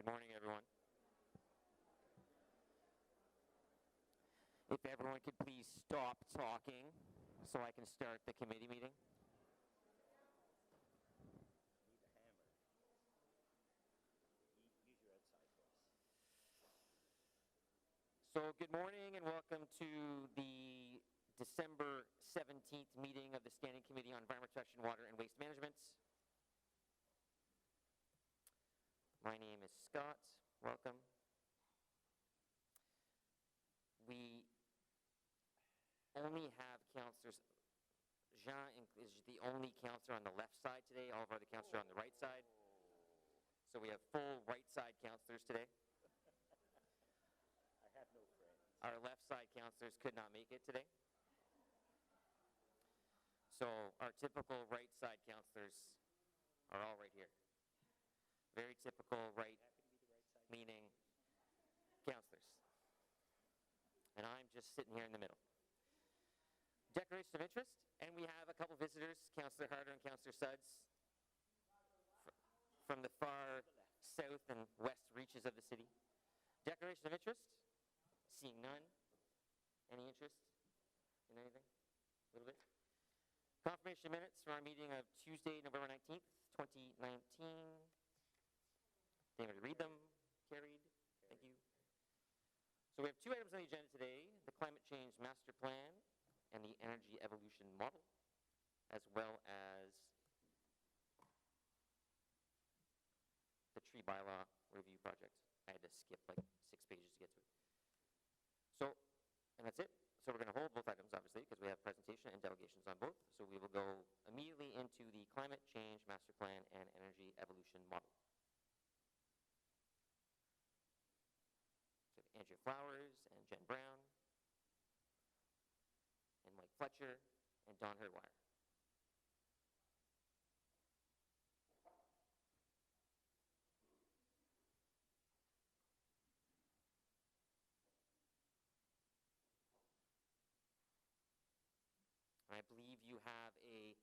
Good morning, everyone. If everyone could please stop talking so I can start the committee meeting. So good morning and welcome to the December 17th meeting of the Standing Committee on Environment Protection, Water and Waste Management. My name is Scott. Welcome. We only have councillors. Jean is the only councillor on the left side today. All of our other councillors are on the right side. So we have full right side councillors today. I have no friends. Our left side councillors could not make it today. So our typical right side councillors are all right here. Very typical right-leaning councillors. And I'm just sitting here in the middle. Declaration of interest, and we have a couple visitors, Councillor Harder and Councillor Sudds, from the far south and west reaches of the city. Declaration of interest, seeing none. Any interest in anything? A little bit? Confirmation minutes from our meeting of Tuesday, November 19th, 2019. Anybody read them? Carried. Thank you. So we have two items on the agenda today, the Climate Change Master Plan and the Energy Evolution Model, as well as the Tree Bylaw Review Project. I had to skip like 6 pages to get to it. So, and that's it. So we're going to hold both items, obviously, because we have presentation and delegations on both. So we will go immediately into the Climate Change Master Plan and Energy Evolution Model. Andrea Flowers and Jen Brown and Mike Fletcher and Don Herdwire. I believe you have a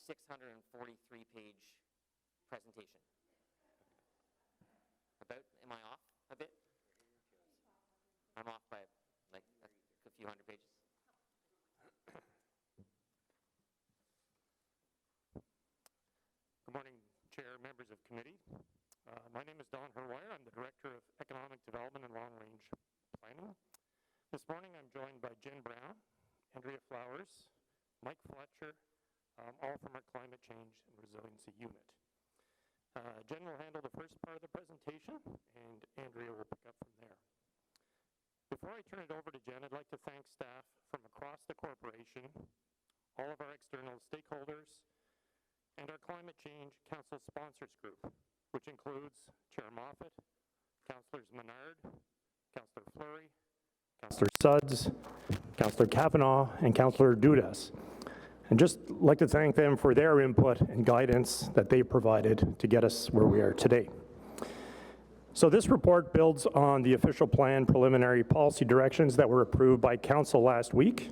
643-page presentation. Am I off a bit? I'm off by like a few hundred pages. Good morning, Chair, members of committee. My name is Don Herdwire. I'm the Director of Economic Development and Long Range Planning. This morning I'm joined by Jen Brown, Andrea Flowers, Mike Fletcher, all from our Climate Change and Resiliency Unit. Jen will handle the first part of the presentation and Andrea will pick up from there. Before I turn it over to Jen, I'd like to thank staff from across the corporation, all of our external stakeholders, and our Climate Change Council Sponsors Group, which includes Chair Moffat, Councillors Menard, Councillor Fleury, Councillor Sudds, Councillor Kavanaugh, and Councillor Dudas. And just like to thank them for their input and guidance that they provided to get us where we are today. So this report builds on the official plan preliminary policy directions that were approved by Council last week,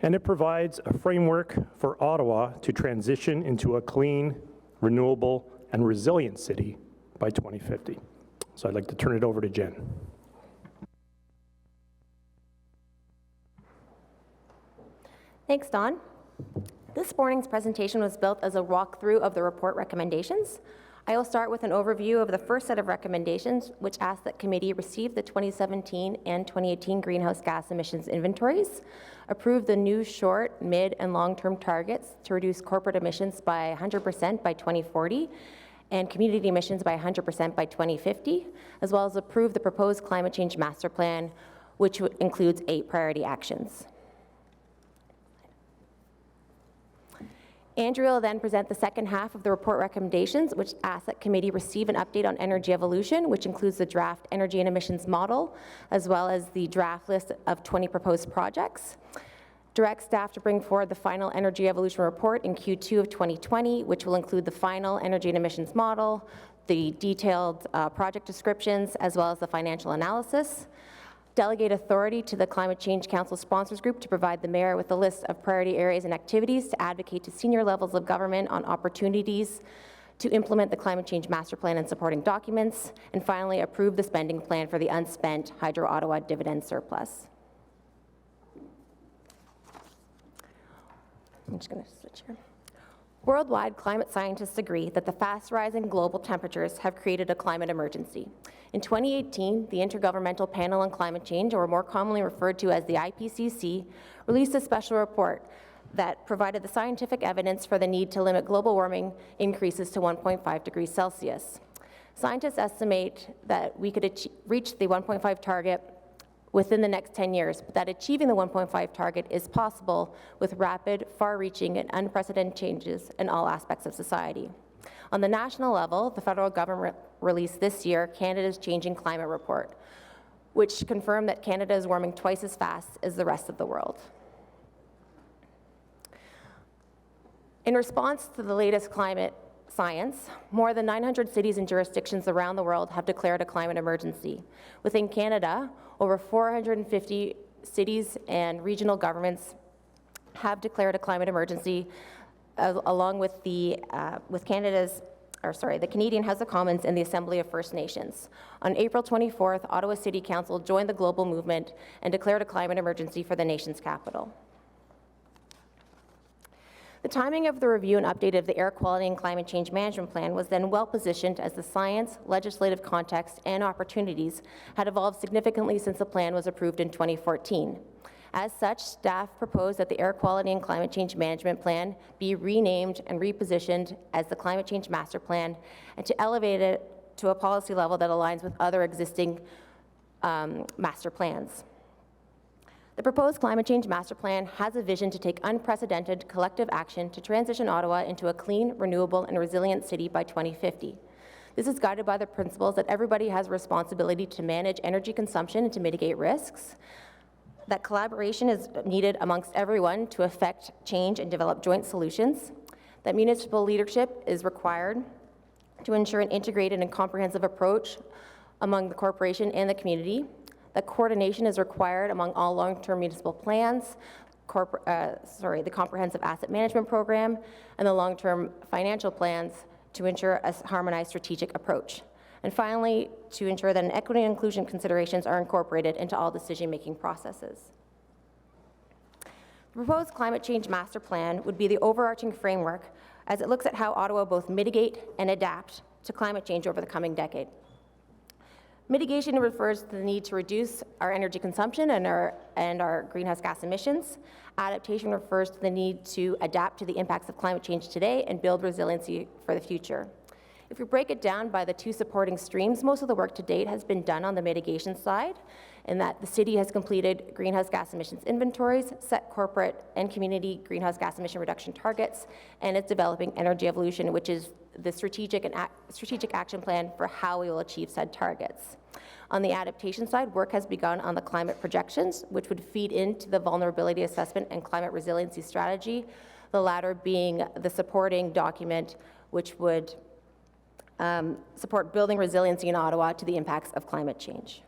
and it provides a framework for Ottawa to transition into a clean, renewable, and resilient city by 2050. So I'd like to turn it over to Jen. Thanks, Don. This morning's presentation was built as a walkthrough of the report recommendations. I will start with an overview of the first set of recommendations, which asks that committee receive the 2017 and 2018 greenhouse gas emissions inventories, approve the new short, mid, and long-term targets to reduce corporate emissions by 100% by 2040 and community emissions by 100% by 2050, as well as approve the proposed climate change master plan, which includes 8 priority actions. Andrea will then present the second half of the report recommendations, which asks that committee receive an update on energy evolution, which includes the draft energy and emissions model, as well as the draft list of 20 proposed projects. Direct staff to bring forward the final energy evolution report in Q2 of 2020, which will include the final energy and emissions model, the detailed project descriptions, as well as the financial analysis. Delegate authority to the Climate Change Council Sponsors Group to provide the Mayor with a list of priority areas and activities to advocate to senior levels of government on opportunities to implement the Climate Change Master Plan and supporting documents, and finally, approve the spending plan for the unspent Hydro Ottawa dividend surplus. I'm just going to switch here. Worldwide, climate scientists agree that the fast-rising global temperatures have created a climate emergency. In 2018, the Intergovernmental Panel on Climate Change, or more commonly referred to as the IPCC, released a special report that provided the scientific evidence for the need to limit global warming increases to 1.5 degrees Celsius. Scientists estimate that we could reach the 1.5 target within the next 10 years, but that achieving the 1.5 target is possible with rapid, far-reaching, and unprecedented changes in all aspects of society. On the national level, the federal government released this year Canada's Changing Climate Report, which confirmed that Canada is warming twice as fast as the rest of the world. In response to the latest climate science, more than 900 cities and jurisdictions around the world have declared a climate emergency. Within Canada, over 450 cities and regional governments have declared a climate emergency, along with the Canadian House of Commons and the Assembly of First Nations. On April 24th, Ottawa City Council joined the global movement and declared a climate emergency for the nation's capital. The timing of the review and update of the Air Quality and Climate Change Management Plan was then well positioned as the science, legislative context, and opportunities had evolved significantly since the plan was approved in 2014. As such, staff proposed that the Air Quality and Climate Change Management Plan be renamed and repositioned as the Climate Change Master Plan, and to elevate it to a policy level that aligns with other existing master plans. The proposed Climate Change Master Plan has a vision to take unprecedented collective action to transition Ottawa into a clean, renewable, and resilient city by 2050. This is guided by the principles that everybody has a responsibility to manage energy consumption and to mitigate risks, that collaboration is needed amongst everyone to effect change and develop joint solutions, that municipal leadership is required to ensure an integrated and comprehensive approach among the corporation and the community, that coordination is required among all long-term municipal plans, the comprehensive asset management program, and the long-term financial plans to ensure a harmonized strategic approach. And finally, to ensure that an equity and inclusion considerations are incorporated into all decision-making processes. The proposed Climate Change Master Plan would be the overarching framework as it looks at how Ottawa both mitigate and adapt to climate change over the coming decade. Mitigation refers to the need to reduce our energy consumption and our greenhouse gas emissions. Adaptation refers to the need to adapt to the impacts of climate change today and build resiliency for the future. If we break it down by the two supporting streams, most of the work to date has been done on the mitigation side, in that the city has completed greenhouse gas emissions inventories, set corporate and community greenhouse gas emission reduction targets, and is developing Energy Evolution, which is the strategic action plan for how we will achieve said targets. On the adaptation side, work has begun on the climate projections, which would feed into the vulnerability assessment and climate resiliency strategy, the latter being the supporting document which would support building resiliency in Ottawa to the impacts of climate change.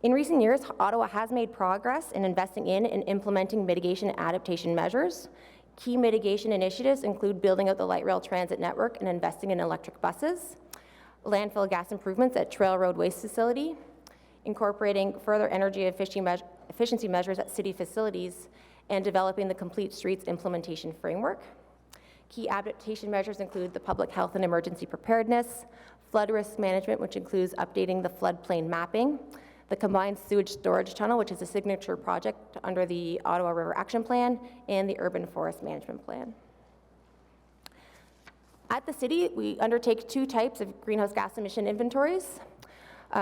In recent years, Ottawa has made progress in investing in and implementing mitigation and adaptation measures. Key mitigation initiatives include building out the light rail transit network and investing in electric buses, landfill gas improvements at Trail Road Waste Facility, incorporating further energy efficiency measures at city facilities, and developing the Complete Streets implementation framework. Key adaptation measures include the public health and emergency preparedness, flood risk management, which includes updating the floodplain mapping, the combined sewage storage tunnel, which is a signature project under the Ottawa River Action Plan, and the urban forest management plan. At the city, we undertake two types of greenhouse gas emission inventories,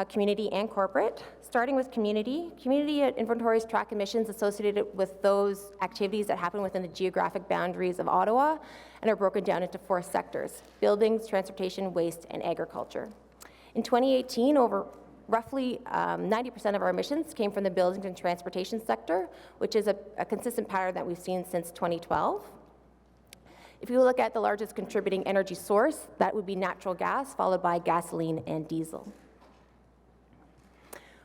community and corporate. Starting with community inventories track emissions associated with those activities that happen within the geographic boundaries of Ottawa and are broken down into 4 sectors: buildings, transportation, waste, and agriculture. In 2018, roughly 90% of our emissions came from the buildings and transportation sector, which is a consistent pattern that we've seen since 2012. If you look at the largest contributing energy source, that would be natural gas, followed by gasoline and diesel.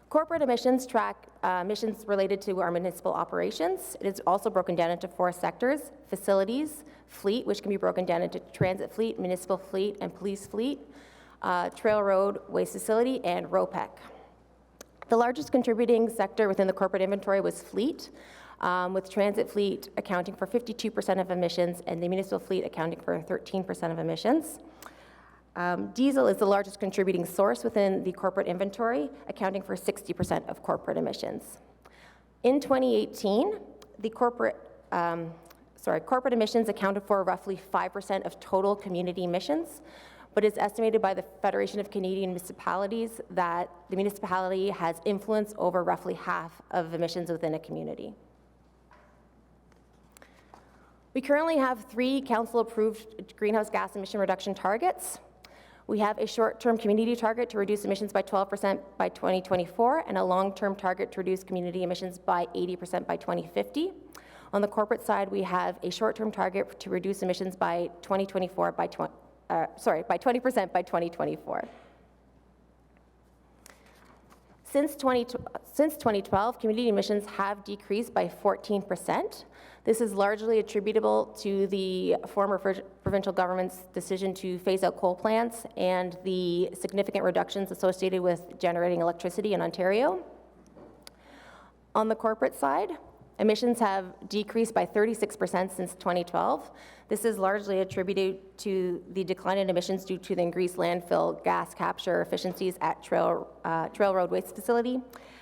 Corporate emissions track emissions related to our municipal operations. It is also broken down into 4 sectors: facilities, fleet, which can be broken down into transit fleet, municipal fleet, and police fleet, trail road, waste facility, and ROPEC. The largest contributing sector within the corporate inventory was fleet, with transit fleet accounting for 52% of emissions and the municipal fleet accounting for 13% of emissions. Diesel is the largest contributing source within the corporate inventory, accounting for 60% of corporate emissions. In 2018, the corporate emissions accounted for roughly 5% of total community emissions, but it's estimated by the Federation of Canadian Municipalities that the municipality has influence over roughly half of emissions within a community. We currently have 3 council-approved greenhouse gas emission reduction targets. We have a short-term community target to reduce emissions by 12% by 2024 and a long-term target to reduce community emissions by 80% by 2050. On the corporate side, we have a short-term target to reduce emissions by 20% by 2024. Since 2012, community emissions have decreased by 14%. This is largely attributable to the former provincial government's decision to phase out coal plants and the significant reductions associated with generating electricity in Ontario. On the corporate side, emissions have decreased by 36% since 2012. This is largely attributed to the decline in emissions due to the increased landfill gas capture efficiencies at Trail Road Waste Facility,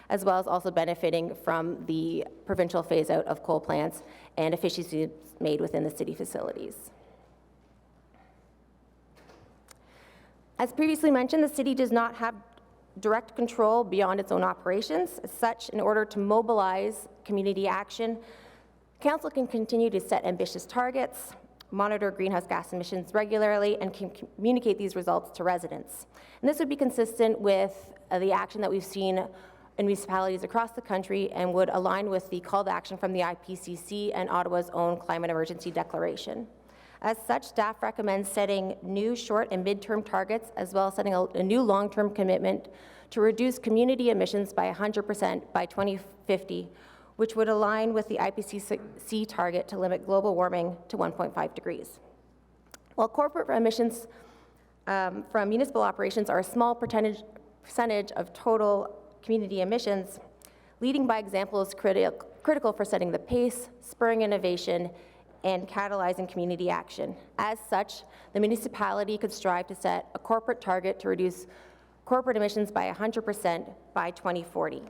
as well as also benefiting from the provincial phase-out of coal plants and efficiencies made within the city facilities. As previously mentioned, the city does not have direct control beyond its own operations. As such, in order to mobilize community action, council can continue to set ambitious targets, monitor greenhouse gas emissions regularly, and can communicate these results to residents. And this would be consistent with the action that we've seen in municipalities across the country and would align with the call to action from the IPCC and Ottawa's own climate emergency declaration. As such, staff recommends setting new short and midterm targets, as well as setting a new long-term commitment to reduce community emissions by 100% by 2050, which would align with the IPCC target to limit global warming to 1.5 degrees. While corporate emissions from municipal operations are a small percentage of total community emissions, leading by example is critical for setting the pace, spurring innovation, and catalyzing community action. As such, the municipality could strive to set a corporate target to reduce corporate emissions by 100% by 2040.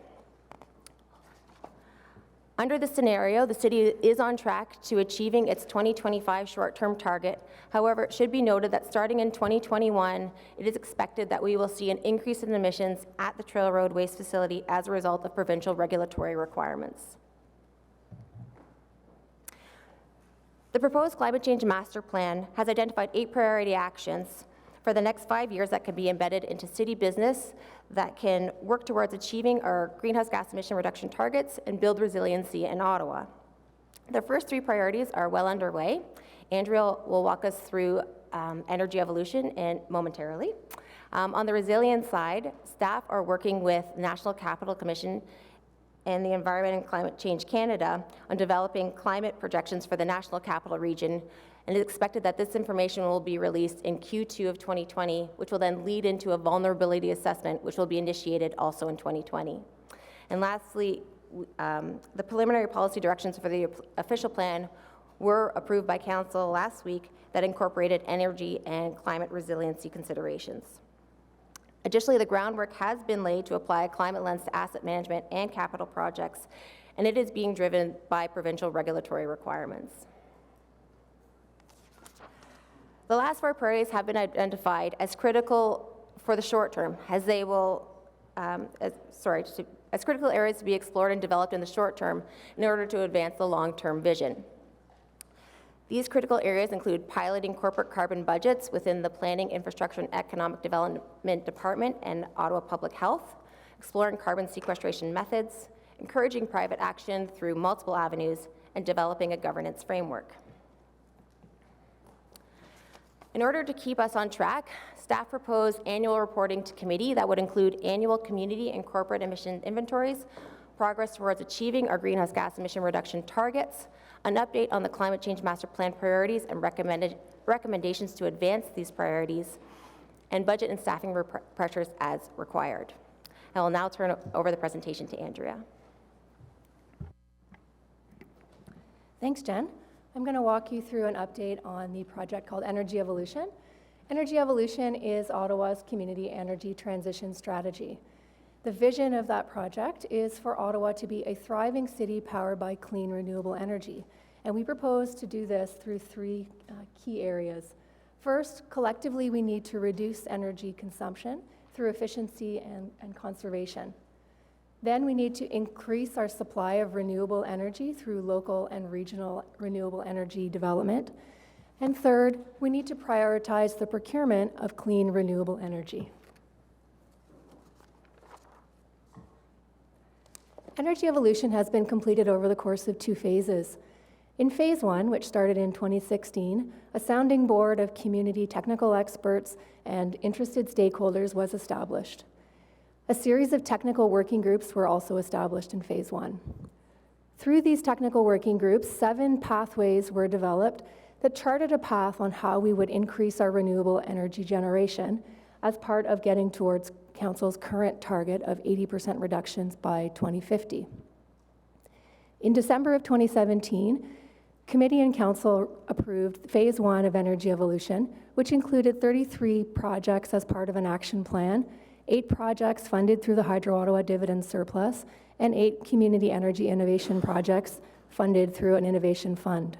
Under this scenario, the city is on track to achieving its 2025 short-term target. However, it should be noted that starting in 2021, it is expected that we will see an increase in emissions at the Trail Road Waste Facility as a result of provincial regulatory requirements. The proposed climate change master plan has identified 8 priority actions for the next 5 years that can be embedded into city business that can work towards achieving our greenhouse gas emission reduction targets and build resiliency in Ottawa. The first 3 priorities are well underway. Andrea will walk us through energy evolution momentarily. On the resilience side, staff are working with National Capital Commission and the Environment and Climate Change Canada on developing climate projections for the National Capital Region, and it is expected that this information will be released in Q2 of 2020, which will then lead into a vulnerability assessment, which will be initiated also in 2020. And lastly, the preliminary policy directions for the official plan were approved by Council last week that incorporated energy and climate resiliency considerations. Additionally, the groundwork has been laid to apply a climate lens to asset management and capital projects, and it is being driven by provincial regulatory requirements. The last 4 priorities have been identified as critical for the short term, as they will, as critical areas to be explored and developed in the short term in order to advance the long-term vision. These critical areas include piloting corporate carbon budgets within the Planning, Infrastructure and Economic Development Department and Ottawa Public Health, exploring carbon sequestration methods, encouraging private action through multiple avenues, and developing a governance framework. In order to keep us on track, staff proposed annual reporting to committee that would include annual community and corporate emission inventories, progress towards achieving our greenhouse gas emission reduction targets, an update on the climate change master plan priorities and recommendations to advance these priorities, and budget and staffing pressures as required. I will now turn over the presentation to Andrea. Thanks, Jen. I'm going to walk you through an update on the project called Energy Evolution. Energy Evolution is Ottawa's community energy transition strategy. The vision of that project is for Ottawa to be a thriving city powered by clean, renewable energy. And we propose to do this through three key areas. First, collectively, we need to reduce energy consumption through efficiency and conservation. Then we need to increase our supply of renewable energy through local and regional renewable energy development. And third, we need to prioritize the procurement of clean, renewable energy. Energy Evolution has been completed over the course of 2 phases. In phase 1, which started in 2016, a sounding board of community technical experts and interested stakeholders was established. A series of technical working groups were also established in phase 1. Through these technical working groups, 7 pathways were developed that charted a path on how we would increase our renewable energy generation as part of getting towards Council's current target of 80% reductions by 2050. In December of 2017, Committee and Council approved Phase 1 of Energy Evolution, which included 33 projects as part of an action plan, 8 projects funded through the Hydro Ottawa dividend surplus, and 8 community energy innovation projects funded through an innovation fund.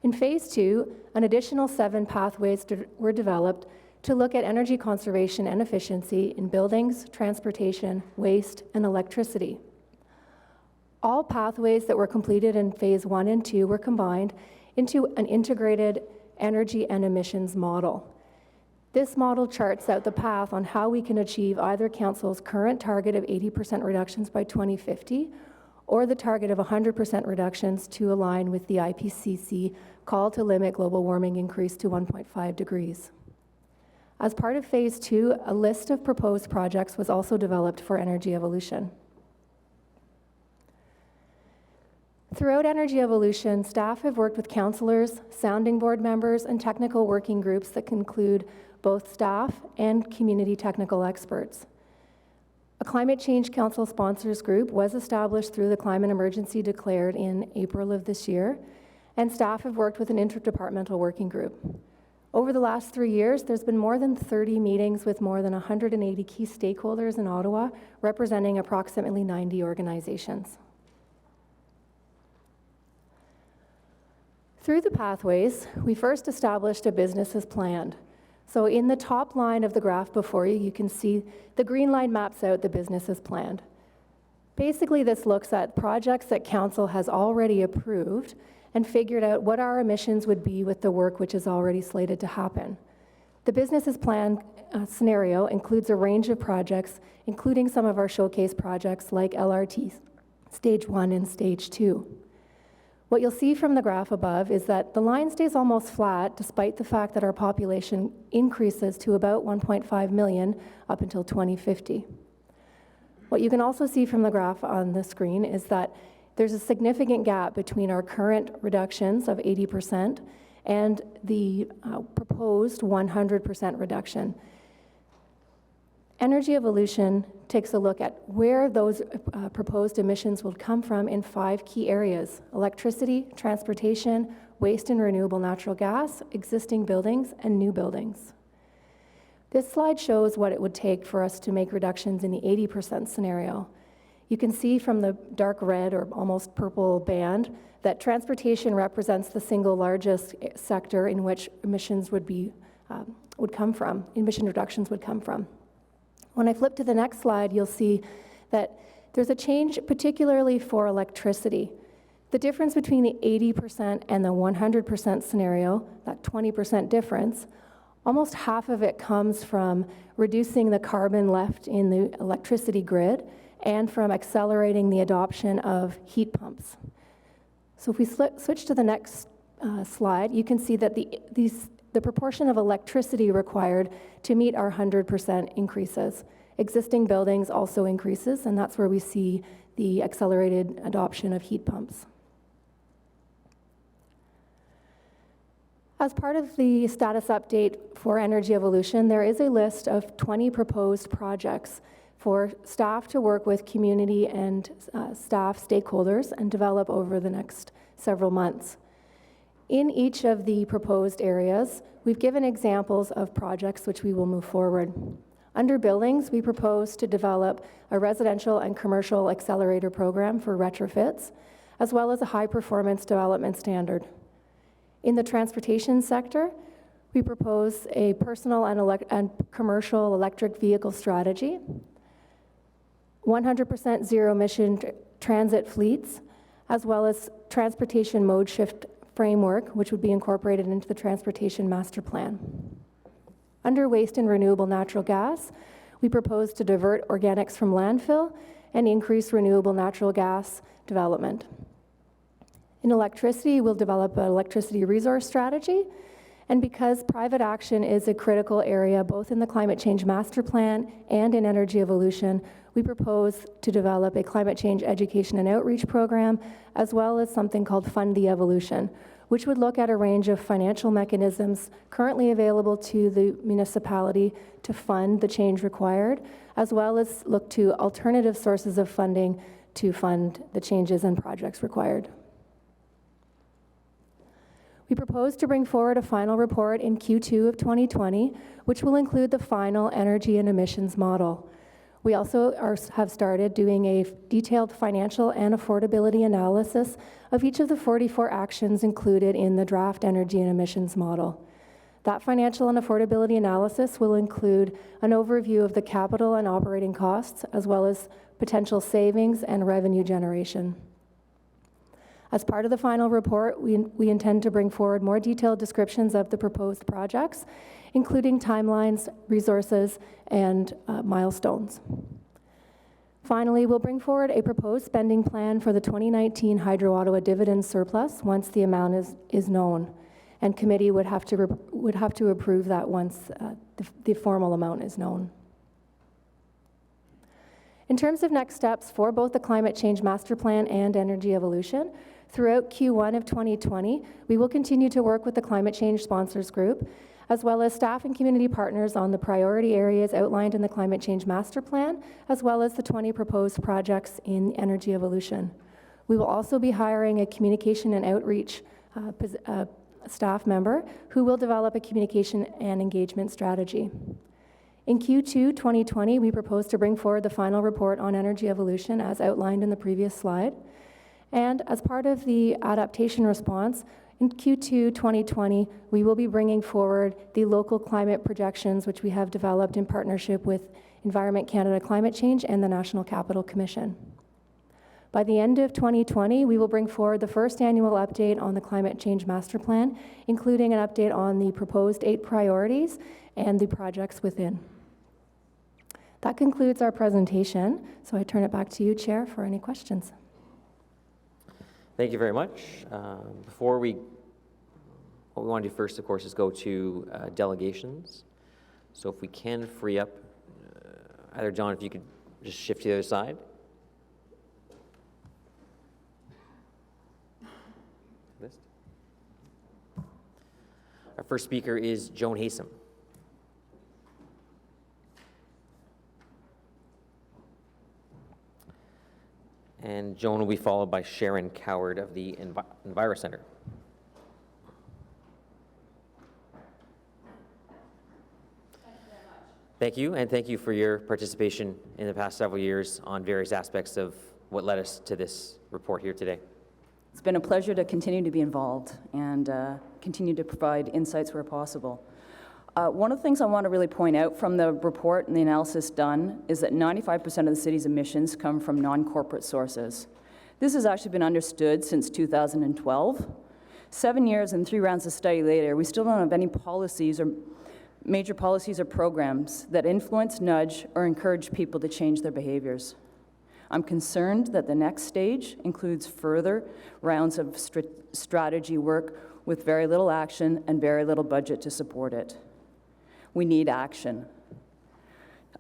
In Phase 2, an additional 7 pathways were developed to look at energy conservation and efficiency in buildings, transportation, waste, and electricity. All pathways that were completed in Phase 1 and 2 were combined into an integrated energy and emissions model. This model charts out the path on how we can achieve either Council's current target of 80% reductions by 2050 or the target of 100% reductions to align with the IPCC call to limit global warming increase to 1.5 degrees. As part of Phase 2, a list of proposed projects was also developed for Energy Evolution. Throughout Energy Evolution, staff have worked with councillors, sounding board members, and technical working groups that include both staff and community technical experts. A Climate Change Council sponsors group was established through the climate emergency declared in April of this year, and staff have worked with an interdepartmental working group. Over the last 3 years, there's been more than 30 meetings with more than 180 key stakeholders in Ottawa, representing approximately 90 organizations. Through the pathways, we first established a business as planned. So in the top line of the graph before you, you can see the green line maps out the business as planned. Basically, this looks at projects that Council has already approved and figured out what our emissions would be with the work which is already slated to happen. The business as planned scenario includes a range of projects, including some of our showcase projects like LRT Stage 1 and Stage 2. What you'll see from the graph above is that the line stays almost flat despite the fact that our population increases to about 1.5 million up until 2050. What you can also see from the graph on the screen is that there's a significant gap between our current reductions of 80% and the proposed 100% reduction. Energy Evolution takes a look at where those proposed emissions will come from in 5 key areas: electricity, transportation, waste and renewable natural gas, existing buildings, and new buildings. This slide shows what it would take for us to make reductions in the 80% scenario. You can see from the dark red or almost purple band that transportation represents the single largest sector in which emissions would come from, emission reductions would come from. When I flip to the next slide, you'll see that there's a change particularly for electricity. The difference between the 80% and the 100% scenario, that 20% difference, almost half of it comes from reducing the carbon left in the electricity grid and from accelerating the adoption of heat pumps. So if we switch to the next slide, you can see that the proportion of electricity required to meet our 100% increases. Existing buildings also increases, and that's where we see the accelerated adoption of heat pumps. As part of the status update for energy evolution, there is a list of 20 proposed projects for staff to work with community and staff stakeholders and develop over the next several months. In each of the proposed areas, we've given examples of projects which we will move forward. Under buildings, we propose to develop a residential and commercial accelerator program for retrofits, as well as a high-performance development standard. In the transportation sector, we propose a personal and commercial electric vehicle strategy, 100% zero-emission transit fleets, as well as transportation mode shift framework, which would be incorporated into the Transportation Master Plan. Under waste and renewable natural gas, we propose to divert organics from landfill and increase renewable natural gas development. In electricity, we'll develop an electricity resource strategy, and because private action is a critical area both in the Climate Change Master Plan and in energy evolution, we propose to develop a climate change education and outreach program, as well as something called Fund the Evolution, which would look at a range of financial mechanisms currently available to the municipality to fund the change required, as well as look to alternative sources of funding to fund the changes and projects required. We propose to bring forward a final report in Q2 of 2020, which will include the final energy and emissions model. We also have started doing a detailed financial and affordability analysis of each of the 44 actions included in the draft energy and emissions model. That financial and affordability analysis will include an overview of the capital and operating costs, as well as potential savings and revenue generation. As part of the final report, we intend to bring forward more detailed descriptions of the proposed projects, including timelines, resources, and milestones. Finally, we'll bring forward a proposed spending plan for the 2019 Hydro Ottawa dividend surplus once the amount is known, and committee would have to approve that once the formal amount is known. In terms of next steps for both the Climate Change Master Plan and energy evolution, throughout Q1 of 2020, we will continue to work with the Climate Change Sponsors Group, as well as staff and community partners on the priority areas outlined in the Climate Change Master Plan, as well as the 20 proposed projects in energy evolution. We will also be hiring a communication and outreach staff member who will develop a communication and engagement strategy. In Q2 2020, we propose to bring forward the final report on energy evolution as outlined in the previous slide. And as part of the adaptation response, in Q2 2020, we will be bringing forward the local climate projections, which we have developed in partnership with Environment Canada Climate Change and the National Capital Commission. By the end of 2020, we will bring forward the first annual update on the Climate Change Master Plan, including an update on the proposed 8 priorities and the projects within. That concludes our presentation, so I turn it back to you, Chair, for any questions. Thank you very much. What we want to do first, of course, is go to delegations. So if we can free up, either John, if you could just shift to the other side. List. Our first speaker is Joan Haysom. And Joan will be followed by Sharon Coward of the Enviro Center. Thank you, and thank you for your participation in the past several years on various aspects of what led us to this report here today. It's been a pleasure to continue to be involved and continue to provide insights where possible. One of the things I want to really point out from the report and the analysis done is that 95% of the city's emissions come from non-corporate sources. This has actually been understood since 2012. 7 years and 3 rounds of study later, we still don't have any policies or major policies or programs that influence, nudge, or encourage people to change their behaviors. I'm concerned that the next stage includes further rounds of strategy work with very little action and very little budget to support it. We need action.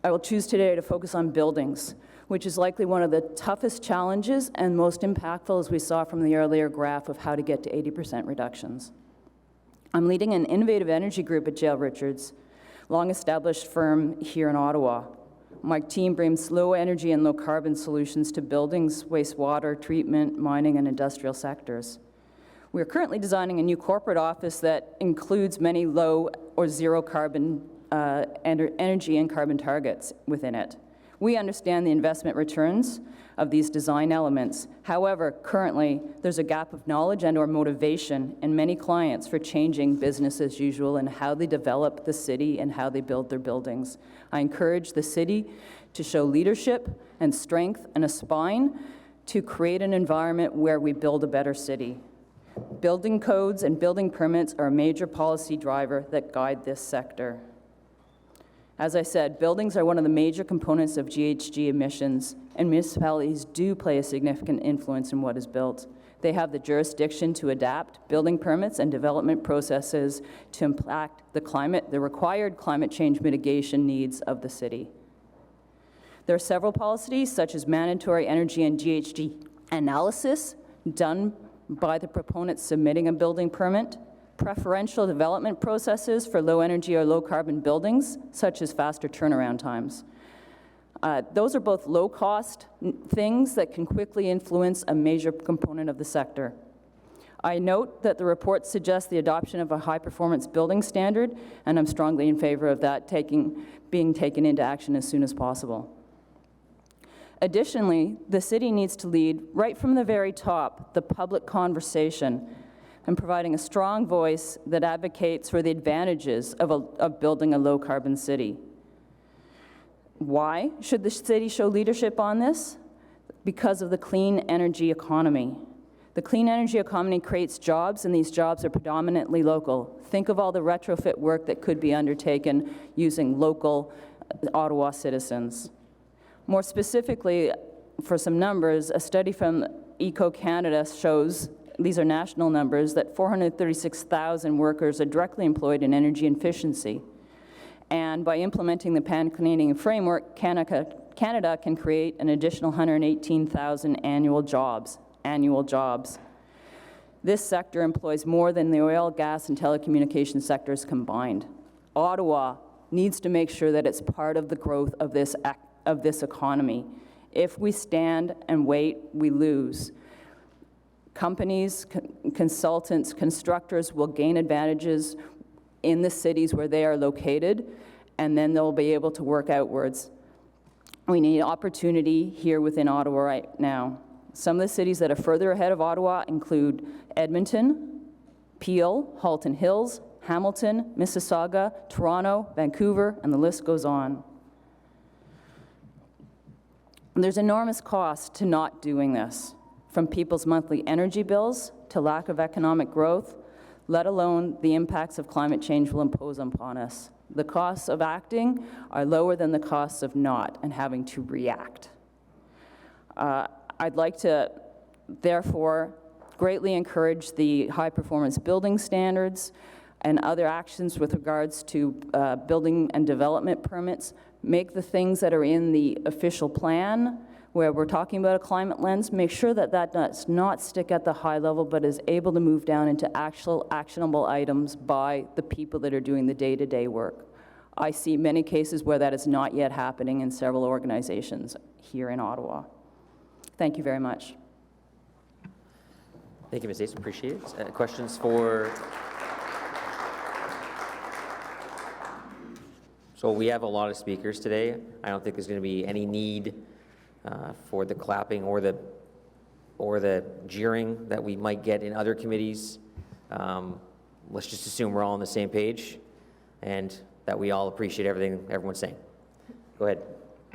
I will choose today to focus on buildings, which is likely one of the toughest challenges and most impactful, as we saw from the earlier graph of how to get to 80% reductions. I'm leading an innovative energy group at J.L. Richards, long-established firm here in Ottawa. My team brings low energy and low carbon solutions to buildings, wastewater, treatment, mining, and industrial sectors. We are currently designing a new corporate office that includes many low or zero carbon energy and carbon targets within it. We understand the investment returns of these design elements. However, currently, there's a gap of knowledge and/or motivation in many clients for changing business as usual and how they develop the city and how they build their buildings. I encourage the city to show leadership and strength and a spine to create an environment where we build a better city. Building codes and building permits are a major policy driver that guide this sector. As I said, buildings are one of the major components of GHG emissions, and municipalities do play a significant influence in what is built. They have the jurisdiction to adapt building permits and development processes to impact the required climate change mitigation needs of the city. There are several policies, such as mandatory energy and GHG analysis done by the proponents submitting a building permit, preferential development processes for low energy or low carbon buildings, such as faster turnaround times. Those are both low cost things that can quickly influence a major component of the sector. I note that the report suggests the adoption of a high performance building standard, and I'm strongly in favor of that being taken into action as soon as possible. Additionally, the city needs to lead, right from the very top, the public conversation and providing a strong voice that advocates for the advantages of building a low-carbon city. Why should the city show leadership on this? Because of the clean energy economy. The clean energy economy creates jobs, and these jobs are predominantly local. Think of all the retrofit work that could be undertaken using local Ottawa citizens. More specifically, for some numbers, a study from Eco Canada shows, these are national numbers, that 436,000 workers are directly employed in energy efficiency. And by implementing the Pan-Canadian framework, Canada can create an additional 118,000 annual jobs. This sector employs more than the oil, gas, and telecommunications sectors combined. Ottawa needs to make sure that it's part of the growth of this economy. If we stand and wait, we lose. Companies, consultants, constructors will gain advantages in the cities where they are located, and then they'll be able to work outwards. We need opportunity here within Ottawa right now. Some of the cities that are further ahead of Ottawa include Edmonton, Peel, Halton Hills, Hamilton, Mississauga, Toronto, Vancouver, and the list goes on. There's enormous cost to not doing this, from people's monthly energy bills to lack of economic growth, let alone the impacts of climate change will impose upon us. The costs of acting are lower than the costs of not and having to react. I'd like to, therefore, greatly encourage the high-performance building standards and other actions with regards to building and development permits. Make the things that are in the official plan, where we're talking about a climate lens, make sure that that does not stick at the high level, but is able to move down into actual actionable items by the people that are doing the day-to-day work. I see many cases where that is not yet happening in several organizations here in Ottawa. Thank you very much. Thank you, Ms. Ace. Appreciate it. Questions for... So we have a lot of speakers today. I don't think there's going to be any need for the clapping or the jeering that we might get in other committees. Let's just assume we're all on the same page and that we all appreciate everything everyone's saying. Go ahead.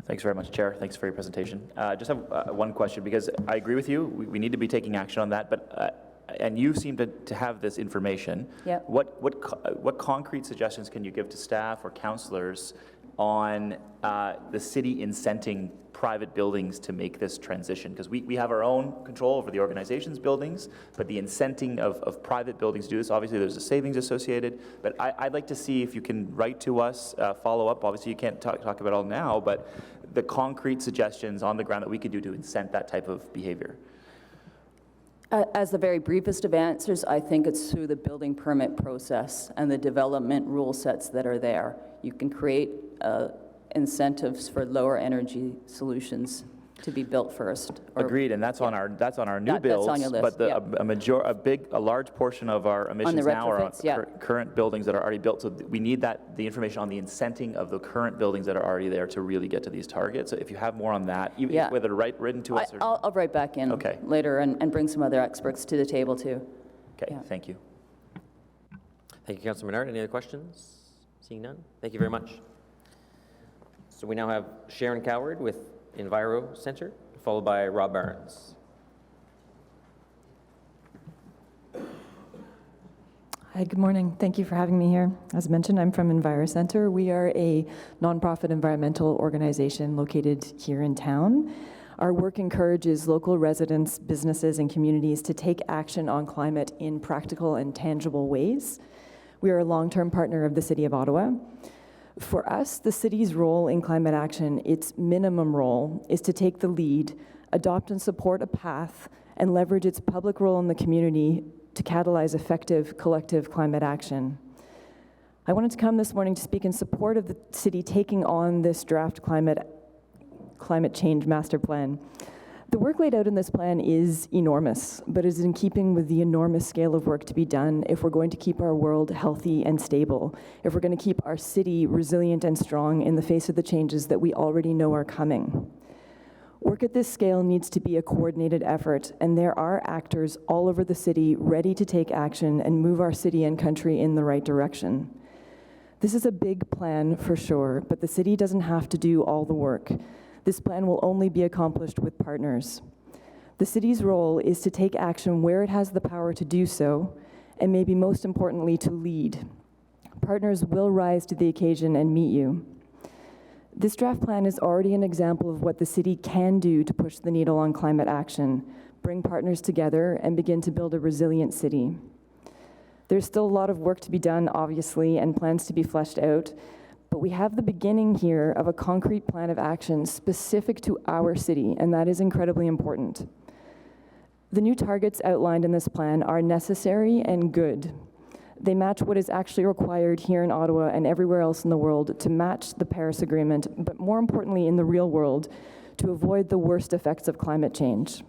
Thanks very much, Chair. Thanks for your presentation. Just have one question, because I agree with you. We need to be taking action on that, but and you seem to have this information. Yep. What concrete suggestions can you give to staff or councillors on the city incenting private buildings to make this transition? Because we have our own control over the organization's buildings, but the incenting of private buildings to do this, obviously there's a savings associated, but I'd like to see if you can write to us, follow up. Obviously you can't talk about it all now, but the concrete suggestions on the ground that we could do to incent that type of behavior. As the very briefest of answers, I think it's through the building permit process and the development rule sets that are there. You can create incentives for lower energy solutions to be built first. Agreed, and that's on our new builds. That's on your list, But a large portion of our emissions now are on retrofits, current buildings that are already built. So we need the information on the incenting of the current buildings that are already there to really get to these targets. So if you have more on that, whether written to us or I'll write back in later and bring some other experts to the table too. okay, thank you. Thank you, Councilor Menard. Any other questions? Seeing none. Thank you very much. So we now have Sharon Coward with Enviro Center, followed by Rob Barnes. Hi, good morning. Thank you for having me here. As mentioned, I'm from Enviro Center. We are a nonprofit environmental organization located here in town. Our work encourages local residents, businesses, and communities to take action on climate in practical and tangible ways. We are a long-term partner of the City of Ottawa. For us, the city's role in climate action, its minimum role, is to take the lead, adopt and support a path, and leverage its public role in the community to catalyze effective collective climate action. I wanted to come this morning to speak in support of the city taking on this draft climate change master plan. The work laid out in this plan is enormous, but is in keeping with the enormous scale of work to be done if we're going to keep our world healthy and stable, if we're going to keep our city resilient and strong in the face of the changes that we already know are coming. Work at this scale needs to be a coordinated effort, and there are actors all over the city ready to take action and move our city and country in the right direction. This is a big plan for sure, but the city doesn't have to do all the work. This plan will only be accomplished with partners. The city's role is to take action where it has the power to do so, and maybe most importantly, to lead. Partners will rise to the occasion and meet you. This draft plan is already an example of what the city can do to push the needle on climate action, bring partners together, and begin to build a resilient city. There's still a lot of work to be done, obviously, and plans to be fleshed out, but we have the beginning here of a concrete plan of action specific to our city, and that is incredibly important. The new targets outlined in this plan are necessary and good. They match what is actually required here in Ottawa and everywhere else in the world to match the Paris Agreement, but more importantly in the real world, to avoid the worst effects of climate change.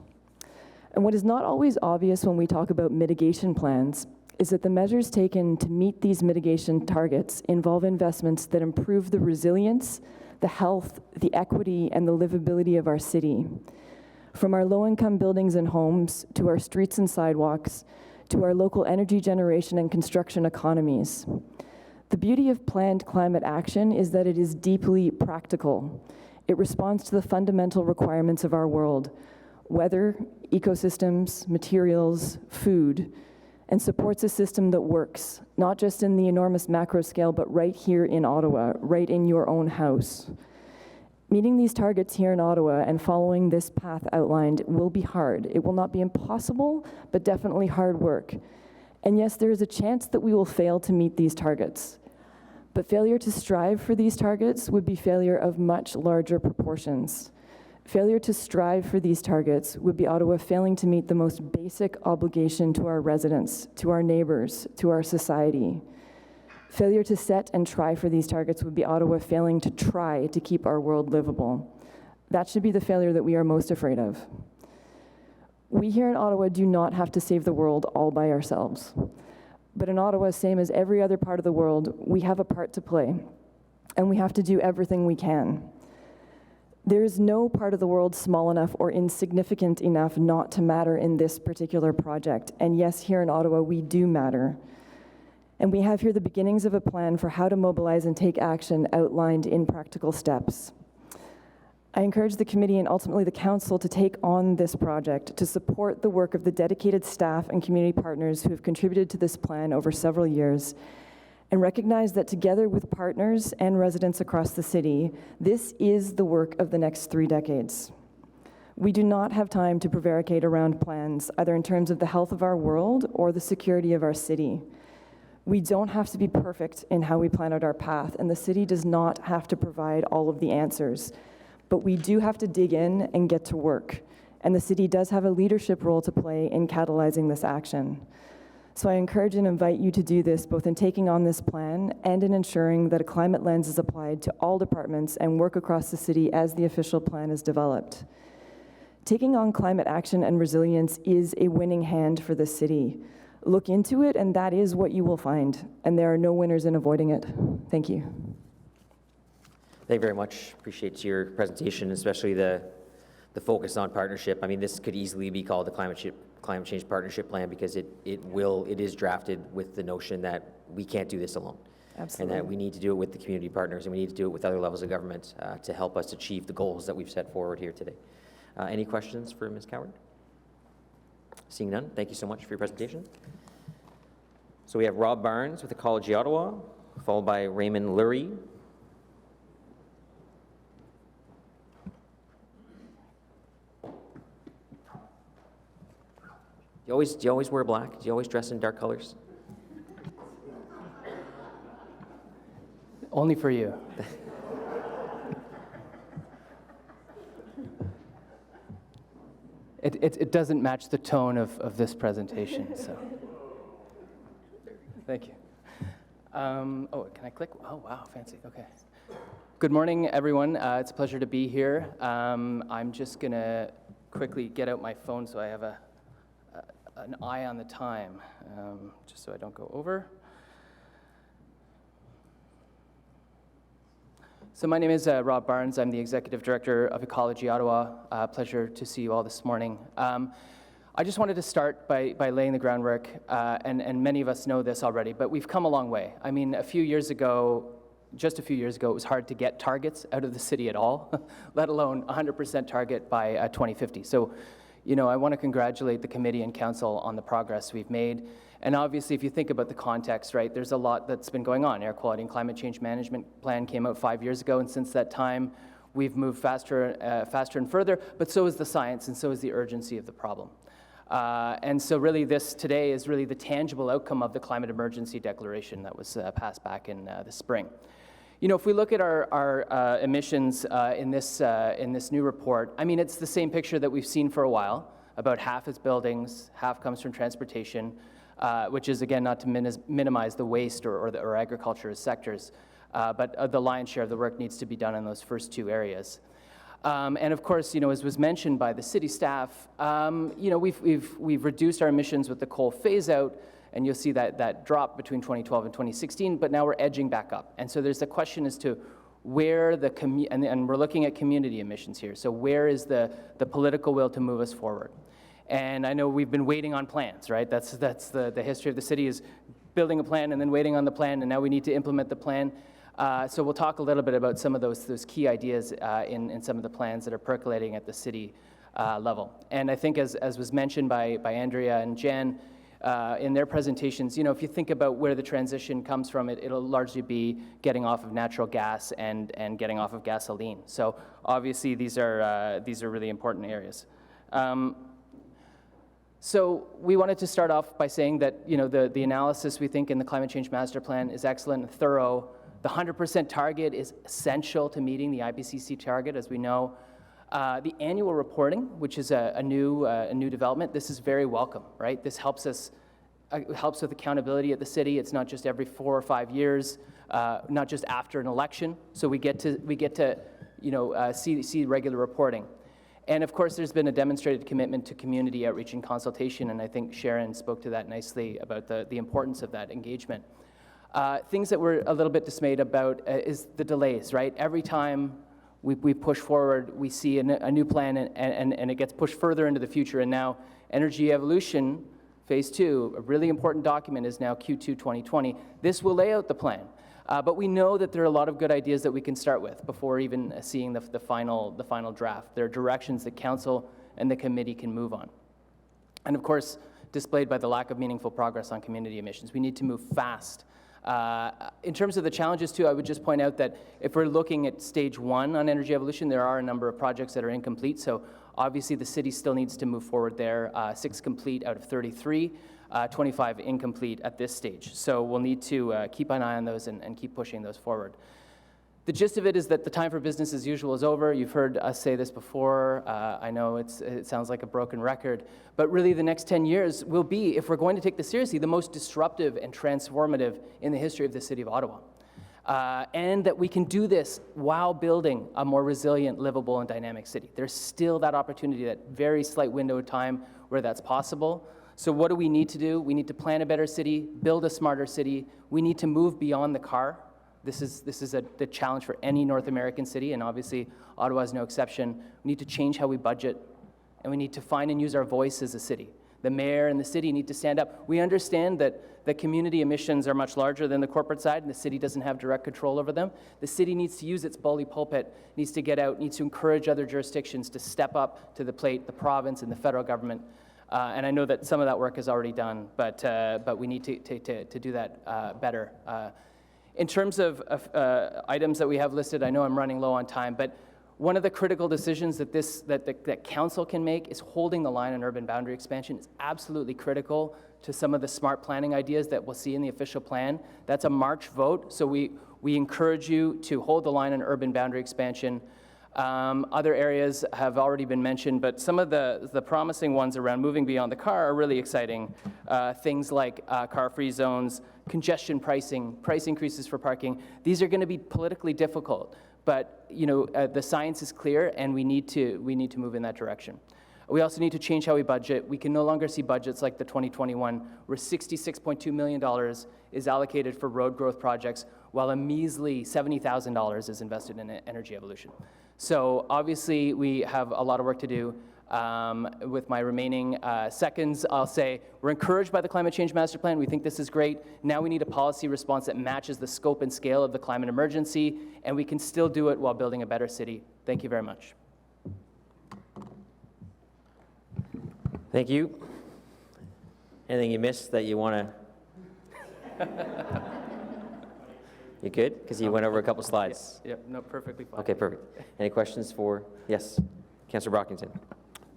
And what is not always obvious when we talk about mitigation plans is that the measures taken to meet these mitigation targets involve investments that improve the resilience, the health, the equity, and the livability of our city. From our low-income buildings and homes, to our streets and sidewalks, to our local energy generation and construction economies. The beauty of planned climate action is that it is deeply practical. It responds to the fundamental requirements of our world: weather, ecosystems, materials, food, and supports a system that works, not just in the enormous macro scale, but right here in Ottawa, right in your own house. Meeting these targets here in Ottawa and following this path outlined will be hard. It will not be impossible, but definitely hard work. And yes, there is a chance that we will fail to meet these targets. But failure to strive for these targets would be failure of much larger proportions. Failure to strive for these targets would be Ottawa failing to meet the most basic obligation to our residents, to our neighbors, to our society. Failure to set and try for these targets would be Ottawa failing to try to keep our world livable. That should be the failure that we are most afraid of. We here in Ottawa do not have to save the world all by ourselves. But in Ottawa, same as every other part of the world, we have a part to play, and we have to do everything we can. There is no part of the world small enough or insignificant enough not to matter in this particular project. And yes, here in Ottawa, we do matter. And we have here the beginnings of a plan for how to mobilize and take action outlined in practical steps. I encourage the committee and ultimately the council to take on this project to support the work of the dedicated staff and community partners who have contributed to this plan over several years, and recognize that together with partners and residents across the city, this is the work of the next 3 decades. We do not have time to prevaricate around plans, either in terms of the health of our world or the security of our city. We don't have to be perfect in how we plan out our path, and the city does not have to provide all of the answers. But we do have to dig in and get to work, and the city does have a leadership role to play in catalyzing this action. So I encourage and invite you to do this, both in taking on this plan and in ensuring that a climate lens is applied to all departments and work across the city as the official plan is developed. Taking on climate action and resilience is a winning hand for the city. Look into it, and that is what you will find, and there are no winners in avoiding it. Thank you. Thank you very much. Appreciate your presentation, especially the focus on partnership. I mean, this could easily be called the climate change partnership plan, because it is drafted with the notion that we can't do this alone. Absolutely. And that we need to do it with the community partners, and we need to do it with other levels of government to help us achieve the goals that we've set forward here today. Any questions for Ms. Coward? Seeing none, thank you so much for your presentation. So we have Rob Barnes with Ecology Ottawa, followed by Raymond Lurie. Do you always wear black? Do you always dress in dark colors? Only for you. It doesn't match the tone of this presentation, so. Thank you. Oh, can I click? Oh, wow, fancy, okay. Good morning, everyone. It's a pleasure to be here. I'm just gonna quickly get out my phone so I have an eye on the time, just so I don't go over. So my name is Rob Barnes. I'm the Executive Director of Ecology Ottawa. Pleasure to see you all this morning. I just wanted to start by laying the groundwork, and many of us know this already, but we've come a long way. I mean, just a few years ago, it was hard to get targets out of the city at all, let alone 100% target by 2050. So, you know, I want to congratulate the committee and council on the progress we've made. And obviously, if you think about the context, right, there's a lot that's been going on. Air Quality and Climate Change Management Plan came out 5 years ago, and since that time, we've moved faster and further, but so is the science, and so is the urgency of the problem. And so really this today is really the tangible outcome of the Climate Emergency Declaration that was passed back in the spring. You know, if we look at our emissions in this new report, I mean, it's the same picture that we've seen for a while. About half is buildings, half comes from transportation, which is, again, not to minimize the waste or agriculture as sectors, but the lion's share of the work needs to be done in those first 2 areas. And of course, you know, as was mentioned by the city staff, you know, we've reduced our emissions with the coal phase out, and you'll see that drop between 2012 and 2016, but now we're edging back up. And so there's a question as to where and we're looking at community emissions here. So where is the political will to move us forward? And I know we've been waiting on plans, right? That's the history of the city, is building a plan and then waiting on the plan, and now we need to implement the plan. So we'll talk a little bit about some of those key ideas in some of the plans that are percolating at the city level. And I think as was mentioned by Andrea and Jen in their presentations, you know, if you think about where the transition comes from, it'll largely be getting off of natural gas and getting off of gasoline. So obviously these are really important areas. So we wanted to start off by saying that, you know, the analysis we think in the Climate Change Master Plan is excellent and thorough. The 100% target is essential to meeting the IPCC target, as we know. The annual reporting, which is a new development, this is very welcome, right? This helps us, helps with accountability at the city. It's not just every 4 or 5 years, not just after an election. So we get to you know, see regular reporting. And of course, there's been a demonstrated commitment to community outreach and consultation, and I think Sharon spoke to that nicely about the importance of that engagement. Things that we're a little bit dismayed about is the delays, right? Every time we push forward, we see a new plan, and it gets pushed further into the future. And now Energy Evolution Phase 2, a really important document, is now Q2 2020. This will lay out the plan. But we know that there are a lot of good ideas that we can start with before even seeing the final draft. There are directions that council and the committee can move on. And of course, displayed by the lack of meaningful progress on community emissions. We need to move fast In terms of the challenges too, I would just point out that if we're looking at stage 1 on energy evolution, there are a number of projects that are incomplete. So obviously the city still needs to move forward there. 6 complete out of 33, 25 incomplete at this stage. So we'll need to keep an eye on those and keep pushing those forward. The gist of it is that the time for business as usual is over. You've heard us say this before. I know it sounds like a broken record, but really the next 10 years will be, if we're going to take this seriously, the most disruptive and transformative in the history of the city of Ottawa. And that we can do this while building a more resilient, livable, and dynamic city. There's still that opportunity, that very slight window of time where that's possible. So what do we need to do? We need to plan a better city, build a smarter city. We need to move beyond the car. This is the challenge for any North American city, and obviously Ottawa is no exception. We need to change how we budget, and we need to find and use our voice as a city. The mayor and the city need to stand up. We understand that the community emissions are much larger than the corporate side, and the city doesn't have direct control over them. The city needs to use its bully pulpit, needs to get out, needs to encourage other jurisdictions to step up to the plate, the province and the federal government. And I know that some of that work is already done, but we need to do that better. In terms of items that we have listed, I know I'm running low on time, but one of the critical decisions that council can make is holding the line on urban boundary expansion. It's absolutely critical to some of the smart planning ideas that we'll see in the official plan. That's a March vote, so we encourage you to hold the line on urban boundary expansion. Other areas have already been mentioned, but some of the promising ones around moving beyond the car are really exciting. Things like car-free zones, congestion pricing, price increases for parking. These are going to be politically difficult, but the science is clear, and we need to move in that direction. We also need to change how we budget. We can no longer see budgets like the 2021, where $66.2 million is allocated for road growth projects, while a measly $70,000 is invested in energy evolution. So obviously, we have a lot of work to do. With my remaining seconds, I'll say we're encouraged by the Climate Change Master Plan. We think this is great. Now we need a policy response that matches the scope and scale of the climate emergency, and we can still do it while building a better city. Thank you very much. Thank you. Anything you missed that you want to? You good? Because you went over a couple slides. Yep, no, perfectly fine. Okay, perfect. Any questions for, yes, Councillor Brockington.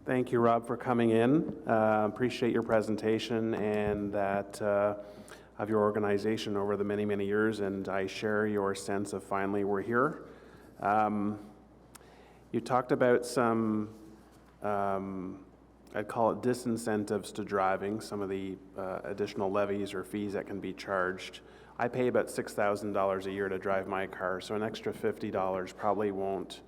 Thank you, Rob, for coming in. Appreciate your presentation and that of your organization over the many, many years, and I share your sense of finally we're here. You talked about some, I'd call it disincentives to driving, some of the additional levies or fees that can be charged. I pay about $6,000 a year to drive my car, so an extra $50 probably won't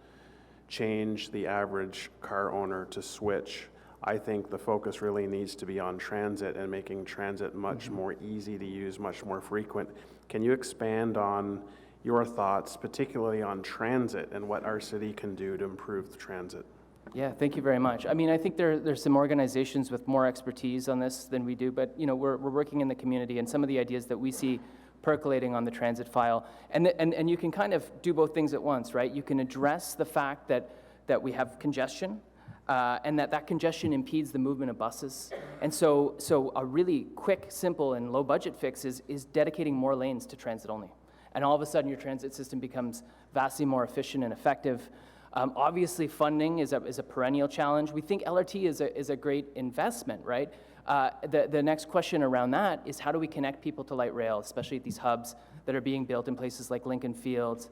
change the average car owner to switch. I think the focus really needs to be on transit and making transit much more easy to use, much more frequent. Can you expand on your thoughts, particularly on transit and what our city can do to improve the transit? Yeah, thank you very much. I mean, I think there's some organizations with more expertise on this than we do, but we're working in the community, and some of the ideas that we see percolating on the transit file. And you can kind of do both things at once, right? You can address the fact that we have congestion, and that congestion impedes the movement of buses. And so a really quick, simple, and low budget fix is dedicating more lanes to transit only. And all of a sudden your transit system becomes vastly more efficient and effective. Obviously funding is a perennial challenge. We think LRT is a great investment, right? The next question around that is how do we connect people to light rail, especially at these hubs that are being built in places like Lincoln Fields.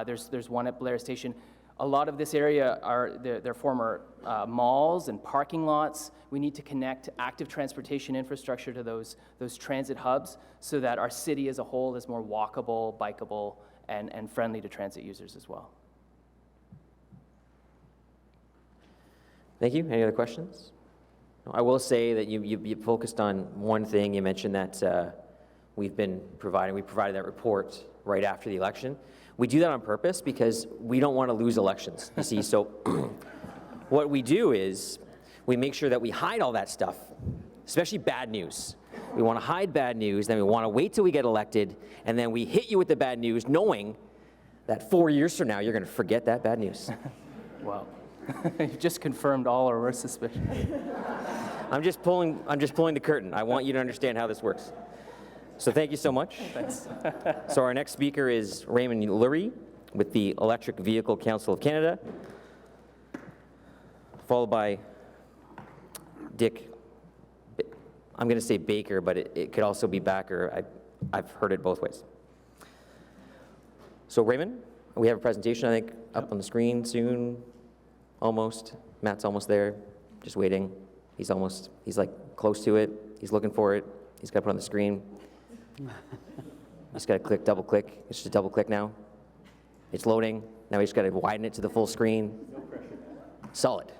There's one at Blair Station. A lot of this area are their former malls and parking lots. We need to connect active transportation infrastructure to those transit hubs so that our city as a whole is more walkable, bikeable, and friendly to transit users as well. Thank you. Any other questions? I will say that you focused on one thing. You mentioned that we provided that report right after the election. We do that on purpose because we don't want to lose elections, you see. So what we do is we make sure that we hide all that stuff, especially bad news. We want to hide bad news, then we want to wait till we get elected, and then we hit you with the bad news knowing that 4 years from now you're going to forget that bad news. Wow. You've just confirmed all our worst suspicions. I'm just pulling the curtain. I want you to understand how this works. So thank you so much. Thanks. So our next speaker is Raymond Lurie with the Electric Vehicle Council of Canada, followed by Dick, I'm going to say Baker, but it could also be Backer. I've heard it both ways. So Raymond, we have a presentation, I think, up on the screen soon, almost. Matt's almost there, just waiting. He's like close to it. He's looking for it. He's got to put it on the screen. Just got to click, double click. It's just a double click now. It's loading. Now we just got to widen it to the full screen. No pressure. Solid.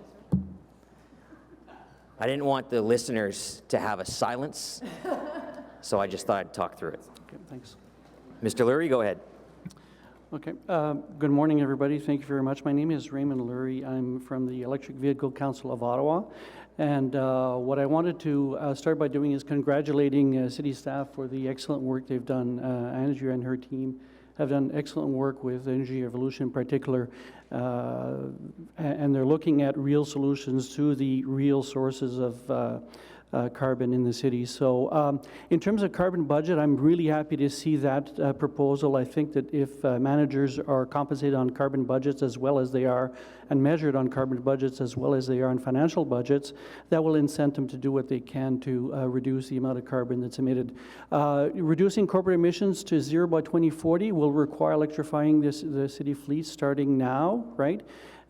I didn't want the listeners to have a silence, so I just thought I'd talk through it. Okay, thanks. Mr. Lurie, go ahead. Okay. Good morning, everybody. Thank you very much. My name is Raymond Lurie. I'm from the Electric Vehicle Council of Ottawa. And what I wanted to start by doing is congratulating city staff for the excellent work they've done. Andrea and her team have done excellent work with Energy Evolution in particular, and they're looking at real solutions to the real sources of carbon in the city. So in terms of carbon budget, I'm really happy to see that proposal. I think that if managers are compensated on carbon budgets as well as they are, and measured on carbon budgets as well as they are on financial budgets, that will incent them to do what they can to reduce the amount of carbon that's emitted. Reducing corporate emissions to zero by 2040 will require electrifying the city fleet starting now, right?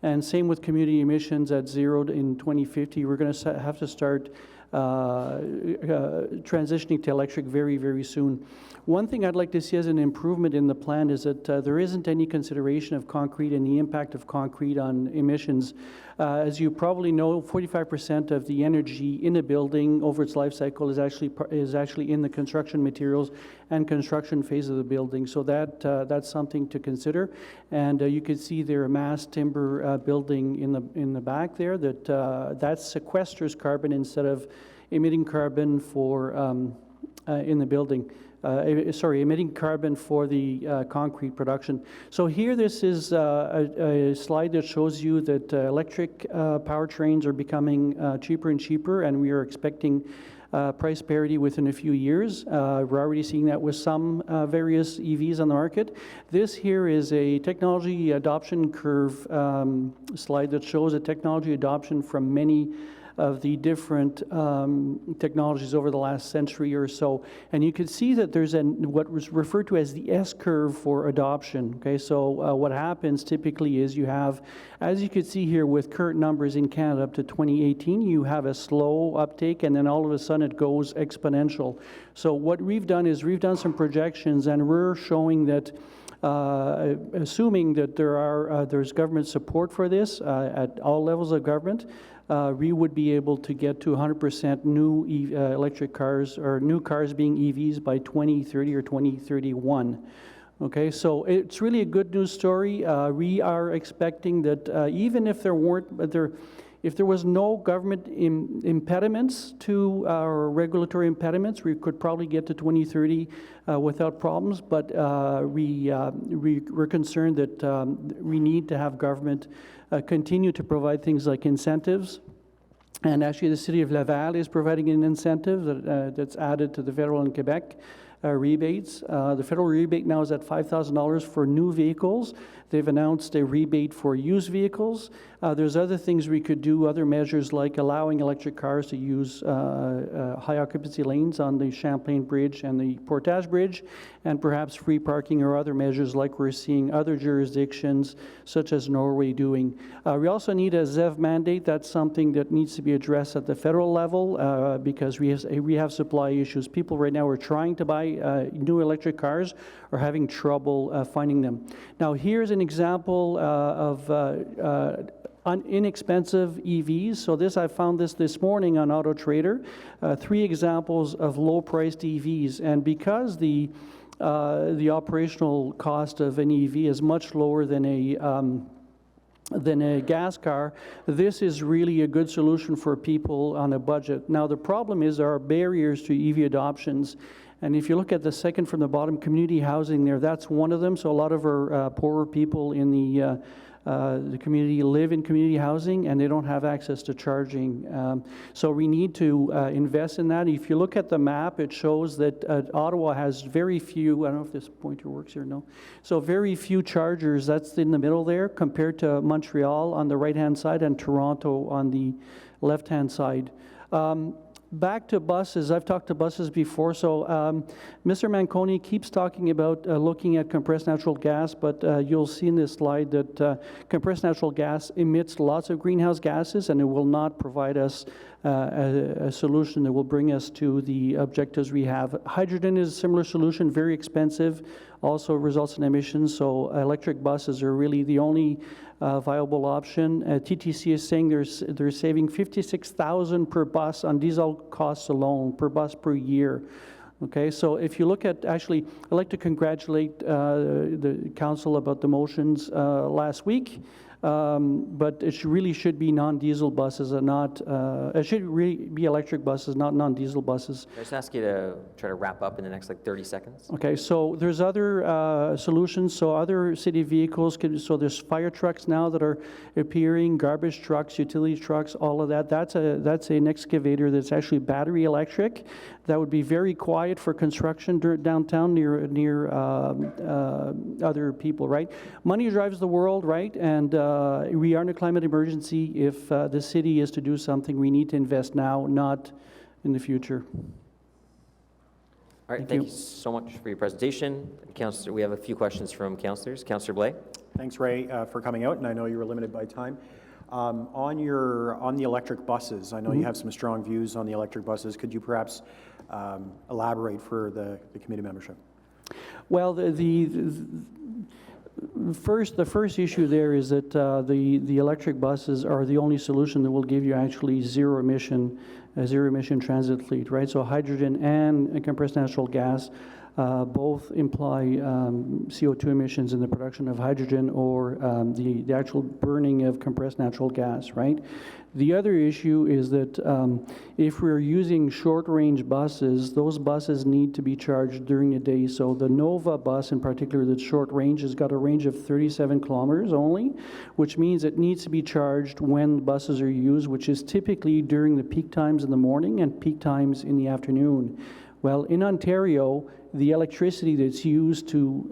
And same with community emissions at zero in 2050. We're going to have to start transitioning to electric very, very soon. One thing I'd like to see as an improvement in the plan is that there isn't any consideration of concrete and the impact of concrete on emissions. As you probably know, 45% of the energy in a building over its life cycle is actually in the construction materials and construction phase of the building. So that's something to consider. And you can see there a mass timber building in the back there that sequesters carbon instead of emitting carbon for in the building. Emitting carbon for the concrete production. So here this is a slide that shows you that electric powertrains are becoming cheaper and cheaper, and we are expecting price parity within a few years. We're already seeing that with some various EVs on the market. This here is a technology adoption curve slide that shows a technology adoption from many of the different technologies over the last century or so. And you can see that there's what was referred to as the S-curve for adoption. Okay, so what happens typically is you have, as you can see here with current numbers in Canada up to 2018, you have a slow uptake and then all of a sudden it goes exponential. So what we've done is we've done some projections and we're showing that assuming that there's government support for this at all levels of government, we would be able to get to 100% new electric cars or new cars being EVs by 2030 or 2031. Okay, so it's really a good news story. We are expecting that even if if there was no government impediments to our regulatory impediments, we could probably get to 2030 without problems. But we're concerned that we need to have government continue to provide things like incentives. And actually the city of Laval is providing an incentive that's added to the federal and Quebec rebates. The federal rebate now is at $5,000 for new vehicles. They've announced a rebate for used vehicles. There's other things we could do, other measures like allowing electric cars to use high occupancy lanes on the Champlain Bridge and the Portage Bridge, and perhaps free parking or other measures like we're seeing other jurisdictions such as Norway doing. We also need a ZEV mandate. That's something that needs to be addressed at the federal level because we have supply issues. People right now are trying to buy new electric cars are having trouble finding them. Now here's an example of inexpensive EVs. So I found this morning on Auto Trader, 3 examples of low-priced EVs. And because the operational cost of an EV is much lower than a gas car, this is really a good solution for people on a budget. Now the problem is there are barriers to EV adoptions. And if you look at the second from the bottom, community housing there, that's one of them. So a lot of our poorer people in the the community live in community housing and they don't have access to charging. So we need to invest in that. If you look at the map, it shows that Ottawa has very few, I don't know if this pointer works here, no. So very few chargers, that's in the middle there, compared to Montreal on the right-hand side and Toronto on the left-hand side. Back to buses, I've talked to buses before, so Mr. Manconi keeps talking about looking at compressed natural gas, but you'll see in this slide that compressed natural gas emits lots of greenhouse gases, and it will not provide us a solution that will bring us to the objectives we have. Hydrogen is a similar solution, very expensive, also results in emissions, so electric buses are really the only viable option. TTC is saying they're saving $56,000 per bus on diesel costs alone, per bus per year. Okay, so if you look at, actually, I'd like to congratulate the council about the motions last week. But it really should be non-diesel buses and not, it should really be electric buses, not non-diesel buses. Can I just ask you to try to wrap up in the next like 30 seconds? Okay, so there's other solutions. So other city vehicles, so there's fire trucks now that are appearing, garbage trucks, utility trucks, all of that. That's an excavator that's actually battery electric. That would be very quiet for construction downtown near other people, right? Money drives the world, right? And we are in a climate emergency. If the city is to do something, we need to invest now, not in the future. All right, thank you so much for your presentation. Councillor, we have a few questions from councillors. Councillor Blais. Thanks, Ray, for coming out, and I know you were limited by time. On the electric buses, I know you have some strong views on the electric buses. Could you perhaps elaborate for the committee membership? Well, the first issue there is that the electric buses are the only solution that will give you actually zero emission transit fleet, right? So hydrogen and compressed natural gas both imply CO2 emissions in the production of hydrogen or the actual burning of compressed natural gas, right? The other issue is that if we're using short-range buses, those buses need to be charged during the day. So the Nova bus in particular that's short-range has got a range of 37 kilometers only, which means it needs to be charged when buses are used, which is typically during the peak times in the morning and peak times in the afternoon. Well, in Ontario, the electricity that's used to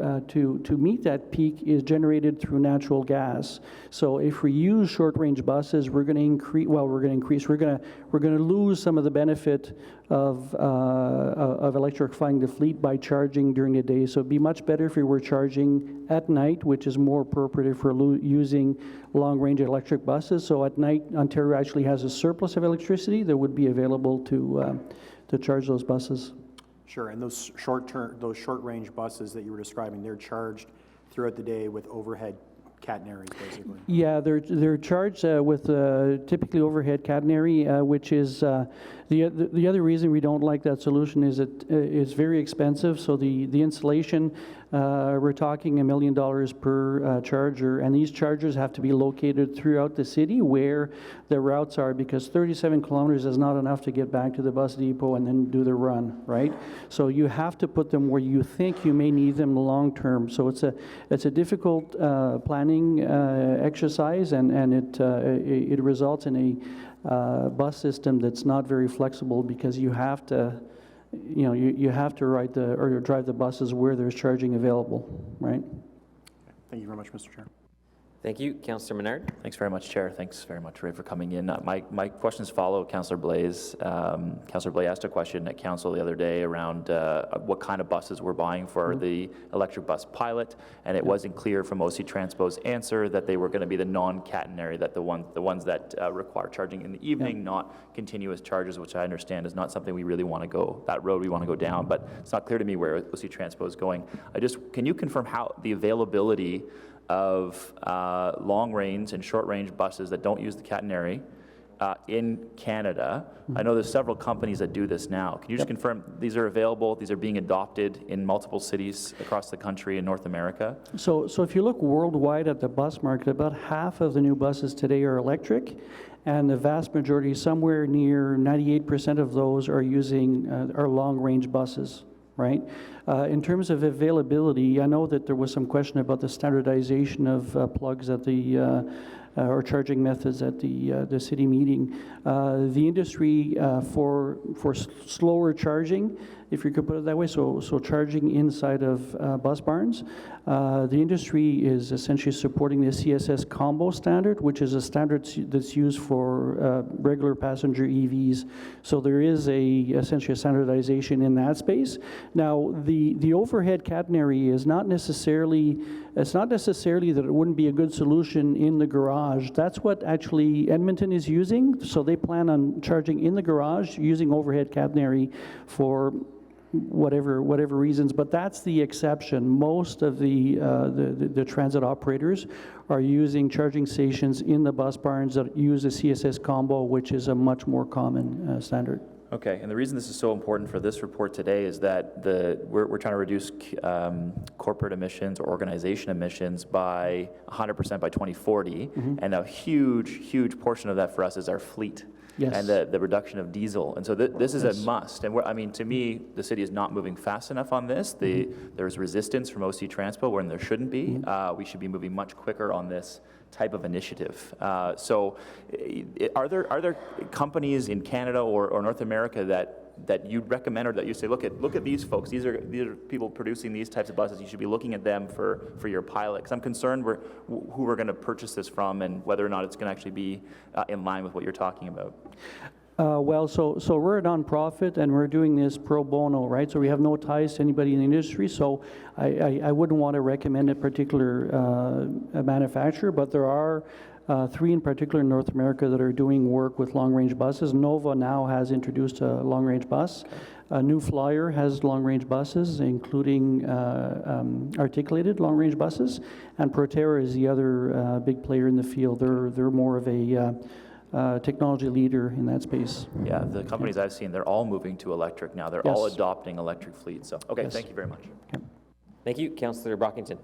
meet that peak is generated through natural gas. So if we use short-range buses, we're going to lose some of the benefit of electrifying the fleet by charging during the day. So it'd be much better if we were charging at night, which is more appropriate if we're using long-range electric buses. So at night, Ontario actually has a surplus of electricity that would be available to charge those buses. Sure, and those short-range buses that you were describing, they're charged throughout the day with overhead catenaries, basically. Yeah, they're charged with typically overhead catenary, which is the other reason we don't like that solution is it's very expensive. So the installation, we're talking $1 million per charger, and these chargers have to be located throughout the city where the routes are, because 37 kilometers is not enough to get back to the bus depot and then do the run, right? So you have to put them where you think you may need them long term. So it's a difficult planning exercise, and it results in a bus system that's not very flexible, because you have to, you have to drive the buses where there's charging available, right? Thank you very much, Mr. Chair. Thank you. Councillor Menard. Thanks very much, Chair. Thanks very much, Ray, for coming in. My questions follow Councillor Blais. Councillor Blais asked a question at Council the other day around what kind of buses we're buying for the electric bus pilot, and it wasn't clear from OC Transpo's answer that they were going to be the non-catenary, that the ones that require charging in the evening, not continuous charges, which I understand is not something we really want to go, that road we want to go down, but it's not clear to me where OC Transpo is going. Can you confirm how the availability of long-range and short-range buses that don't use the catenary in Canada? I know there's several companies that do this now. Can you just confirm these are available, these are being adopted in multiple cities across the country in North America? So if you look worldwide at the bus market, about half of the new buses today are electric, and the vast majority, somewhere near 98% of those are using are long-range buses. right? In terms of availability, I know that there was some question about the standardization of plugs at the or charging methods at the city meeting. The industry for slower charging, if you could put it that way, so charging inside of bus barns, the industry is essentially supporting the CSS combo standard, which is a standard that's used for regular passenger EVs. So there is essentially a standardization in that space. Now, the overhead catenary is not necessarily, it's not necessarily that it wouldn't be a good solution in the garage. That's what actually Edmonton is using. So they plan on charging in the garage using overhead catenary for whatever reasons, but that's the exception. Most of the transit operators are using charging stations in the bus barns that use a CSS combo, which is a much more common standard. Okay, and the reason this is so important for this report today is that we're trying to reduce corporate emissions or organization emissions by 100% by 2040, and a huge portion of that for us is our fleet. Yes. And the reduction of diesel. And so this is a must. And I mean, to me, the city is not moving fast enough on this. There's resistance from OC Transpo when there shouldn't be. We should be moving much quicker on this type of initiative. So are there companies in Canada or North America that you'd recommend, or that you say, look at these folks, these are people producing these types of buses, you should be looking at them for your pilot? Because I'm concerned who we're going to purchase this from and whether or not it's going to actually be in line with what you're talking about. Well, so we're a nonprofit and we're doing this pro bono, right? So we have no ties to anybody in the industry. So I wouldn't want to recommend a particular manufacturer, but there are three in particular in North America that are doing work with long-range buses. Nova now has introduced a long-range bus. New Flyer has long-range buses, including articulated long-range buses. And Proterra is the other big player in the field. They're more of a technology leader in that space. Yeah, the companies I've seen, they're all moving to electric now. They're all adopting electric fleets. So, okay, thank you very much. Okay. Thank you, Councillor Brockington.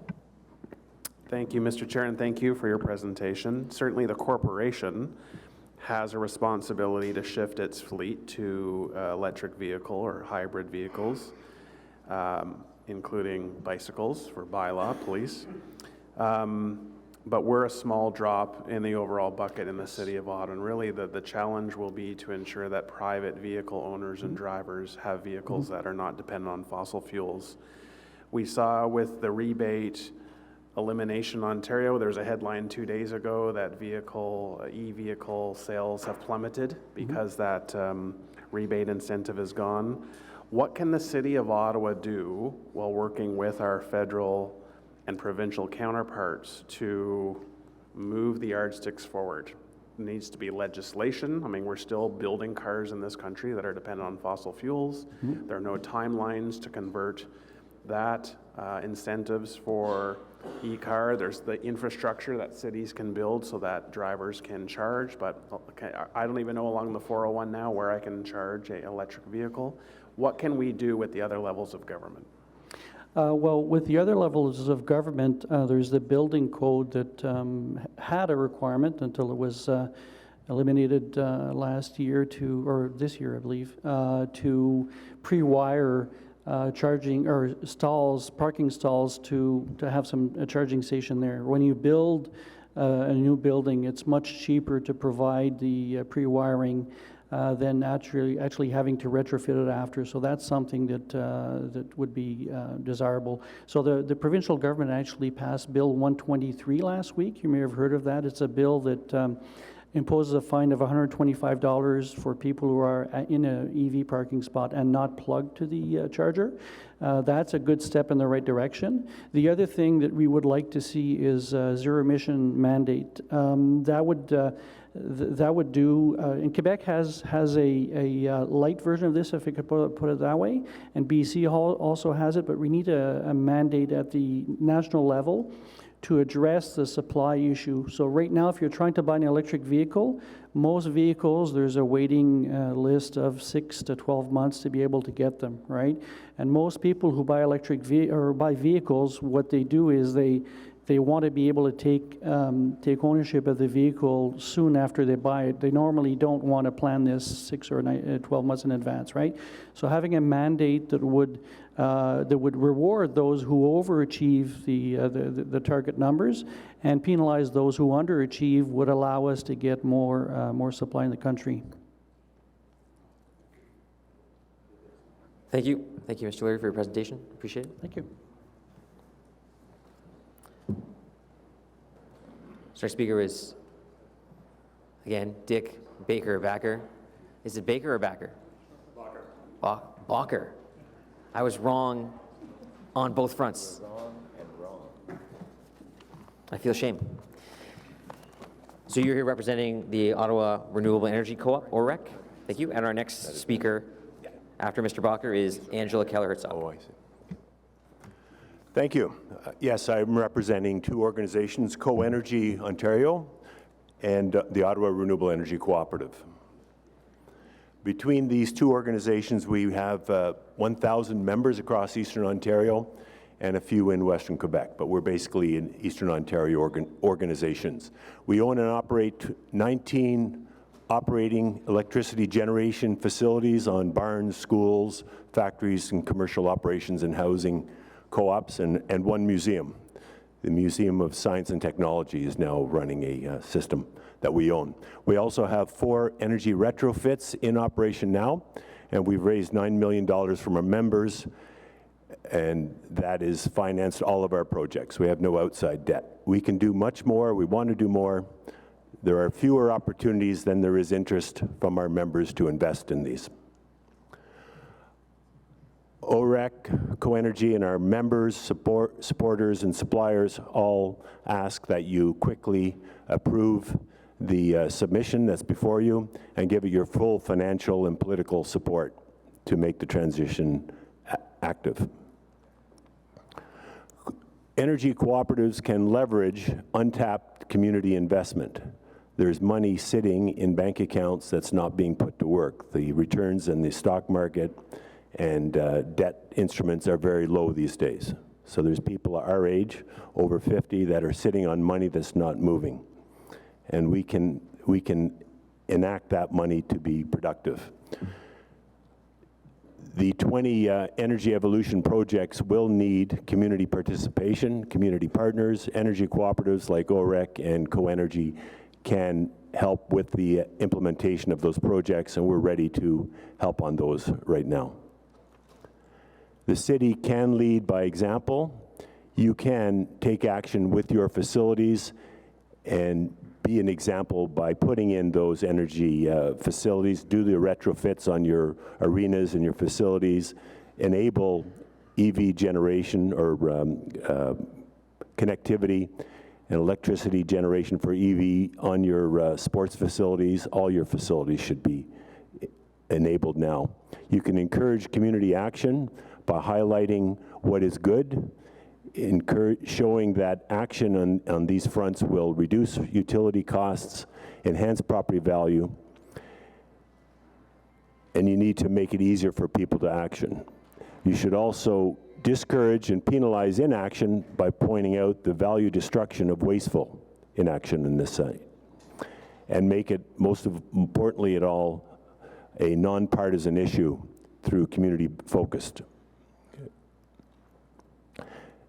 Thank you, Mr. Chair, and thank you for your presentation. Certainly the corporation has a responsibility to shift its fleet to electric vehicle or hybrid vehicles, including bicycles for bylaw, police. But we're a small drop in the overall bucket in the city of Ottawa, and really the challenge will be to ensure that private vehicle owners and drivers have vehicles that are not dependent on fossil fuels. We saw with the rebate elimination in Ontario, there's a headline 2 days ago that e-vehicle sales have plummeted because that rebate incentive is gone. What can the city of Ottawa do while working with our federal and provincial counterparts to move the yardsticks forward? It needs to be legislation. I mean, we're still building cars in this country that are dependent on fossil fuels. There are no timelines to convert that, incentives for e-car. There's the infrastructure that cities can build so that drivers can charge, but I don't even know along the 401 now where I can charge an electric vehicle. What can we do with the other levels of government? Well, with the other levels of government, there's the building code that had a requirement until it was eliminated last year or this year, I believe, to pre-wire charging or parking stalls to have some charging station there. When you build a new building, it's much cheaper to provide the pre-wiring than actually having to retrofit it after. So that's something that would be desirable. So the provincial government actually passed Bill 123 last week. You may have heard of that. It's a bill that imposes a fine of $125 for people who are in an EV parking spot and not plugged to the charger. That's a good step in the right direction. The other thing that we would like to see is zero emission mandate. That would do, and Quebec has a light version of this, if we could put it that way, and BC also has it, but we need a mandate at the national level to address the supply issue. So right now, if you're trying to buy an electric vehicle, most vehicles, there's a waiting list of 6 to 12 months to be able to get them, right? And most people who buy buy vehicles, what they do is they they want to be able to take ownership of the vehicle soon after they buy it. They normally don't want to plan this 6 or 12 months in advance, right? So having a mandate that would reward those who overachieve the target numbers and penalize those who underachieve would allow us to get more supply in the country. Thank you. Thank you, Mr. Leary, for your presentation. Appreciate it. Thank you. So our speaker is, again, Dick Baker. Is it Baker or Backer? Bacher. Bacher. I was wrong on both fronts. Wrong and wrong. I feel shame. So you're here representing the Ottawa Renewable Energy Co-op, OREC. Thank you. And our next speaker after Mr. Bacher is Angela Keller-Herzog. Oh, I see. Thank you. Yes, I'm representing two organizations, Co-Energy Ontario and the Ottawa Renewable Energy Cooperative. Between these two organizations, we have 1,000 members across Eastern Ontario and a few in Western Quebec, but we're basically in Eastern Ontario organizations. We own and operate 19 operating electricity generation facilities on barns, schools, factories, and commercial operations and housing co-ops, and one museum. The Museum of Science and Technology is now running a system that we own. We also have 4 energy retrofits in operation now, and we've raised $9 million from our members, and that is financed all of our projects. We have no outside debt. We can do much more. We want to do more. There are fewer opportunities than there is interest from our members to invest in these. OREC, Co-Energy, and our members, supporters, and suppliers all ask that you quickly approve the submission that's before you and give it your full financial and political support to make the transition active. Energy cooperatives can leverage untapped community investment. There's money sitting in bank accounts that's not being put to work. The returns in the stock market and debt instruments are very low these days. So there's people our age, over 50, that are sitting on money that's not moving. And we can enact that money to be productive. The 20 energy evolution projects will need community participation, community partners, energy cooperatives like OREC and Co-Energy can help with the implementation of those projects, and we're ready to help on those right now. The city can lead by example. You can take action with your facilities and be an example by putting in those energy facilities, do the retrofits on your arenas and your facilities, enable Eevee generation or connectivity and electricity generation for Eevee on your sports facilities. All your facilities should be enabled now. You can encourage community action by highlighting what is good, showing that action on these fronts will reduce utility costs, enhance property value, and you need to make it easier for people to action. You should also discourage and penalize inaction by pointing out the value destruction of wasteful inaction in this site, and make it, most importantly at all, a nonpartisan issue through community-focused.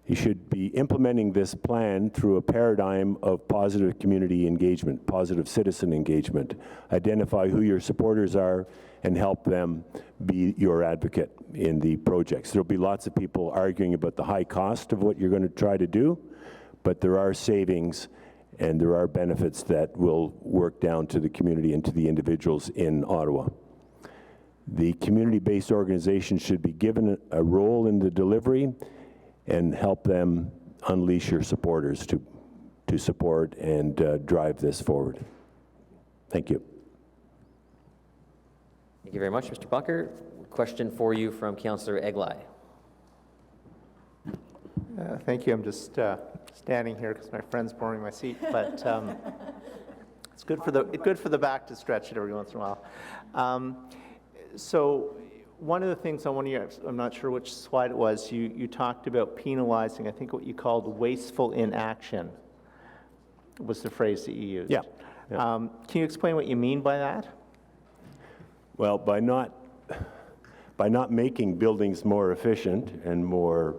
You should be implementing this plan through a paradigm of positive community engagement, positive citizen engagement. Identify who your supporters are and help them be your advocate in the projects. There'll be lots of people arguing about the high cost of what you're going to try to do, but there are savings and there are benefits that will work down to the community and to the individuals in Ottawa. The community-based organization should be given a role in the delivery and help them unleash your supporters to support and drive this forward. Thank you. Thank you very much, Mr. Bacher. Question for you from Councillor Eglai. Thank you. I'm just standing here because my friend's borrowing my seat, but it's good for the back to stretch it every once in a while. So one of the things on one of your, I'm not sure which slide it was, you talked about penalizing, I think what you called wasteful inaction was the phrase that you used. Yeah. Can you explain what you mean by that? Well, by not making buildings more efficient and more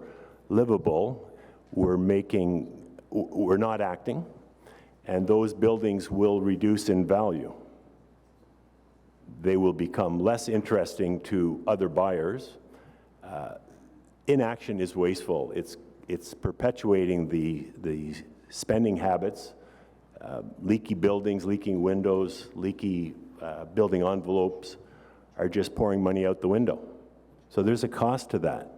livable, we're not acting, and those buildings will reduce in value. They will become less interesting to other buyers. Inaction is wasteful. It's perpetuating the spending habits, leaky buildings, leaking windows, leaky building envelopes are just pouring money out the window. So there's a cost to that.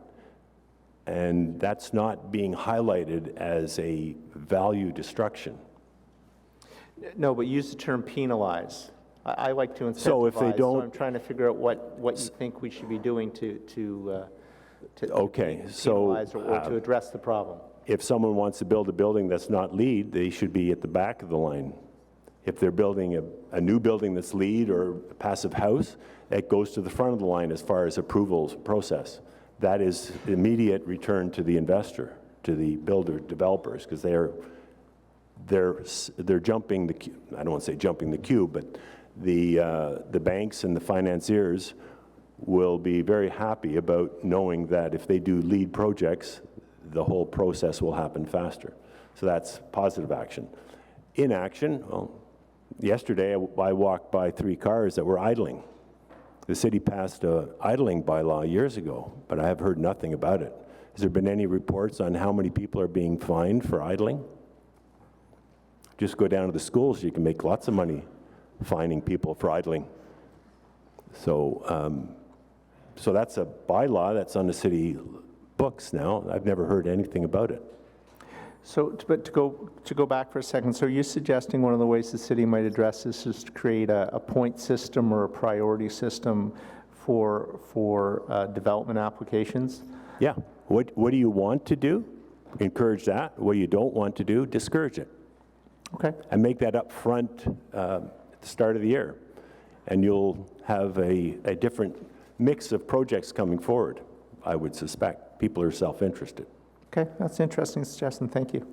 And that's not being highlighted as a value destruction. No, but use the term penalize. I like to incentivize, So if they don't, so I'm trying to figure out what you think we should be doing to okay, so penalize or to address the problem. if someone wants to build a building that's not LEED, they should be at the back of the line. If they're building a new building that's LEED or a passive house, that goes to the front of the line as far as approvals process. That is immediate return to the investor, to the builder developers, because they're jumping the queue. I don't want to say jumping the queue, but the banks and the financiers will be very happy about knowing that if they do LEED projects, the whole process will happen faster. So that's positive action. Inaction, well, yesterday I walked by 3 cars that were idling. The city passed an idling bylaw years ago, but I have heard nothing about it. Has there been any reports on how many people are being fined for idling? Just go down to the schools, you can make lots of money fining people for idling. So, so that's a bylaw that's on the city books now. I've never heard anything about it. So, but to go back for a second, so you're suggesting one of the ways the city might address this is to create a point system or a priority system for development applications? Yeah. What do you want to do? Encourage that. What you don't want to do, discourage it. Okay. And make that up front at the start of the year. And you'll have a different mix of projects coming forward, I would suspect. People are self-interested. Okay, that's an interesting suggestion. Thank you.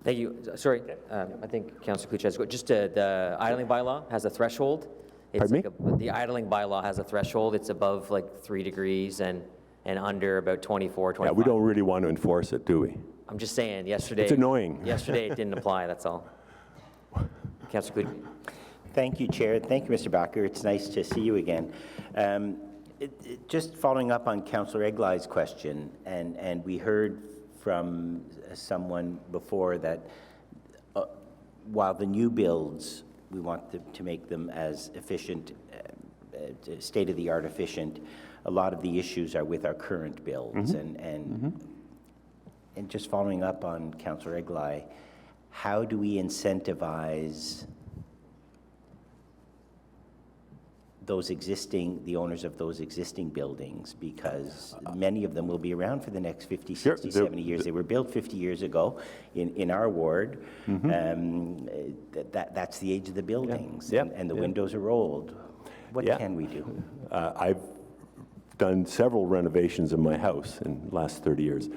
Thank you. Sorry, I think Councillor Kuch has, just the idling bylaw has a threshold. It's Pardon me? The idling bylaw has a threshold. It's above like 3 degrees and under about 24, 25. Yeah, we don't really want to enforce it, do we? I'm just saying, yesterday. It's annoying. Yesterday it didn't apply, that's all. Councillor Kuch. Thank you, Chair. Thank you, Mr. Bacher. It's nice to see you again. Just following up on Councillor Eglai's question, and we heard from someone before that while the new builds, we want to make them as efficient, state-of-the-art efficient, a lot of the issues are with our current builds. And just following up on Councillor Eglai, how do we incentivize the owners of those existing buildings, because many of them will be around for the next 50, 60, 70 years. They were built 50 years ago in our ward. That's the age of the buildings, and the windows are old. What can we do? I've done several renovations in my house in the last 30 years.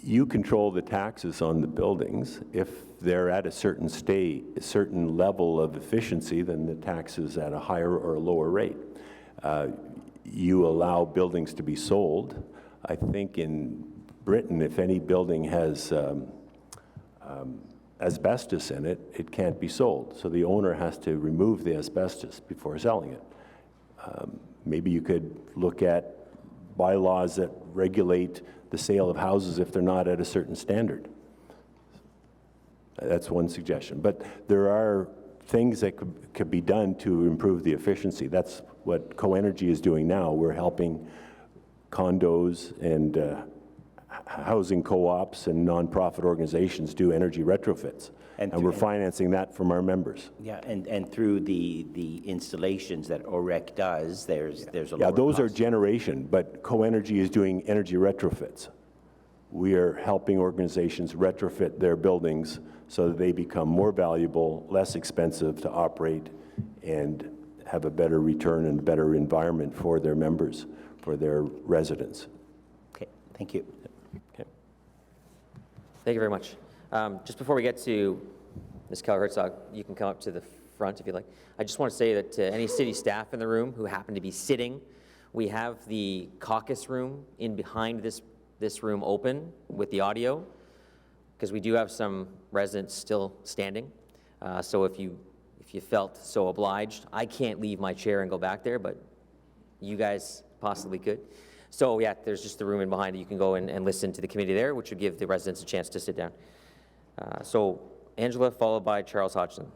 You control the taxes on the buildings. If they're at a certain level of efficiency, then the tax is at a higher or a lower rate. You allow buildings to be sold. I think in Britain, if any building has asbestos in it, it can't be sold. So the owner has to remove the asbestos before selling it. Maybe you could look at bylaws that regulate the sale of houses if they're not at a certain standard. That's one suggestion. But there are things that could be done to improve the efficiency. That's what CoEnergy is doing now. We're helping condos and housing co-ops and nonprofit organizations do energy retrofits. And we're financing that from our members. Yeah, and through the installations that OREC does, there's a lower those cost. are generation, but CoEnergy is doing energy retrofits. We are helping organizations retrofit their buildings so that they become more valuable, less expensive to operate, and have a better return and better environment for their members, for their residents. Okay, thank you. Okay. Thank you very much. Just before we get to Ms. Keller-Herzog, you can come up to the front if you like. I just want to say that to any city staff in the room who happen to be sitting, we have the caucus room in behind this room open with the audio, because we do have some residents still standing. So if you felt so obliged, I can't leave my chair and go back there, but you guys possibly could. So yeah, there's just the room in behind that you can go and listen to the committee there, which would give the residents a chance to sit down. So Angela, followed by Charles Hodgson.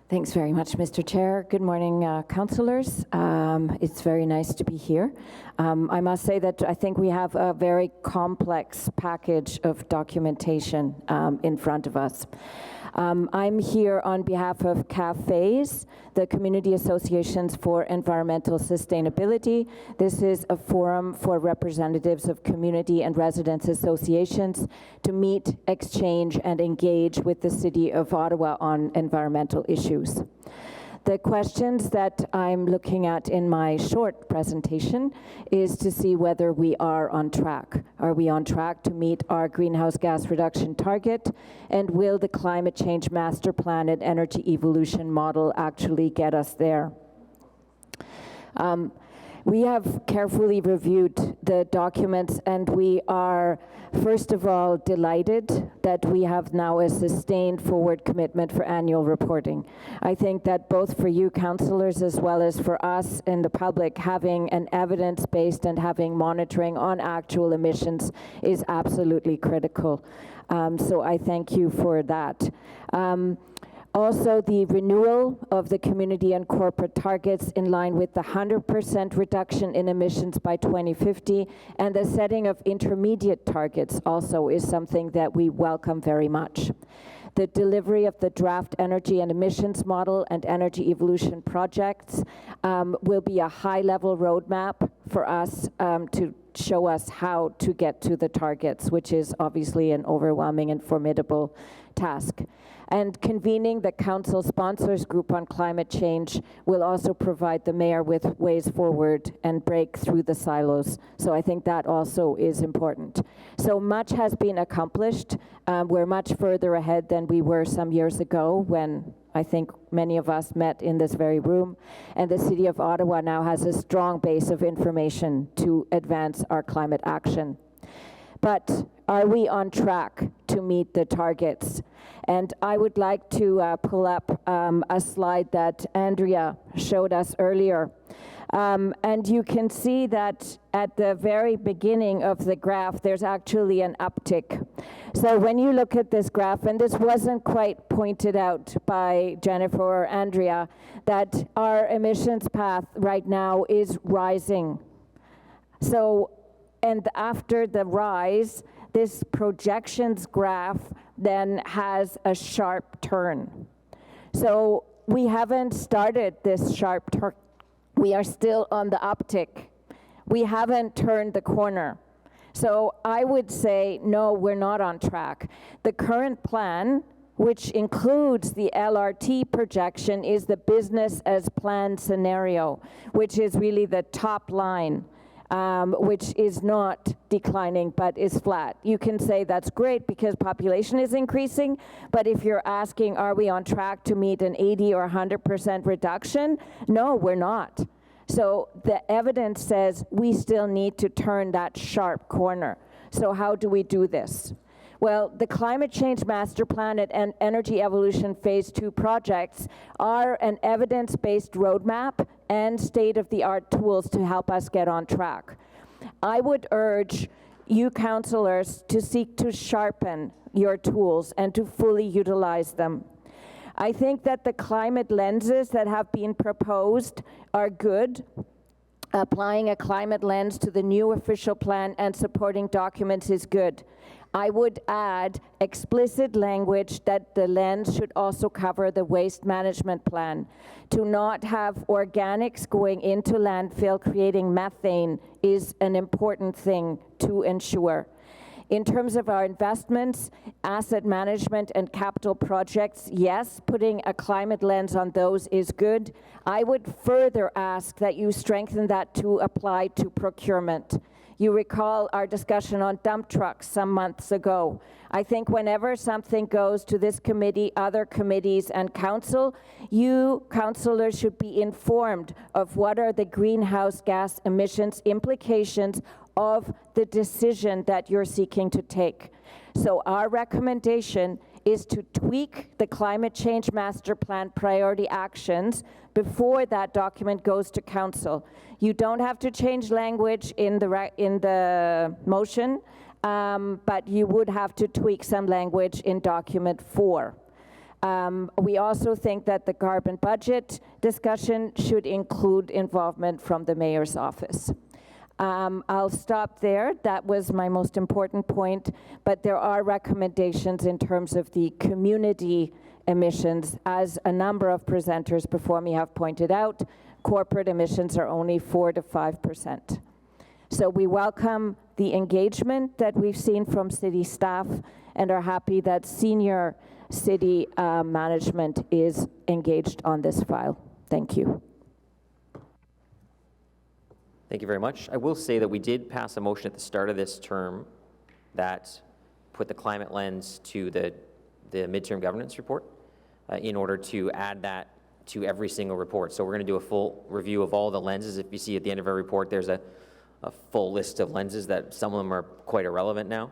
Thanks very much, Mr. Chair. Good morning, councillors. It's very nice to be here. I must say that I think we have a very complex package of documentation in front of us. I'm here on behalf of CAFES, the Community Associations for Environmental Sustainability. This is a forum for representatives of community and residents associations to meet, exchange, and engage with the City of Ottawa on environmental issues. The questions that I'm looking at in my short presentation is to see whether we are on track. Are we on track to meet our greenhouse gas reduction target? And will the climate change master plan and energy evolution model actually get us there? We have carefully reviewed the documents, and we are, first of all, delighted that we have now a sustained forward commitment for annual reporting. I think that both for you councillors as well as for us in the public, having an evidence-based and having monitoring on actual emissions is absolutely critical. So I thank you for that. Also, the renewal of the community and corporate targets in line with the 100% reduction in emissions by 2050 and the setting of intermediate targets also is something that we welcome very much. The delivery of the draft energy and emissions model and energy evolution projects will be a high-level roadmap for us to show us how to get to the targets, which is obviously an overwhelming and formidable task. And convening the council sponsors group on climate change will also provide the mayor with ways forward and break through the silos. So I think that also is important. So much has been accomplished. We're much further ahead than we were some years ago when I think many of us met in this very room. And the City of Ottawa now has a strong base of information to advance our climate action. But are we on track to meet the targets? And I would like to pull up a slide that Andrea showed us earlier. And you can see that at the very beginning of the graph, there's actually an uptick. So when you look at this graph, and this wasn't quite pointed out by Jennifer or Andrea, that our emissions path right now is rising. So, and after the rise, this projections graph then has a sharp turn. So we haven't started this sharp turn. We are still on the uptick. We haven't turned the corner. So I would say, no, we're not on track. The current plan, which includes the LRT projection, is the business as planned scenario, which is really the top line. Which is not declining but is flat. You can say that's great because population is increasing, but if you're asking are we on track to meet an 80 or 100% reduction, no, we're not. So the evidence says we still need to turn that sharp corner. So how do we do this? Well, the Climate Change Master Plan and Energy Evolution Phase 2 projects are an evidence-based roadmap and state-of-the-art tools to help us get on track. I would urge you councillors to seek to sharpen your tools and to fully utilize them. I think that the climate lenses that have been proposed are good. Applying a climate lens to the new official plan and supporting documents is good. I would add explicit language that the lens should also cover the waste management plan. To not have organics going into landfill creating methane is an important thing to ensure. In terms of our investments, asset management and capital projects, yes, putting a climate lens on those is good. I would further ask that you strengthen that to apply to procurement. You recall our discussion on dump trucks some months ago. I think whenever something goes to this committee, other committees, and council, you councillors should be informed of what are the greenhouse gas emissions implications of the decision that you're seeking to take. So our recommendation is to tweak the climate change master plan priority actions before that document goes to council. You don't have to change language in the motion, but you would have to tweak some language in document 4. We also think that the carbon budget discussion should include involvement from the mayor's office. I'll stop there. That was my most important point, but there are recommendations in terms of the community emissions. As a number of presenters before me have pointed out, corporate emissions are only 4 to 5%. So we welcome the engagement that we've seen from city staff and are happy that senior city management is engaged on this file. Thank you. Thank you very much. I will say that we did pass a motion at the start of this term that put the climate lens to the midterm governance report in order to add that to every single report. So we're going to do a full review of all the lenses. If you see at the end of our report, there's a full list of lenses that some of them are quite irrelevant now.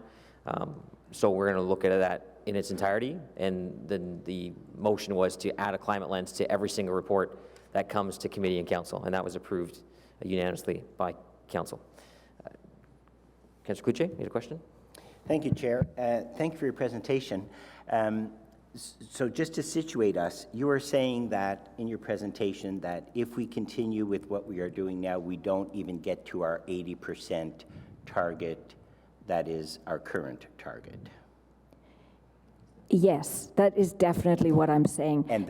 So we're going to look at that in its entirety. And then the motion was to add a climate lens to every single report that comes to committee and council. And that was approved unanimously by council. Councillor Cloutier, you had a question? Thank you, Chair. Thank you for your presentation. So just to situate us, you were saying that in your presentation that if we continue with what we are doing now, we don't even get to our 80% target that is our current target. Yes, that is definitely what I'm saying. And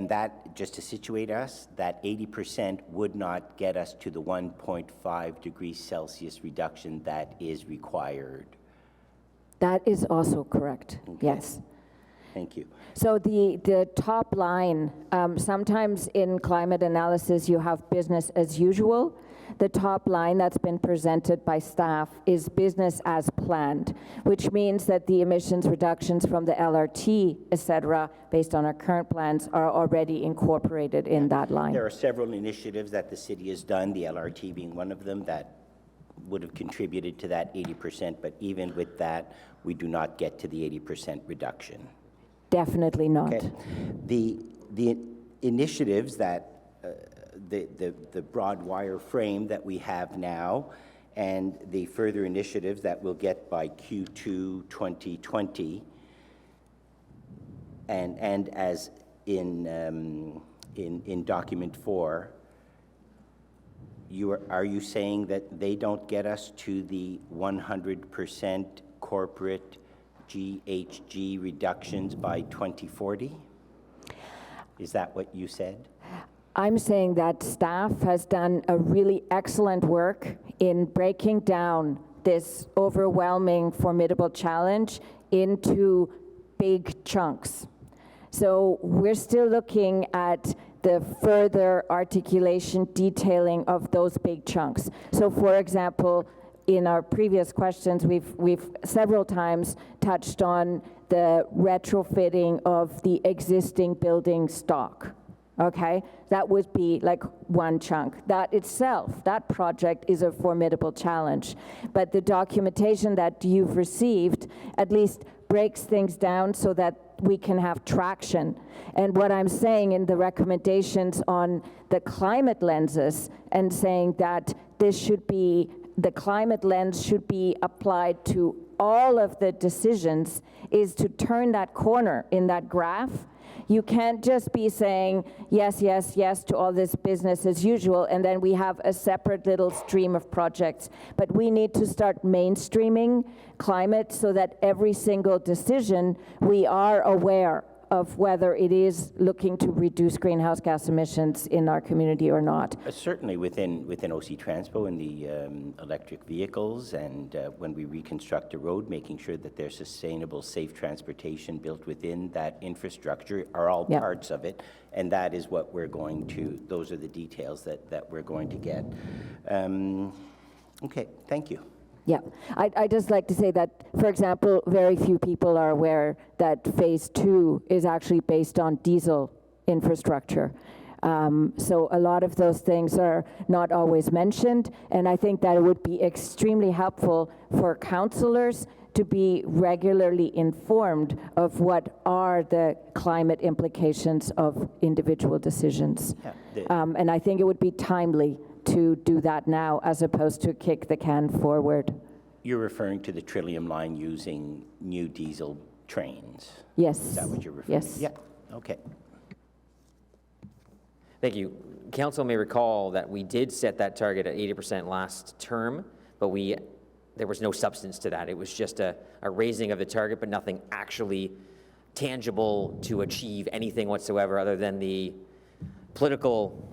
that, just to situate us, that 80% would not get us to the 1.5 degrees Celsius reduction that is required. That is also correct, okay. Yes. Thank you. So the top line, sometimes in climate analysis you have business as usual. The top line that's been presented by staff is business as planned, which means that the emissions reductions from the LRT, et cetera, based on our current plans, are already incorporated in that line. There are several initiatives that the city has done, the LRT being one of them, that would have contributed to that 80%, but even with that, we do not get to the 80% reduction. Definitely not. Okay. The initiatives that the broad wire frame that we have now and the further initiatives that we'll get by Q2 2020 and as in document 4, are you saying that they don't get us to the 100% corporate GHG reductions by 2040? Is that what you said? I'm saying that staff has done a really excellent work in breaking down this overwhelming, formidable challenge into big chunks. So we're still looking at the further articulation, detailing of those big chunks. So for example, in our previous questions, we've several times touched on the retrofitting of the existing building stock. Okay, that would be like one chunk. That itself, that project is a formidable challenge. But the documentation that you've received at least breaks things down so that we can have traction. And what I'm saying in the recommendations on the climate lenses and saying that this should be, the climate lens should be applied to all of the decisions is to turn that corner in that graph. You can't just be saying yes, yes, yes to all this business as usual, and then we have a separate little stream of projects. But we need to start mainstreaming climate so that every single decision we are aware of whether it is looking to reduce greenhouse gas emissions in our community or not. Certainly within OC Transpo and the electric vehicles, and when we reconstruct a road, making sure that there's sustainable, safe transportation built within that infrastructure are all parts of it, and that is what we're going to, those are the details that we're going to get. Okay, thank you. Yeah, I'd just like to say that, for example, very few people are aware that phase 2 is actually based on diesel infrastructure. So a lot of those things are not always mentioned, and I think that it would be extremely helpful for councillors to be regularly informed of what are the climate implications of individual decisions. And I think it would be timely to do that now as opposed to kick the can forward. You're referring to the Trillium line using new diesel trains? Yes. Is that what you're referring to? Yes. Yeah, okay. Thank you. Council may recall that we did set that target at 80% last term, but there was no substance to that. It was just a raising of the target, but nothing actually tangible to achieve anything whatsoever other than the political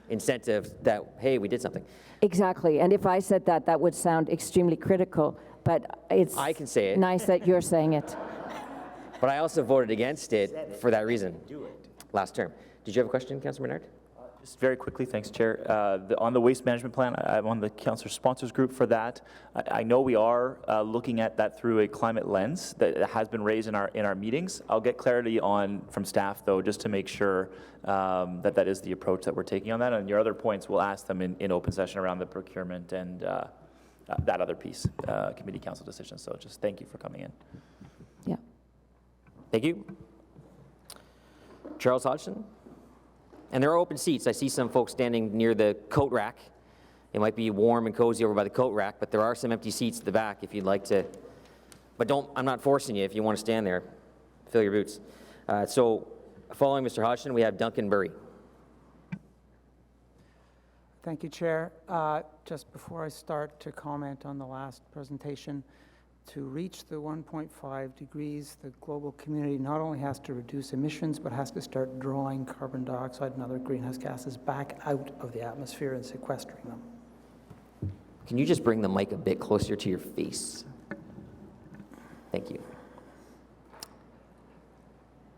incentive that, hey, we did something. Exactly, and if I said that, that would sound extremely critical, but it's I can say it. Nice that you're saying it. But I also voted against it for that reason last term. Did you have a question, Councillor Menard? Just very quickly, thanks, Chair. On the waste management plan, I'm on the councillor sponsors group for that. I know we are looking at that through a climate lens that has been raised in our meetings. I'll get clarity from staff, though, just to make sure that is the approach that we're taking on that. And your other points, we'll ask them in open session around the procurement and that other piece, committee council decisions. So just thank you for coming in. Yeah. Thank you. Charles Hodgson. And there are open seats. I see some folks standing near the coat rack. It might be warm and cozy over by the coat rack, but there are some empty seats at the back if you'd like to. But I'm not forcing you if you want to stand there. Fill your boots. So following Mr. Hodgson, we have Duncan Burry. Thank you, Chair. Just before I start to comment on the last presentation, to reach the 1.5 degrees, the global community not only has to reduce emissions, but has to start drawing carbon dioxide and other greenhouse gases back out of the atmosphere and sequestering them. Can you just bring the mic a bit closer to your face? Thank you.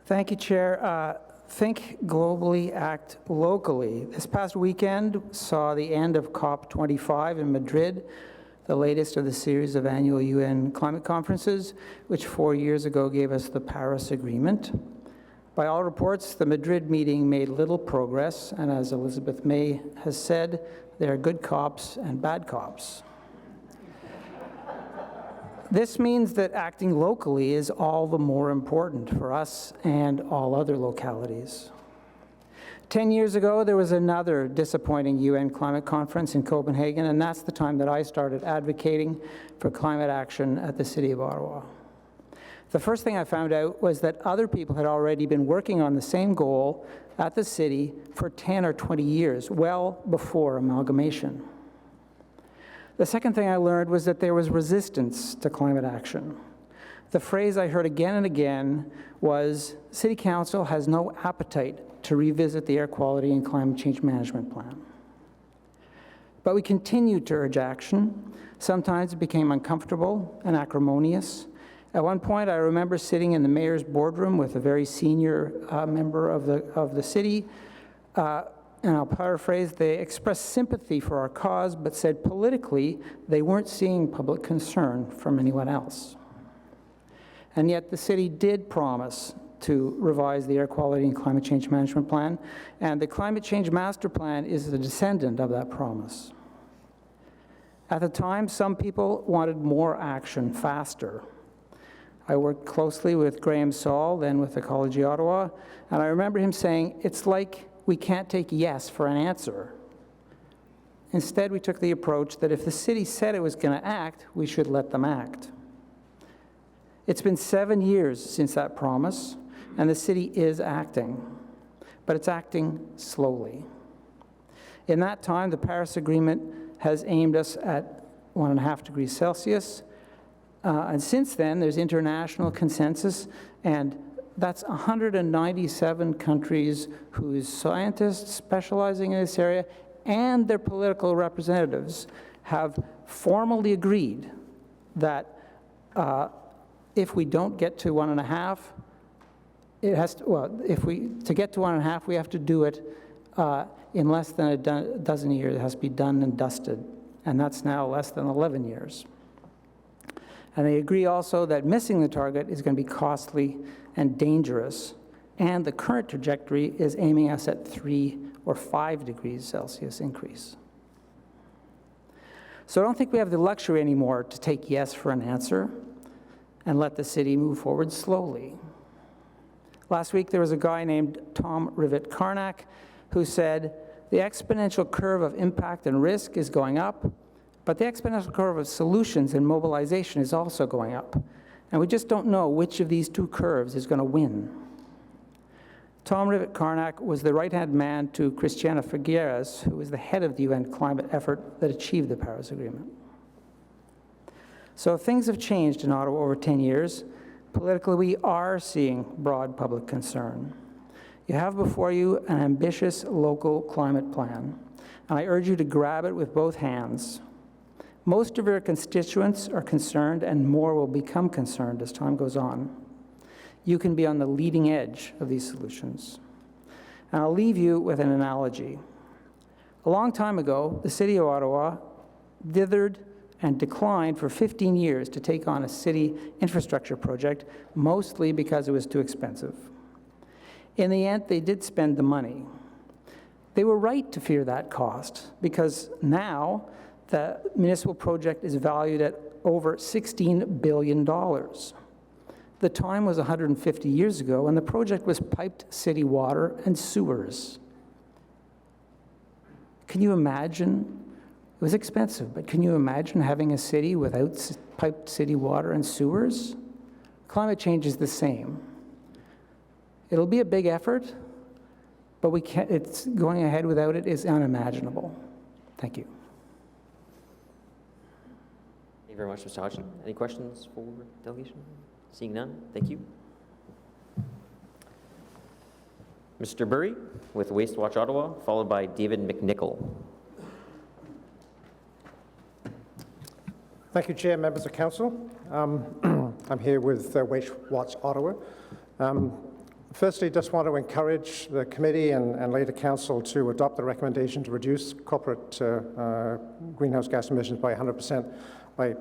Thank you, Chair. Think globally, act locally. This past weekend saw the end of COP25 in Madrid, the latest of the series of annual UN climate conferences, which 4 years ago gave us the Paris Agreement. By all reports, the Madrid meeting made little progress, and as Elizabeth May has said, there are good cops and bad cops. This means that acting locally is all the more important for us and all other localities. 10 years ago, there was another disappointing UN climate conference in Copenhagen, and that's the time that I started advocating for climate action at the City of Ottawa. The first thing I found out was that other people had already been working on the same goal at the city for 10 or 20 years, well before amalgamation. The second thing I learned was that there was resistance to climate action. The phrase I heard again and again was, City Council has no appetite to revisit the Air Quality and Climate Change Management Plan. But we continued to urge action. Sometimes it became uncomfortable and acrimonious. At one point, I remember sitting in the mayor's boardroom with a very senior member of the city, and I'll paraphrase, they expressed sympathy for our cause, but said politically they weren't seeing public concern from anyone else. And yet the city did promise to revise the Air Quality and Climate Change Management Plan, and the Climate Change Master Plan is the descendant of that promise. At the time, some people wanted more action faster. I worked closely with Graham Saul, then with Ecology Ottawa, and I remember him saying, it's like we can't take yes for an answer. Instead, we took the approach that if the city said it was going to act, we should let them act. It's been 7 years since that promise, and the city is acting, but it's acting slowly. In that time, the Paris Agreement has aimed us at 1.5 degrees Celsius, and since then, there's international consensus, and That's 197 countries whose scientists specializing in this area and their political representatives have formally agreed that if we don't get to 1.5, it has to, well, to get to 1.5, we have to do it in less than a dozen years. It has to be done and dusted, and that's now less than 11 years. And they agree also that missing the target is going to be costly and dangerous, and the current trajectory is aiming us at 3 or 5 degrees Celsius increase. So I don't think we have the luxury anymore to take yes for an answer and let the city move forward slowly. Last week, there was a guy named Tom Rivet-Carnac who said, the exponential curve of impact and risk is going up, but the exponential curve of solutions and mobilization is also going up. And we just don't know which of these two curves is going to win. Tom Rivet-Carnac was the right-hand man to Christiana Figueres, who was the head of the UN climate effort that achieved the Paris Agreement. So things have changed in Ottawa over 10 years. Politically, we are seeing broad public concern. You have before you an ambitious local climate plan, and I urge you to grab it with both hands. Most of your constituents are concerned, and more will become concerned as time goes on. You can be on the leading edge of these solutions. And I'll leave you with an analogy. A long time ago, the City of Ottawa dithered and declined for 15 years to take on a city infrastructure project, mostly because it was too expensive. In the end, they did spend the money. They were right to fear that cost, because now the municipal project is valued at over $16 billion. The time was 150 years ago, and the project was piped city water and sewers. Can you imagine? It was expensive, but can you imagine having a city without piped city water and sewers? Climate change is the same. It'll be a big effort, but we can't, it's going ahead without it is unimaginable. Thank you. Thank you very much, Mr. Hodgson. Any questions for delegation? Seeing none, thank you. Mr. Burry with Waste Watch Ottawa, followed by David McNichol. Thank you, Chair, members of Council. I'm here with Waste Watch Ottawa. Firstly, just want to encourage the committee and later council to adopt the recommendation to reduce corporate greenhouse gas emissions by 100% by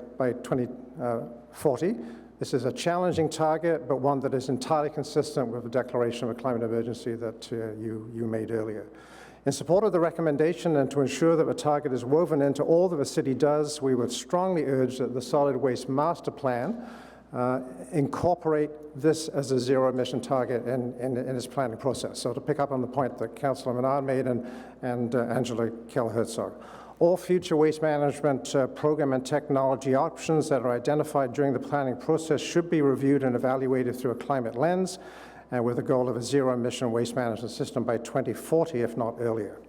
2040. This is a challenging target, but one that is entirely consistent with the declaration of a climate emergency that you made earlier. In support of the recommendation and to ensure that the target is woven into all that the city does, we would strongly urge that the Solid Waste Master Plan incorporate this as a zero-emission target in its planning process. So to pick up on the point that Councillor Menard made and Angela Keller-Herzog, all future waste management program and technology options that are identified during the planning process should be reviewed and evaluated through a climate lens, and with a goal of a zero-emission waste management system by 2040, if not earlier.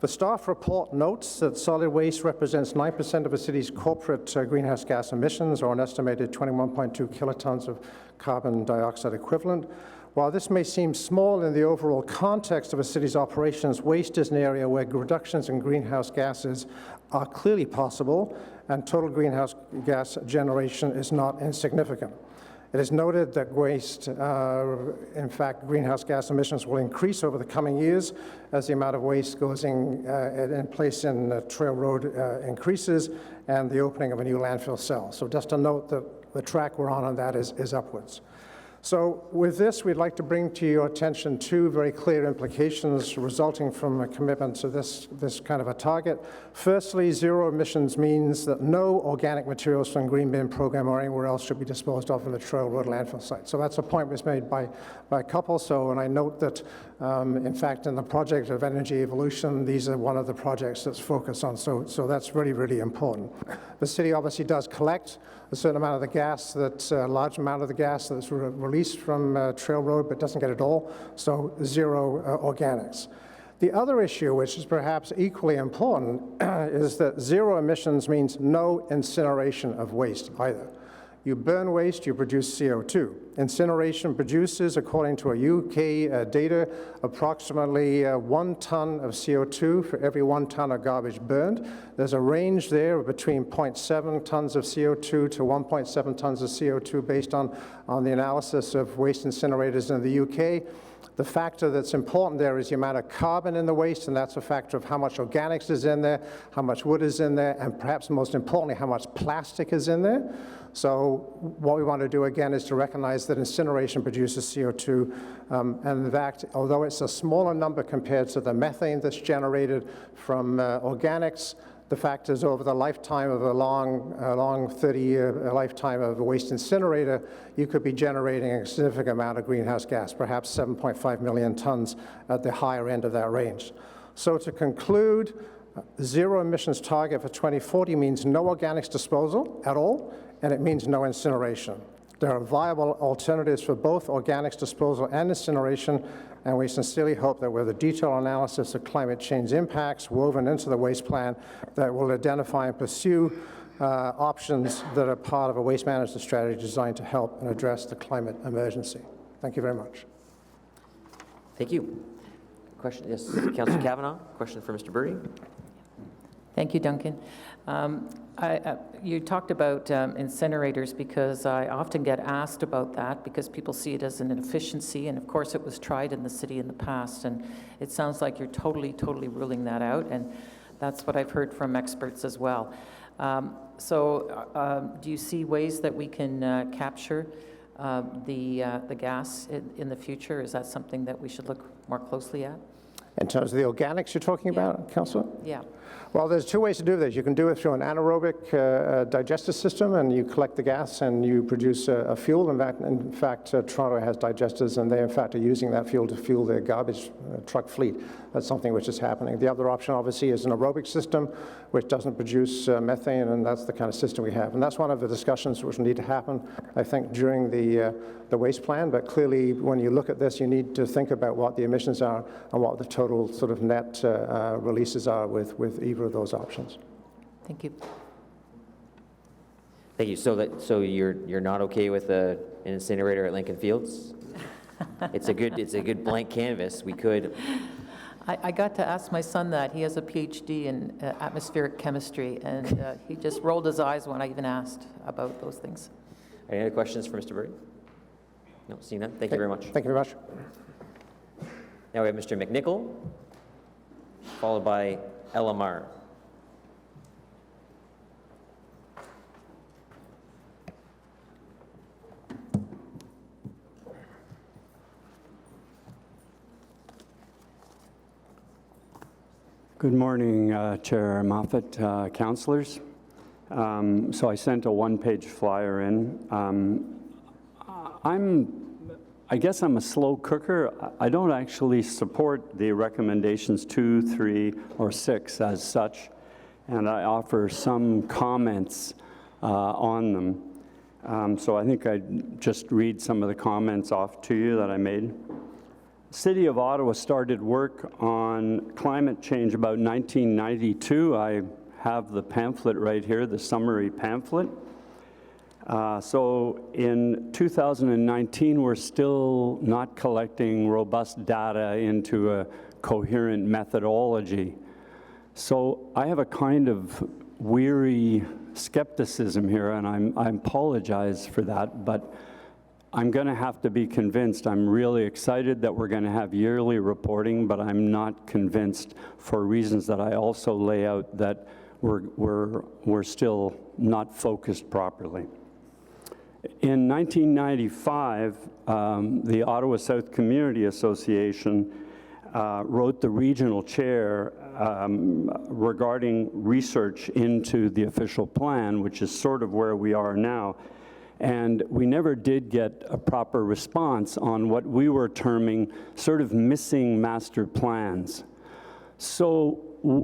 The staff report notes that solid waste represents 9% of a city's corporate greenhouse gas emissions, or an estimated 21.2 kilotons of carbon dioxide equivalent. While this may seem small in the overall context of a city's operations, waste is an area where reductions in greenhouse gases are clearly possible, and total greenhouse gas generation is not insignificant. It is noted that waste, in fact, greenhouse gas emissions will increase over the coming years as the amount of waste goes in place in Trail Road increases and the opening of a new landfill cell. So just to note that the track we're on that is upwards. So with this, we'd like to bring to your attention two very clear implications resulting from a commitment to this kind of a target. Firstly, zero emissions means that no organic materials from Green Bin program or anywhere else should be disposed of in the Trail Road landfill site. So that's a point was made by a couple. So, and I note that, in fact, in the project of energy evolution, these are one of the projects that's focused on. So that's really, really important. The city obviously does collect a certain amount of the gas, a large amount of the gas that's released from Trail Road, but doesn't get it all, so zero organics. The other issue, which is perhaps equally important, is that zero emissions means no incineration of waste either. You burn waste, you produce CO2. Incineration produces, according to a UK data, approximately 1 ton of CO2 for every 1 ton of garbage burned. There's a range there of between 0.7 tons of CO2 to 1.7 tons of CO2 based on the analysis of waste incinerators in the UK. The factor that's important there is the amount of carbon in the waste, and that's a factor of how much organics is in there, how much wood is in there, and perhaps most importantly, how much plastic is in there. So what we want to do again is to recognize that incineration produces CO2, and in fact, although it's a smaller number compared to the methane that's generated from organics, the fact is over the lifetime of a long 30-year lifetime of a waste incinerator, you could be generating a significant amount of greenhouse gas, perhaps 7.5 million tons at the higher end of that range. So to conclude, zero emissions target for 2040 means no organics disposal at all, and it means no incineration. There are viable alternatives for both organics disposal and incineration, and we sincerely hope that with a detailed analysis of climate change impacts woven into the waste plan, that will identify and pursue options that are part of a waste management strategy designed to help and address the climate emergency. Thank you very much. Thank you. Question, yes, Councillor Kavanagh, question for Mr. Burry. Thank you, Duncan. You talked about incinerators because I often get asked about that because people see it as an inefficiency, and of course it was tried in the city in the past, and it sounds like you're totally ruling that out, and that's what I've heard from experts as well. So do you see ways that we can capture the gas in the future? Is that something that we should look more closely at? In terms of the organics you're talking about, Councillor? Yeah. Well, there's two ways to do this. You can do it through an anaerobic digestive system, and you collect the gas and you produce a fuel. In fact, Toronto has digesters, and they, in fact, are using that fuel to fuel their garbage truck fleet. That's something which is happening. The other option, obviously, is an aerobic system, which doesn't produce methane, and that's the kind of system we have. And that's one of the discussions which need to happen, I think, during the waste plan. But clearly, when you look at this, you need to think about what the emissions are and what the total sort of net releases are with either of those options. Thank you. Thank you. So you're not okay with an incinerator at Lincoln Fields? It's a good blank canvas. We could. I got to ask my son that. He has a PhD in atmospheric chemistry, and he just rolled his eyes when I even asked about those things. Any other questions for Mr. Burry? No, seeing none. Thank you very much. Thank you very much. Now we have Mr. McNichol, followed by Elamar. Good morning, Chair Moffat, councillors. So I sent a one-page flyer in. I guess I'm a slow cooker. I don't actually support the recommendations 2, 3, or 6 as such, and I offer some comments on them. So I think I'd just read some of the comments off to you that I made. City of Ottawa started work on climate change about 1992. I have the pamphlet right here, the summary pamphlet. So in 2019, we're still not collecting robust data into a coherent methodology. So I have a kind of weary skepticism here, and I apologize for that, but I'm going to have to be convinced. I'm really excited that we're going to have yearly reporting, but I'm not convinced for reasons that I also lay out that we're still not focused properly. In 1995, the Ottawa South Community Association wrote the regional chair regarding research into the official plan, which is sort of where we are now. And we never did get a proper response on what we were terming sort of missing master plans. So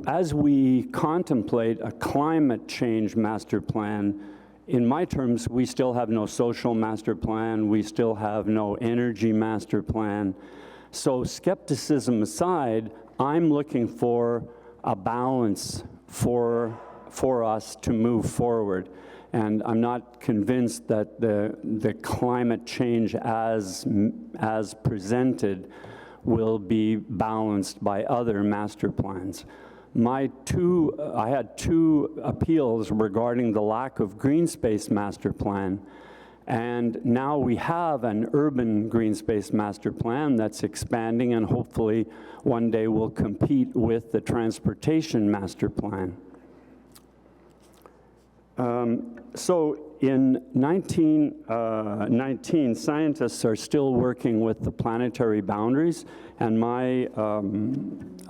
as we contemplate a climate change master plan, in my terms, we still have no social master plan, we still have no energy master plan. So skepticism aside, I'm looking for a balance for us to move forward. And I'm not convinced that the climate change as presented will be balanced by other master plans. I had two appeals regarding the lack of green space master plan. And now we have an urban green space master plan that's expanding and hopefully one day will compete with the transportation master plan. So in 1919, scientists are still working with the planetary boundaries, and my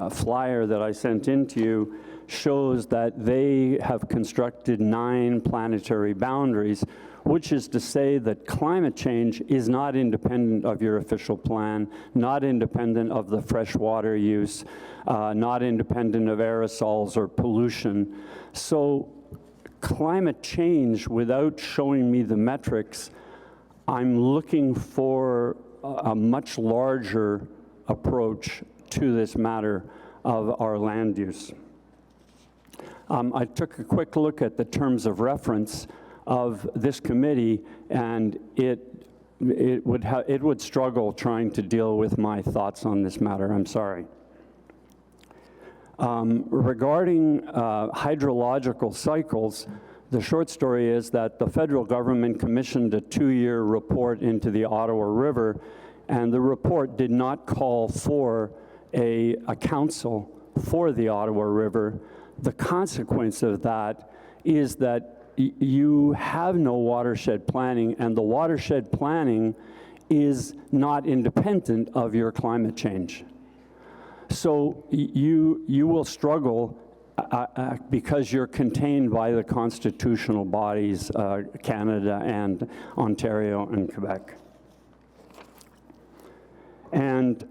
flyer that I sent in to you shows that they have constructed 9 planetary boundaries, which is to say that climate change is not independent of your official plan, not independent of the freshwater use, not independent of aerosols or pollution. So climate change, without showing me the metrics, I'm looking for a much larger approach to this matter of our land use. I took a quick look at the terms of reference of this committee, and it would struggle trying to deal with my thoughts on this matter. I'm sorry. Regarding hydrological cycles, the short story is that the federal government commissioned a 2-year report into the Ottawa River, and the report did not call for a council for the Ottawa River. The consequence of that is that you have no watershed planning, and the watershed planning is not independent of your climate change. So you will struggle because you're contained by the constitutional bodies, Canada and Ontario and Quebec. And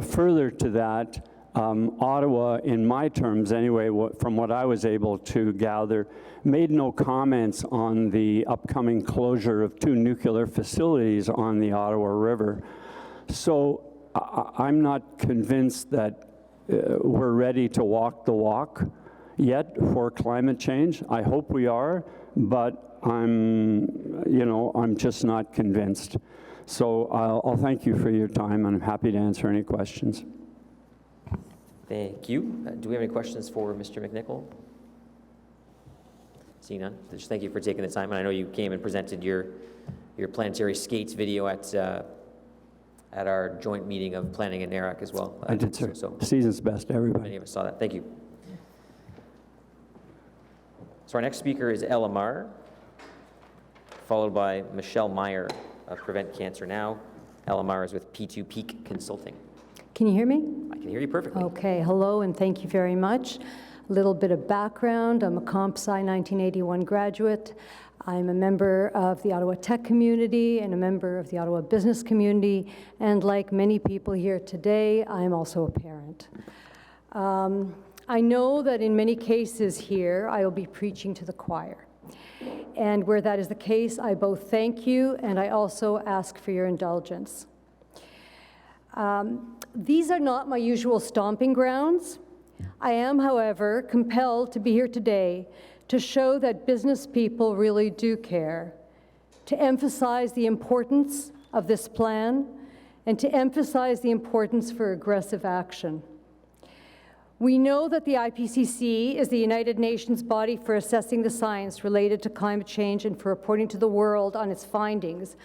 further to that, Ottawa, in my terms anyway, from what I was able to gather, made no comments on the upcoming closure of 2 nuclear facilities on the Ottawa River. So I'm not convinced that we're ready to walk the walk yet for climate change. I hope we are, but I'm just not convinced. So I'll thank you for your time, and I'm happy to answer any questions. Thank you. Do we have any questions for Mr. McNichol? Seeing none, just thank you for taking the time. And I know you came and presented your planetary skates video at our joint meeting of planning and NARAC as well. I did, sir. So season's best to everybody. Many of us saw that. Thank you. So our next speaker is Ella Marr, followed by Michelle Meyer of Prevent Cancer Now. Ella Marr is with P2 Peak Consulting. Can you hear me? I can hear you perfectly. Okay, hello and thank you very much. A little bit of background. I'm a Comp Sci 1981 graduate. I'm a member of the Ottawa Tech community and a member of the Ottawa business community. And like many people here today, I'm also a parent. I know that in many cases here, I will be preaching to the choir. And where that is the case, I both thank you and I also ask for your indulgence. These are not my usual stomping grounds. I am, however, compelled to be here today to show that business people really do care, to emphasize the importance of this plan, and to emphasize the importance for aggressive action. We know that the IPCC is the United Nations body for assessing the science related to climate change and for reporting to the world on its findings.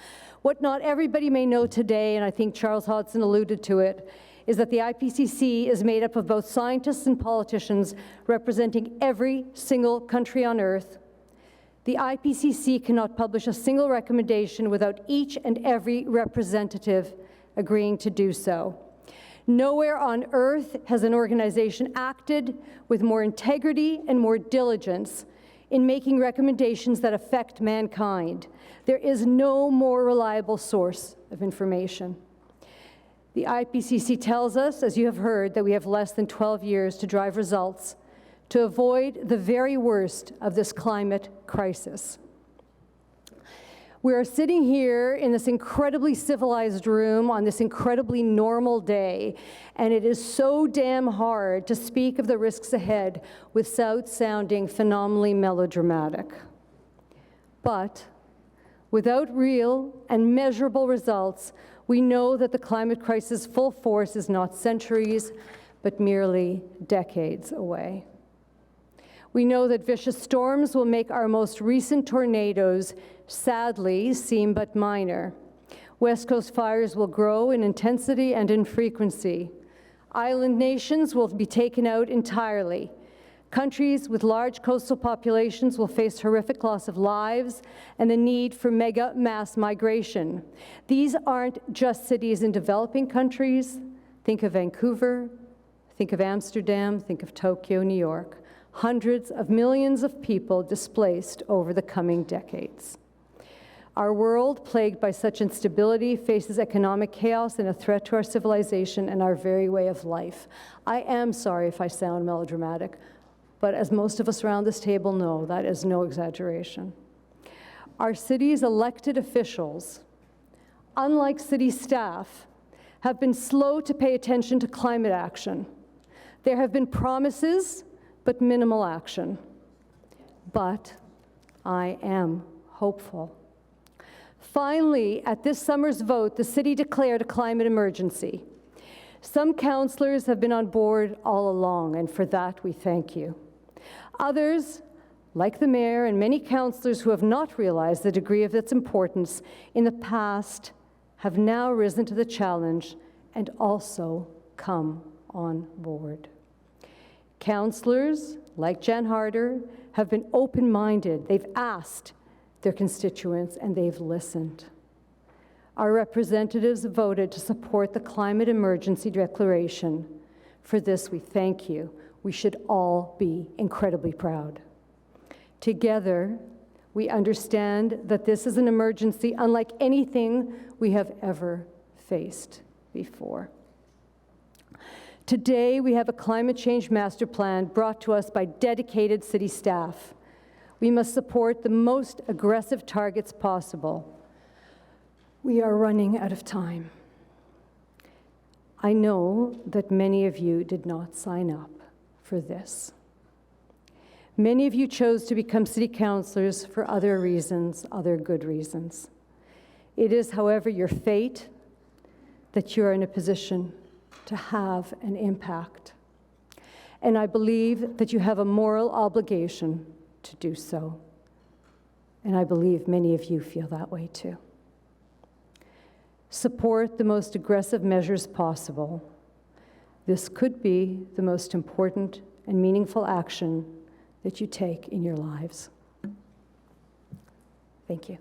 What not everybody may know today, and I think Charles Hodson alluded to it, is that the IPCC is made up of both scientists and politicians representing every single country on Earth. The IPCC cannot publish a single recommendation without each and every representative agreeing to do so. Nowhere on Earth has an organization acted with more integrity and more diligence in making recommendations that affect mankind. There is no more reliable source of information. The IPCC tells us, as you have heard, that we have less than 12 years to drive results to avoid the very worst of this climate crisis. We are sitting here in this incredibly civilized room on this incredibly normal day, and it is so damn hard to speak of the risks ahead without sounding phenomenally melodramatic. But without real and measurable results, we know that the climate crisis' full force is not centuries, but merely decades away. We know that vicious storms will make our most recent tornadoes, sadly, seem but minor. West Coast fires will grow in intensity and in frequency. Island nations will be taken out entirely. Countries with large coastal populations will face horrific loss of lives and the need for mega mass migration. These aren't just cities in developing countries. Think of Vancouver, think of Amsterdam, think of Tokyo, New York. Hundreds of millions of people displaced over the coming decades. Our world, plagued by such instability, faces economic chaos and a threat to our civilization and our very way of life. I am sorry if I sound melodramatic, but as most of us around this table know, that is no exaggeration. Our city's elected officials, unlike city staff, have been slow to pay attention to climate action. There have been promises, but minimal action. But I am hopeful. Finally, at this summer's vote, the city declared a climate emergency. Some councillors have been on board all along, and for that we thank you. Others, like the mayor and many councillors who have not realized the degree of its importance in the past, have now risen to the challenge and also come on board. Councillors, like Jan Harder, have been open-minded. They've asked their constituents and they've listened. Our representatives voted to support the climate emergency declaration. For this, we thank you. We should all be incredibly proud. Together, we understand that this is an emergency unlike anything we have ever faced before. Today, we have a climate change master plan brought to us by dedicated city staff. We must support the most aggressive targets possible. We are running out of time. I know that many of you did not sign up for this. Many of you chose to become city councillors for other reasons, other good reasons. It is, however, your fate that you are in a position to have an impact. And I believe that you have a moral obligation to do so. And I believe many of you feel that way too. Support the most aggressive measures possible. This could be the most important and meaningful action that you take in your lives. Thank you.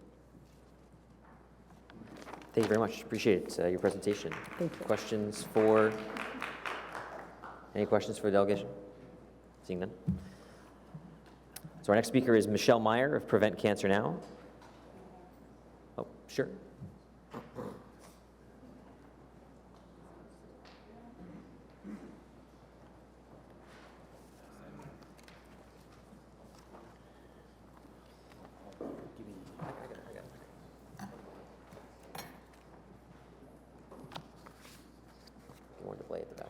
Thank you very much. Appreciate your presentation. Thank you. Any questions for the delegation? Seeing none. So our next speaker is Michelle Meyer of Prevent Cancer Now. Oh, sure. More display at the back.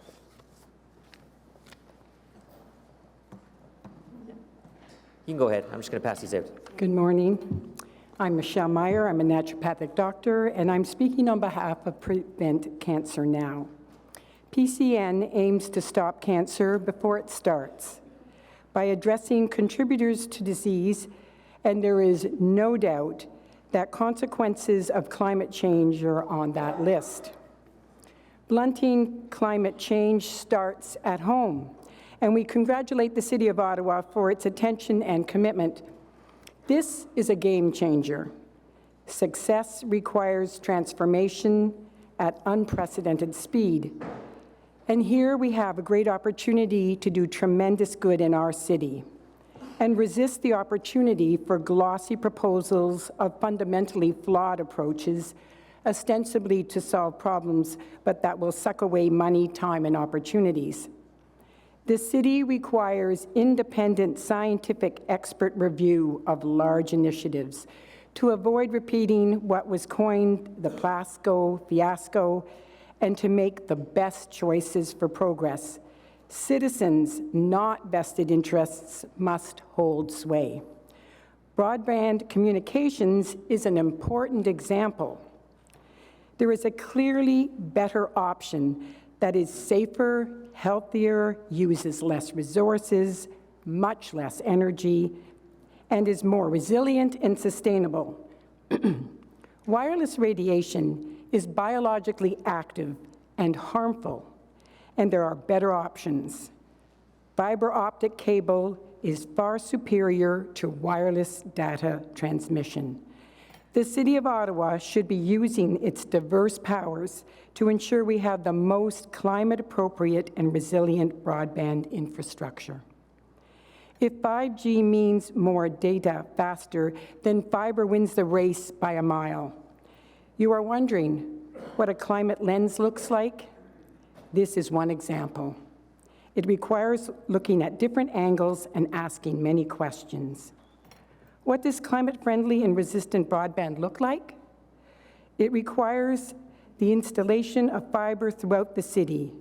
You can go ahead. I'm just going to pass these out. Good morning. I'm Michelle Meyer. I'm a naturopathic doctor, and I'm speaking on behalf of Prevent Cancer Now. PCN aims to stop cancer before it starts by addressing contributors to disease, and there is no doubt that consequences of climate change are on that list. Blunting climate change starts at home, and we congratulate the City of Ottawa for its attention and commitment. This is a game changer. Success requires transformation at unprecedented speed. And here we have a great opportunity to do tremendous good in our city and resist the opportunity for glossy proposals of fundamentally flawed approaches, ostensibly to solve problems, but that will suck away money, time, and opportunities. The city requires independent scientific expert review of large initiatives to avoid repeating what was coined the Plasko fiasco, and to make the best choices for progress. Citizens, not vested interests, must hold sway. Broadband communications is an important example. There is a clearly better option that is safer, healthier, uses less resources, much less energy, and is more resilient and sustainable. Wireless radiation is biologically active and harmful, and there are better options. Fiber optic cable is far superior to wireless data transmission. The City of Ottawa should be using its diverse powers to ensure we have the most climate-appropriate and resilient broadband infrastructure. If 5G means more data faster, then fiber wins the race by a mile. You are wondering what a climate lens looks like? This is one example. It requires looking at different angles and asking many questions. What does climate-friendly and resistant broadband look like? It requires the installation of fiber throughout the city.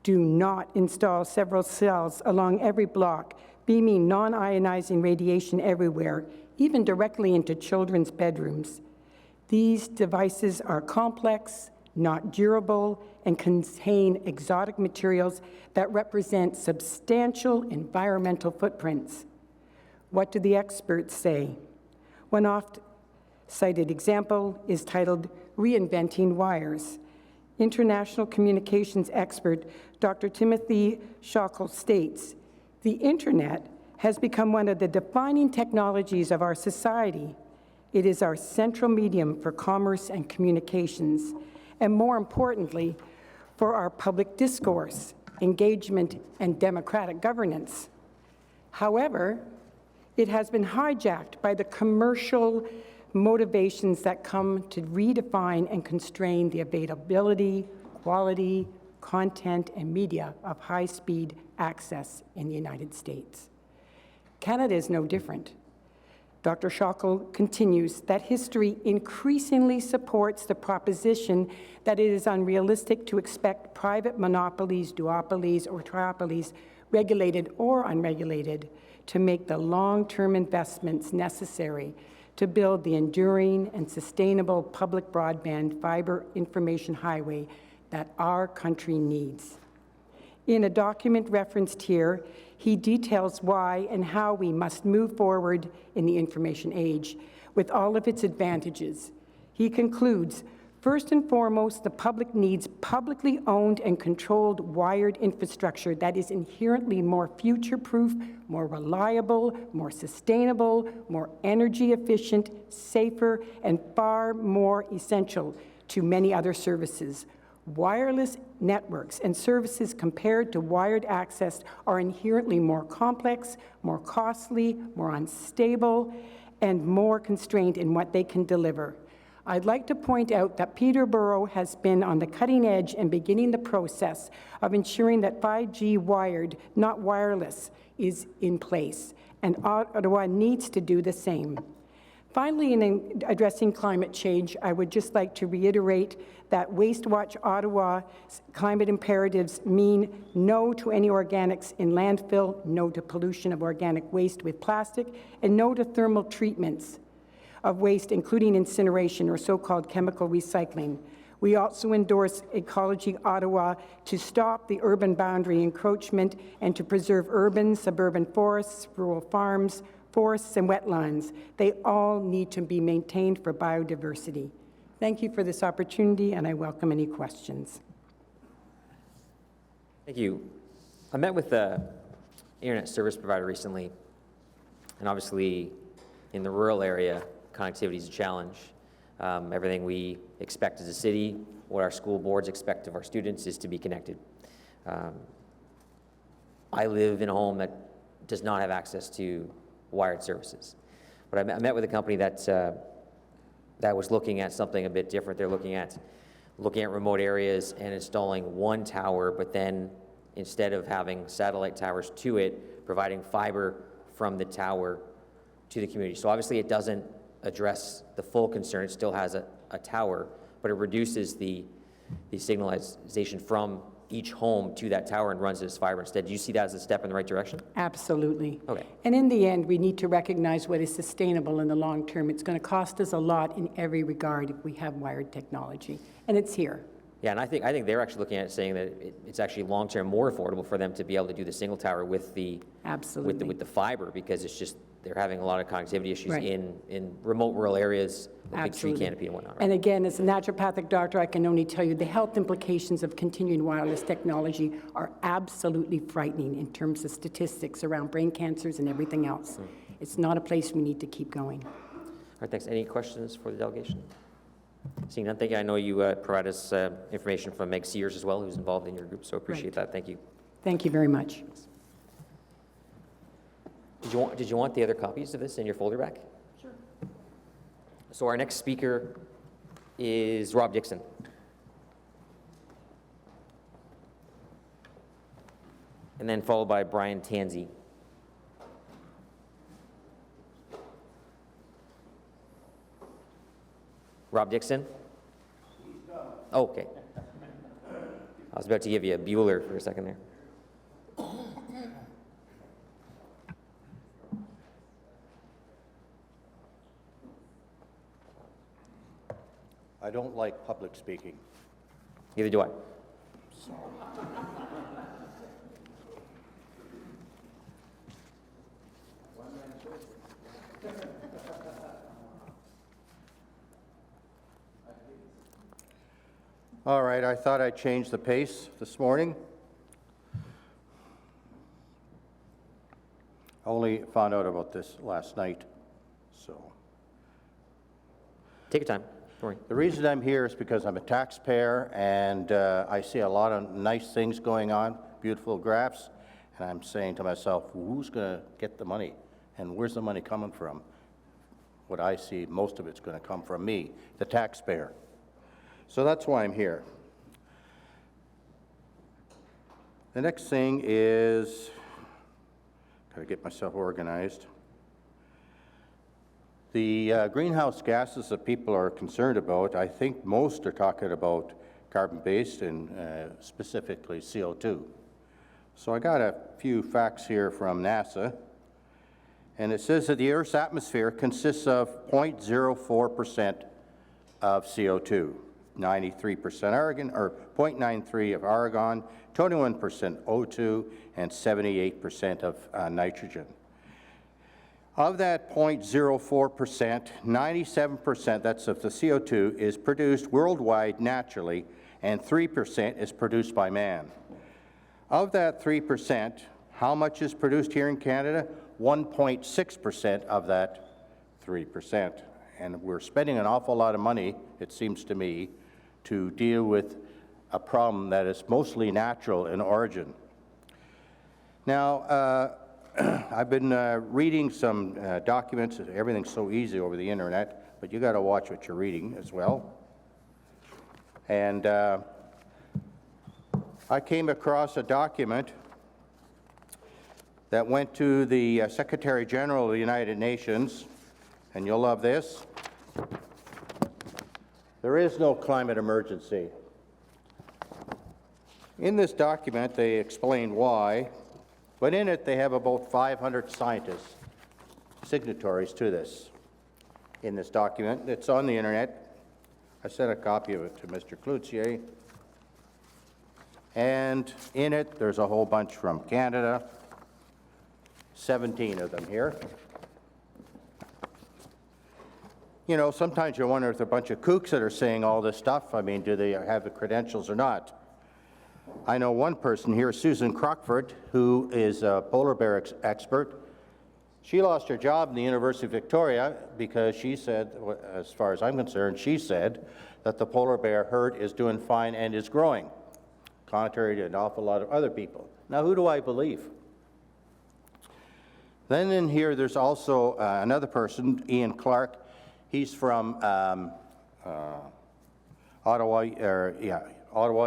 Do not install several cells along every block, beaming non-ionizing radiation everywhere, even directly into children's bedrooms. These devices are complex, not durable, and contain exotic materials that represent substantial environmental footprints. What do the experts say? One oft-cited example is titled Reinventing Wires. International communications expert Dr. Timothy Schaukel states, "The internet has become one of the defining technologies of our society. It is our central medium for commerce and communications, and more importantly, for our public discourse, engagement, and democratic governance. However, it has been hijacked by the commercial motivations that come to redefine and constrain the availability, quality, content, and media of high-speed access in the United States. Canada is no different. Dr. Schaukel continues that history increasingly supports the proposition that it is unrealistic to expect private monopolies, duopolies, or triopolies, regulated or unregulated, to make the long-term investments necessary to build the enduring and sustainable public broadband fiber information highway that our country needs." In a document referenced here, he details why and how we must move forward in the information age with all of its advantages. He concludes, "First and foremost, the public needs publicly owned and controlled wired infrastructure that is inherently more future-proof, more reliable, more sustainable, more energy efficient, safer, and far more essential to many other services. Wireless networks and services compared to wired access are inherently more complex, more costly, more unstable, and more constrained in what they can deliver. I'd like to point out that Peterborough has been on the cutting edge and beginning the process of ensuring that 5G wired, not wireless, is in place, and Ottawa needs to do the same." Finally, in addressing climate change, I would just like to reiterate that Waste Watch Ottawa's climate imperatives mean no to any organics in landfill, no to pollution of organic waste with plastic, and no to thermal treatments of waste, including incineration or so-called chemical recycling. We also endorse Ecology Ottawa to stop the urban boundary encroachment and to preserve urban, suburban forests, rural farms, forests, and wetlands. They all need to be maintained for biodiversity. Thank you for this opportunity, and I welcome any questions. Thank you. I met with the internet service provider recently, and obviously in the rural area, connectivity is a challenge. Everything we expect as a city, what our school boards expect of our students is to be connected. I live in a home that does not have access to wired services. But I met with a company that was looking at something a bit different. They're looking at remote areas and installing one tower, but then instead of having satellite towers to it, providing fiber from the tower to the community. So obviously it doesn't address the full concern. It still has a tower, but it reduces the signalization from each home to that tower and runs it as fiber instead. Do you see that as a step in the right direction? Absolutely. Okay. And in the end, we need to recognize what is sustainable in the long term. It's going to cost us a lot in every regard if we have wired technology, and it's here. Yeah, and I think they're actually looking at it saying that it's actually long-term more affordable for them to be able to do the single tower with the Absolutely. with the fiber, because it's just they're having a lot of connectivity issues Right. in remote rural areas, with big tree Absolutely. canopy and whatnot. Right? And again, as a naturopathic doctor, I can only tell you the health implications of continuing wireless technology are absolutely frightening in terms of statistics around brain cancers and everything else. It's not a place we need to keep going. All right, thanks. Any questions for the delegation? Seeing none, thank you. I know you provide us information from Meg Sears as well, who's involved in your group, so appreciate that. Thank you. Thank you very much. Did you want the other copies of this in your folder back? Sure. So our next speaker is Rob Dixon. And then followed by Brian Tansy. Rob Dixon? Oh, okay. I was about to give you a Bueller for a second there. I don't like public speaking. Neither do I. All right, I thought I'd change the pace this morning. I only found out about this last night, so. Take your time. Don't worry. The reason I'm here is because I'm a taxpayer and I see a lot of nice things going on, beautiful graphs, and I'm saying to myself, who's going to get the money? And where's the money coming from? What I see, most of it's going to come from me, the taxpayer. So that's why I'm here. The next thing is, got to get myself organized. The greenhouse gases that people are concerned about, I think most are talking about carbon-based and specifically CO2. So I got a few facts here from NASA, and it says that the Earth's atmosphere consists of 0.04% of CO2. 93% argon, or 0.93 of argon, 21% O2, and 78% of nitrogen. Of that 0.04%, 97%, that's of the CO2, is produced worldwide naturally, and 3% is produced by man. Of that 3%, how much is produced here in Canada? 1.6% of that 3%. And we're spending an awful lot of money, it seems to me, to deal with a problem that is mostly natural in origin. Now, I've been reading some documents. Everything's so easy over the internet, but you got to watch what you're reading as well. And I came across a document that went to the Secretary General of the United Nations, and you'll love this. There is no climate emergency. In this document, they explain why, but in it, they have about 500 scientists, signatories to this, in this document. It's on the internet. I sent a copy of it to Mr. Cloutier. And in it, there's a whole bunch from Canada, 17 of them here. You know, sometimes you wonder if they're a bunch of kooks that are saying all this stuff. I mean, do they have the credentials or not? I know one person here, Susan Crockford, who is a polar bear expert. She lost her job in the University of Victoria because she said, as far as I'm concerned, she said that the polar bear herd is doing fine and is growing, contrary to an awful lot of other people. Now, who do I believe? Then in here, there's also another person, Ian Clark. He's from Ottawa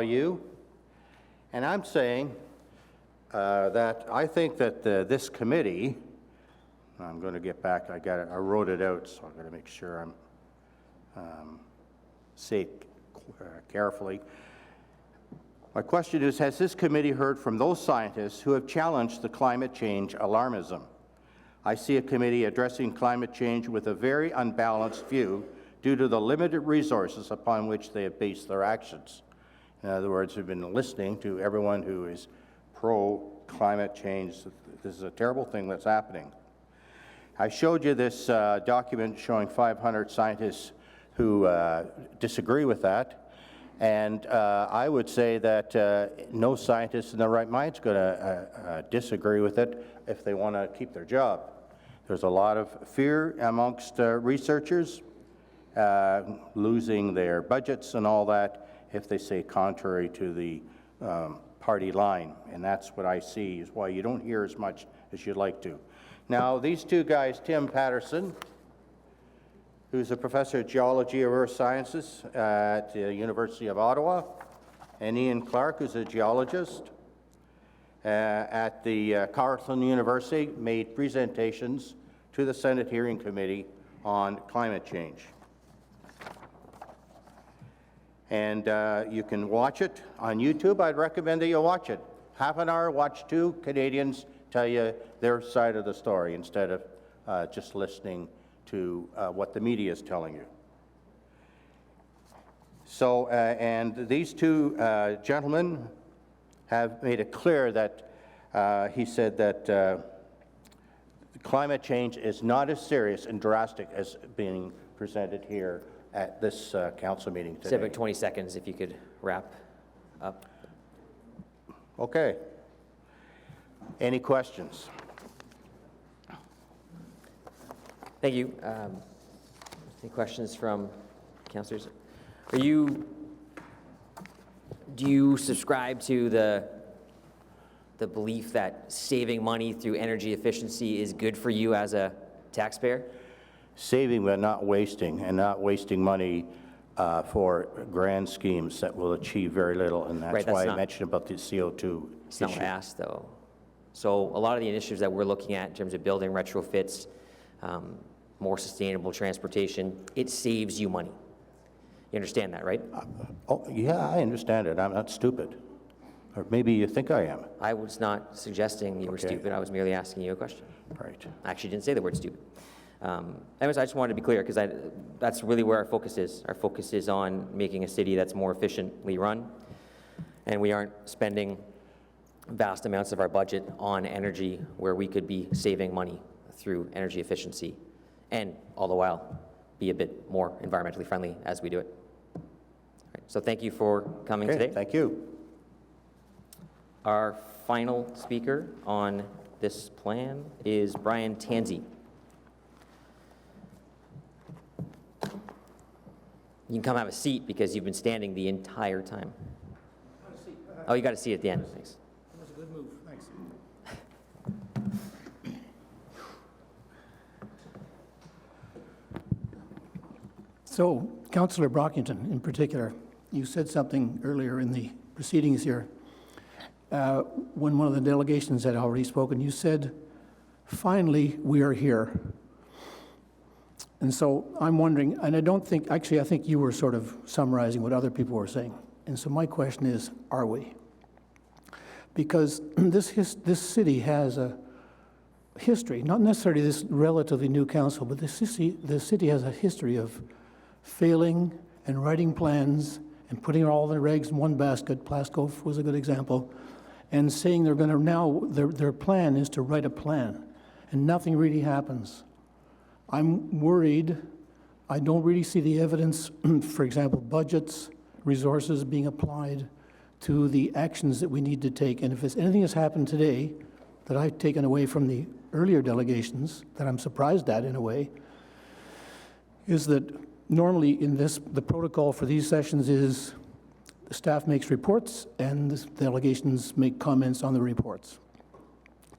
U. And I'm saying that I think that this committee I'm going to get back. I wrote it out, so I'm going to make sure I'm say it carefully. My question is, has this committee heard from those scientists who have challenged the climate change alarmism? I see a committee addressing climate change with a very unbalanced view due to the limited resources upon which they have based their actions. In other words, we've been listening to everyone who is pro-climate change. This is a terrible thing that's happening. I showed you this document showing 500 scientists who disagree with that. And I would say that no scientist in their right mind is going to disagree with it if they want to keep their job. There's a lot of fear amongst researchers, losing their budgets and all that if they say contrary to the party line. And that's what I see is why you don't hear as much as you'd like to. Now, these two guys, Tim Patterson, who's a professor of geology of earth sciences at the University of Ottawa, and Ian Clark, who's a geologist at the Carleton University, made presentations to the Senate Hearing Committee on climate change. And you can watch it on YouTube. I'd recommend that you watch it. Half an hour, watch two Canadians tell you their side of the story instead of just listening to what the media is telling you. So, and these two gentlemen have made it clear that he said that climate change is not as serious and drastic as being presented here at this council meeting today. About 20 seconds if you could wrap up. Okay. Any questions? Thank you. Any questions from councillors? Do you subscribe to the belief that saving money through energy efficiency is good for you as a taxpayer? Saving but not wasting, and not wasting money for grand schemes that will achieve very little, and that's why I mentioned about the CO2 It's not what I asked, though. So a lot of the initiatives that we're looking at in terms of building retrofits, more sustainable transportation, it saves you money. You understand that, right? Oh, yeah, I understand it. I'm not stupid. Or maybe you think I am. I was not suggesting you were stupid. I was merely asking you a question. Right. I actually didn't say the word stupid. Anyways, I just wanted to be clear because that's really where our focus is. Our focus is on making a city that's more efficiently run, and we aren't spending vast amounts of our budget on energy where we could be saving money through energy efficiency and all the while be a bit more environmentally friendly as we do it. All right, so thank you for coming today. Thank you. Our final speaker on this plan is Brian Tansy. You can come have a seat because you've been standing the entire time. Oh, you got a seat at the end. Thanks. That was a good move. Thanks. So, Councillor Brockington, in particular, you said something earlier in the proceedings here. When one of the delegations had already spoken, you said, finally, we are here. And so I'm wondering, and I don't think, actually, I think you were sort of summarizing what other people were saying. And so my question is, are we? Because this city has a history, not necessarily this relatively new council, but the city has a history of failing and writing plans and putting all their eggs in one basket. Plasko was a good example. And saying they're going to now, their plan is to write a plan, and nothing really happens. I'm worried. I don't really see the evidence, for example, budgets, resources being applied to the actions that we need to take. And if there's anything that's happened today that I've taken away from the earlier delegations, that I'm surprised at in a way, is that normally in this, the protocol for these sessions is the staff makes reports and the delegations make comments on the reports.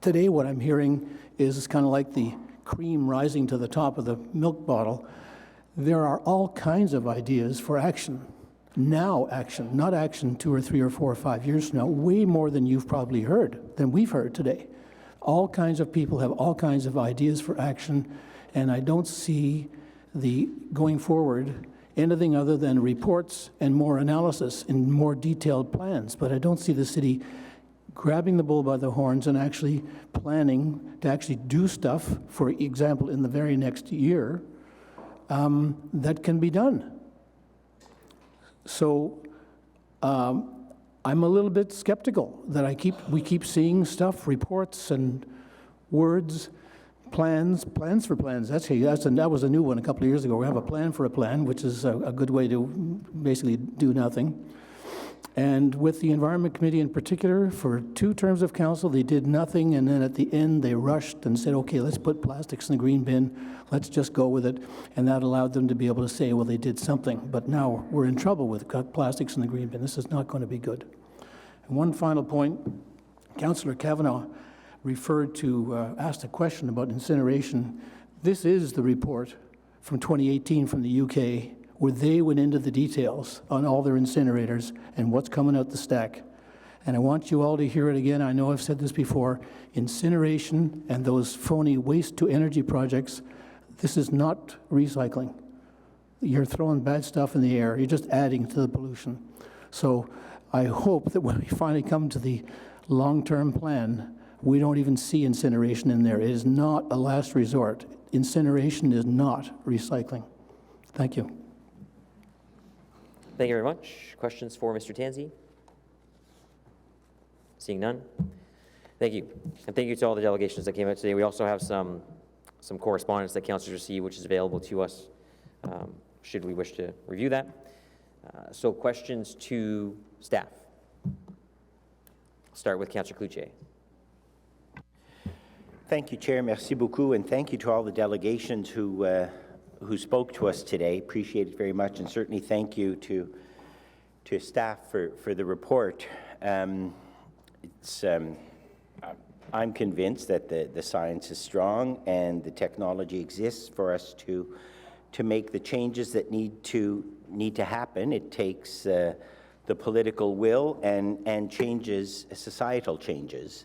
Today what I'm hearing is kind of like the cream rising to the top of the milk bottle. There are all kinds of ideas for action. Now action, not action 2 or 3 or 4 or 5 years from now, way more than you've probably heard, than we've heard today. All kinds of people have all kinds of ideas for action, and I don't see the going forward anything other than reports and more analysis and more detailed plans. But I don't see the city grabbing the bull by the horns and actually planning to actually do stuff, for example, in the very next year, that can be done. So I'm a little bit skeptical that we keep seeing stuff, reports and words, plans for plans. That was a new one a couple of years ago. We have a plan for a plan, which is a good way to basically do nothing. And with the Environment Committee in particular, for 2 terms of council, they did nothing, and then at the end, they rushed and said, okay, let's put plastics in the green bin, let's just go with it, and that allowed them to be able to say, well, they did something. But now we're in trouble with plastics in the green bin. This is not going to be good. And one final point, Councillor Kavanagh referred to, asked a question about incineration. This is the report from 2018 from the UK, where they went into the details on all their incinerators and what's coming out the stack. And I want you all to hear it again. I know I've said this before. Incineration and those phony waste-to-energy projects, this is not recycling. You're throwing bad stuff in the air. You're just adding to the pollution. So I hope that when we finally come to the long-term plan, we don't even see incineration in there. It is not a last resort. Incineration is not recycling. Thank you. Thank you very much. Questions for Mr. Tansy? Seeing none. Thank you. And thank you to all the delegations that came out today. We also have some correspondence that councillors received, which is available to us should we wish to review that. So questions to staff. Start with Councillor Cloutier. Thank you, Chair. Merci beaucoup, and thank you to all the delegations who spoke to us today. Appreciate it very much, and certainly thank you to staff for the report. I'm convinced that the science is strong and the technology exists for us to make the changes that need to happen. It takes the political will and changes, societal changes.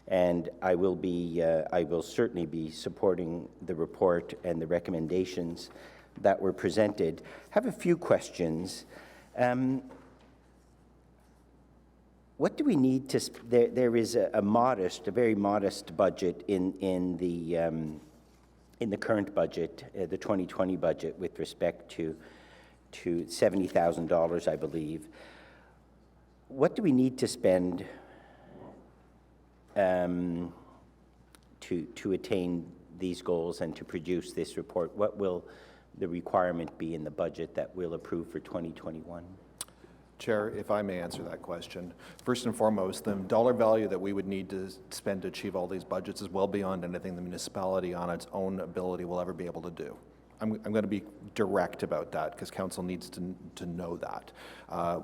And I will certainly be supporting the report and the recommendations that were presented. I have a few questions. What do we need to? There is a very modest budget in the current budget, the 2020 budget, with respect to $70,000, I believe. What do we need to spend to attain these goals and to produce this report? What will the requirement be in the budget that we'll approve for 2021? Chair, if I may answer that question. First and foremost, the dollar value that we would need to spend to achieve all these budgets is well beyond anything the municipality on its own ability will ever be able to do. I'm going to be direct about that because council needs to know that.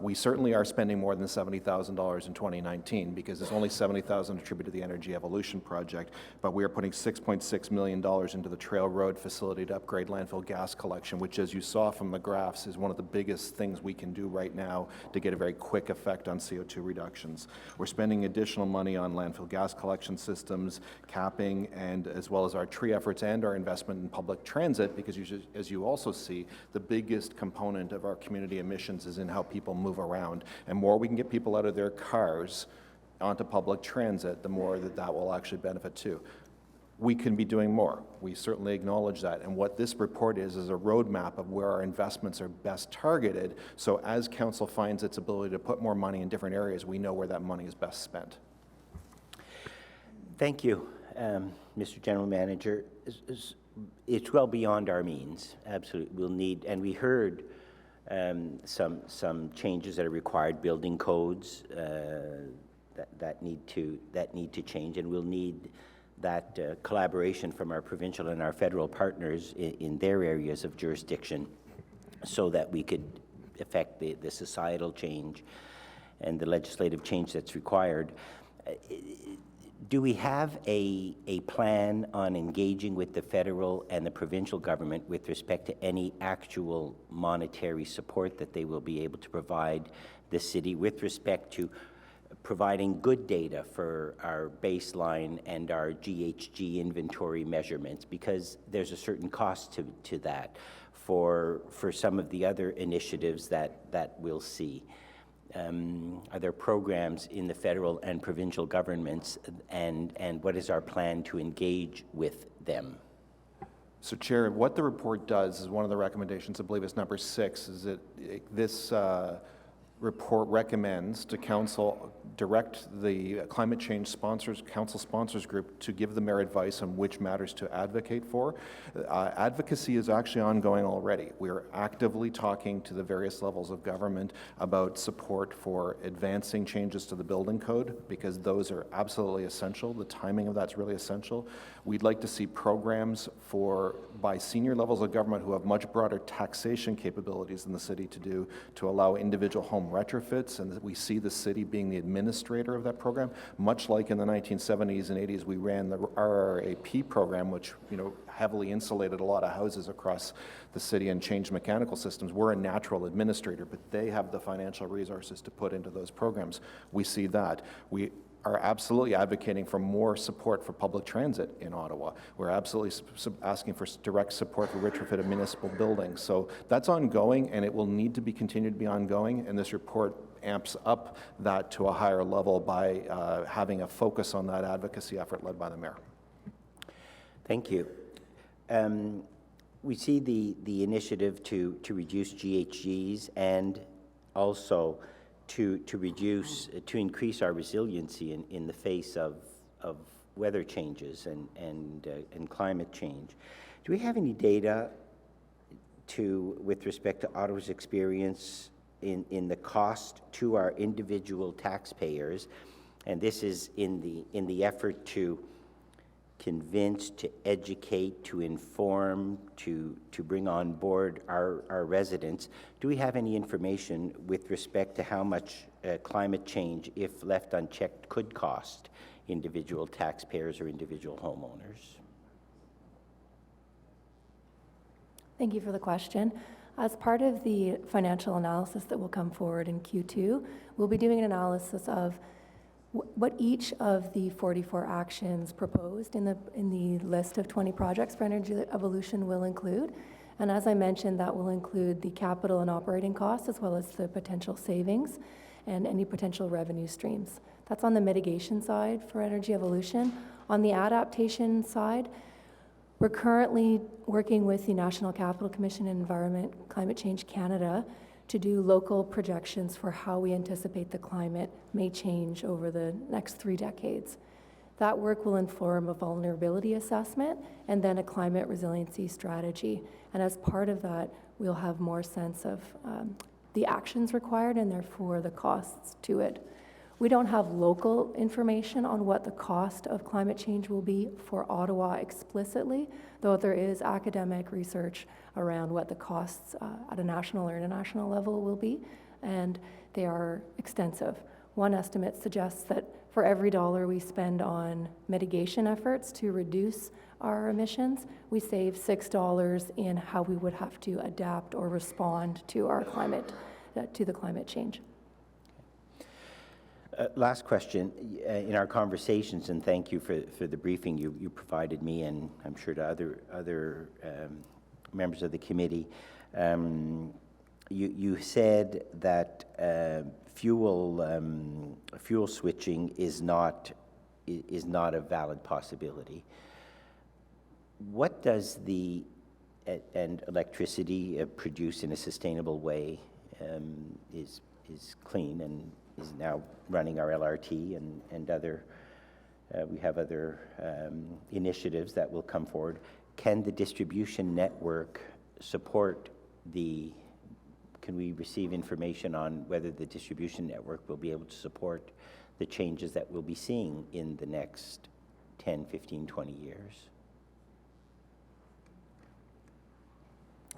We certainly are spending more than $70,000 in 2019 because there's only $70,000 attributed to the Energy Evolution project, but we are putting $6.6 million into the Trail Road facility to upgrade landfill gas collection, which, as you saw from the graphs, is one of the biggest things we can do right now to get a very quick effect on CO2 reductions. We're spending additional money on landfill gas collection systems, capping, and as well as our tree efforts and our investment in public transit, because as you also see, the biggest component of our community emissions is in how people move around. And more we can get people out of their cars onto public transit, the more that will actually benefit too. We can be doing more. We certainly acknowledge that. And what this report is a roadmap of where our investments are best targeted. So as council finds its ability to put more money in different areas, we know where that money is best spent. Thank you, Mr. General Manager. It's well beyond our means, absolutely. We'll need, and we heard some changes that are required, building codes that need to change, and we'll need that collaboration from our provincial and our federal partners in their areas of jurisdiction, so that we could affect the societal change and the legislative change that's required. Do we have a plan on engaging with the federal and the provincial government with respect to any actual monetary support that they will be able to provide the city with respect to providing good data for our baseline and our GHG inventory measurements, because there's a certain cost to that for some of the other initiatives that we'll see. Are there programs in the federal and provincial governments, and what is our plan to engage with them? So, Chair, what the report does is one of the recommendations, I believe it's number 6, is that this report recommends to Council direct the climate change sponsors, Council sponsors group to give them their advice on which matters to advocate for. Advocacy is actually ongoing already. We are actively talking to the various levels of government about support for advancing changes to the building code, because those are absolutely essential. The timing of that's really essential. We'd like to see programs by senior levels of government who have much broader taxation capabilities than the city to allow individual home retrofits, and that we see the city being the administrator of that program, much like in the 1970s and 80s we ran the RRAP program, which heavily insulated a lot of houses across the city and changed mechanical systems. We're a natural administrator, but they have the financial resources to put into those programs. We see that. We are absolutely advocating for more support for public transit in Ottawa. We're absolutely asking for direct support for retrofit of municipal buildings. So that's ongoing, and it will need to be continued to be ongoing, and this report amps up that to a higher level by having a focus on that advocacy effort led by the mayor. Thank you. We see the initiative to reduce GHGs and also to increase our resiliency in the face of weather changes and climate change. Do we have any data with respect to Ottawa's experience in the cost to our individual taxpayers? And this is in the effort to convince, to educate, to inform, to bring on board our residents. Do we have any information with respect to how much climate change, if left unchecked, could cost individual taxpayers or individual homeowners? Thank you for the question. As part of the financial analysis that will come forward in Q2, we'll be doing an analysis of what each of the 44 actions proposed in the list of 20 projects for energy evolution will include. And as I mentioned, that will include the capital and operating costs, as well as the potential savings and any potential revenue streams. That's on the mitigation side for energy evolution. On the adaptation side, we're currently working with the National Capital Commission and Environment Climate Change Canada to do local projections for how we anticipate the climate may change over the next 3 decades. That work will inform a vulnerability assessment and then a climate resiliency strategy. And as part of that, we'll have more sense of the actions required and therefore the costs to it. We don't have local information on what the cost of climate change will be for Ottawa explicitly, though there is academic research around what the costs at a national or international level will be, and they are extensive. One estimate suggests that for every $1 we spend on mitigation efforts to reduce our emissions, we save $6 in how we would have to adapt or respond to our climate, to the climate change. Last question. In our conversations, and thank you for the briefing you provided me, and I'm sure to other members of the committee, you said that fuel switching is not a valid possibility. What does and electricity produced in a sustainable way is clean and is now running our LRT and other, we have other initiatives that will come forward. Can the distribution network support can we receive information on whether the distribution network will be able to support the changes that we'll be seeing in the next 10, 15, 20 years?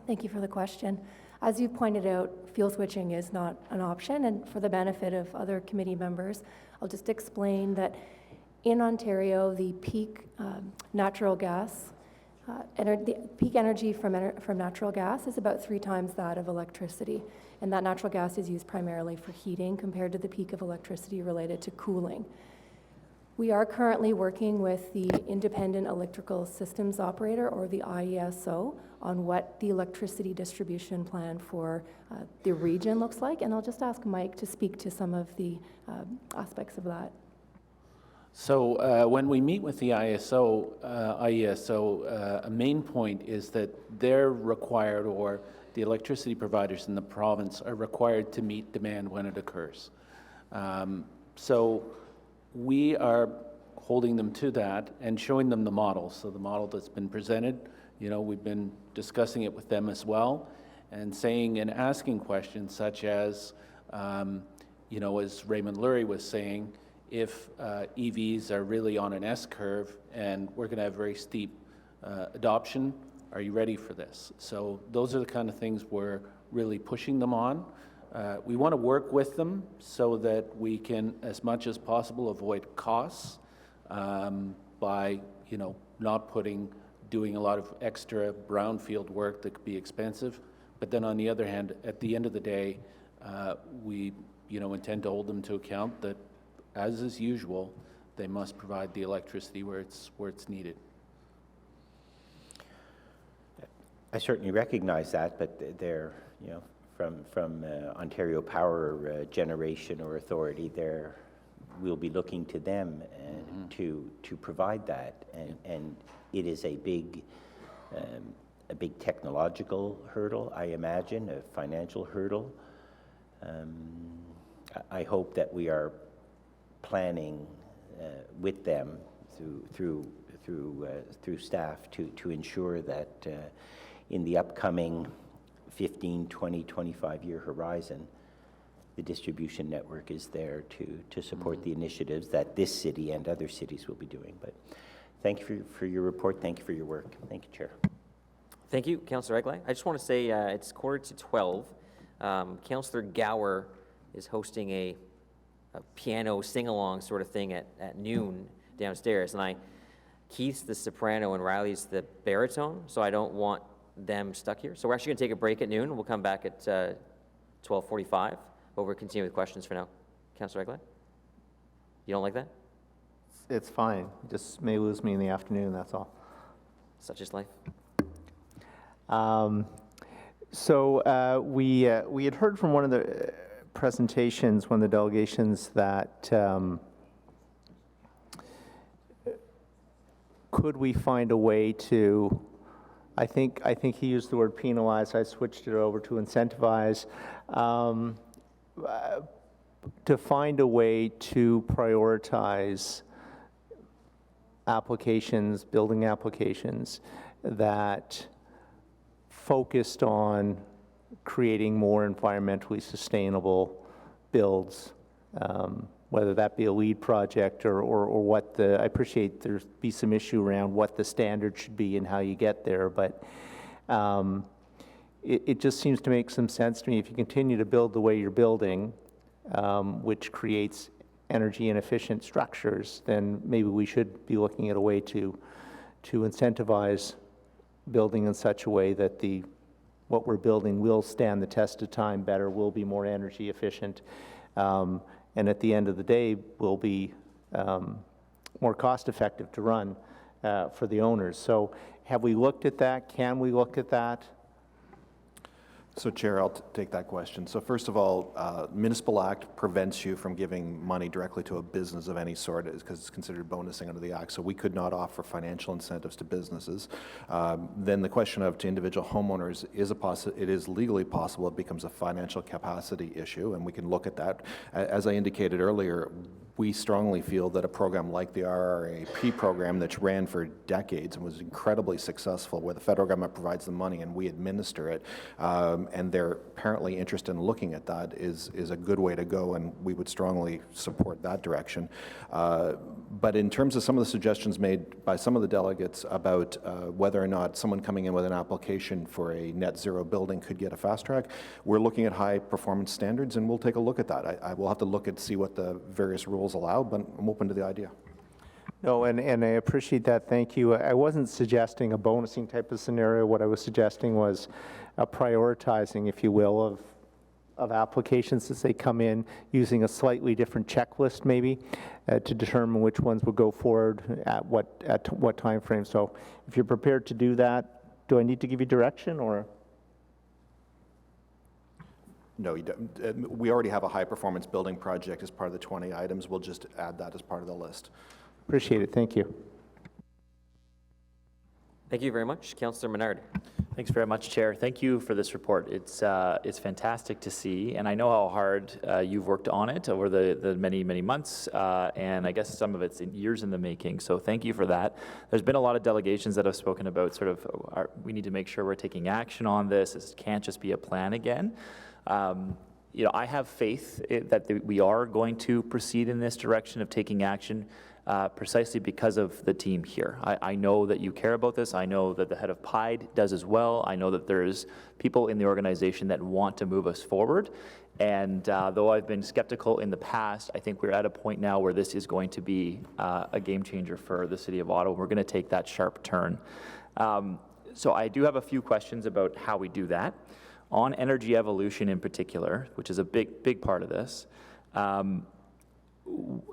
Thank you for the question. As you pointed out, fuel switching is not an option, and for the benefit of other committee members, I'll just explain that in Ontario, the peak natural gas The peak energy from natural gas is about 3 times that of electricity, and that natural gas is used primarily for heating compared to the peak of electricity related to cooling. We are currently working with the Independent Electrical Systems Operator, or the IESO, on what the electricity distribution plan for the region looks like, and I'll just ask Mike to speak to some of the aspects of that. So when we meet with the IESO, a main point is that they're required, or the electricity providers in the province are required to meet demand when it occurs. So we are holding them to that and showing them the model. So the model that's been presented, you know, we've been discussing it with them as well, and saying and asking questions such as, you know, as Raymond Lurie was saying, if EVs are really on an S-curve and we're going to have very steep adoption, are you ready for this? So those are the kind of things we're really pushing them on. We want to work with them so that we can, as much as possible, avoid costs by, you know, not doing a lot of extra brownfield work that could be expensive. But then on the other hand, at the end of the day, we, you know, intend to hold them to account that, as is usual, they must provide the electricity where it's needed. I certainly recognize that, but they're, you know, from Ontario Power Generation or Authority, we'll be looking to them to provide that, and it is a big technological hurdle, I imagine, a financial hurdle. I hope that we are planning with them through staff to ensure that in the upcoming 15, 20, 25-year horizon, the distribution network is there to support the initiatives that this city and other cities will be doing. But thank you for your report. Thank you for your work. Thank you, Chair. Thank you, Councillor Egley. I just want to say it's 11:45. Councillor Gower is hosting a piano sing-along sort of thing at noon downstairs, and Keith's the soprano and Riley's the baritone, so I don't want them stuck here. So we're actually going to take a break at noon. We'll come back at 12:45, but we're continuing with questions for now. Councillor Egley? You don't like that? It's fine. Just may lose me in the afternoon, that's all. Such is life. So we had heard from one of the presentations, one of the delegations, that could we find a way to, I think he used the word penalize, I switched it over to incentivize, to find a way to prioritize applications, building applications that focused on creating more environmentally sustainable builds, whether that be a LEED project or what I appreciate there'd be some issue around what the standard should be and how you get there, but it just seems to make some sense to me. If you continue to build the way you're building, which creates energy inefficient structures, then maybe we should be looking at a way to incentivize building in such a way that what we're building will stand the test of time better, will be more energy efficient, and at the end of the day will be more cost effective to run for the owners. So have we looked at that? Can we look at that? So Chair, I'll take that question. So first of all, Municipal Act prevents you from giving money directly to a business of any sort because it's considered bonusing under the Act. So we could not offer financial incentives to businesses. Then the question of to individual homeowners it is legally possible. It becomes a financial capacity issue, and we can look at that. As I indicated earlier, we strongly feel that a program like the RRAP program, that's ran for decades and was incredibly successful, where the federal government provides the money and we administer it, and they're apparently interested in looking at that, is a good way to go, and we would strongly support that direction. But in terms of some of the suggestions made by some of the delegates about whether or not someone coming in with an application for a net zero building could get a fast track, we're looking at high performance standards, and we'll take a look at that. I will have to look at see what the various rules allow, but I'm open to the idea. No, and I appreciate that, thank you. I wasn't suggesting a bonusing type of scenario. What I was suggesting was a prioritizing, if you will, of applications as they come in, using a slightly different checklist maybe to determine which ones would go forward at what time frame. So if you're prepared to do that, do I need to give you direction or? No, you don't. We already have a high-performance building project as part of the 20 items. We'll just add that as part of the list. Appreciate it, thank you. Thank you very much. Councillor Menard. Thanks very much, Chair. Thank you for this report. It's fantastic to see, and I know how hard you've worked on it over the many, many months, and I guess some of it's years in the making, so thank you for that. There's been a lot of delegations that have spoken about sort of we need to make sure we're taking action on this. This can't just be a plan again. You know, I have faith that we are going to proceed in this direction of taking action. Precisely because of the team here. I know that you care about this. I know that the head of PIDE does as well. I know that there's people in the organization that want to move us forward. And though I've been skeptical in the past, I think we're at a point now where this is going to be a game changer for the City of Ottawa. We're going to take that sharp turn. So I do have a few questions about how we do that. On energy evolution in particular, which is a big part of this,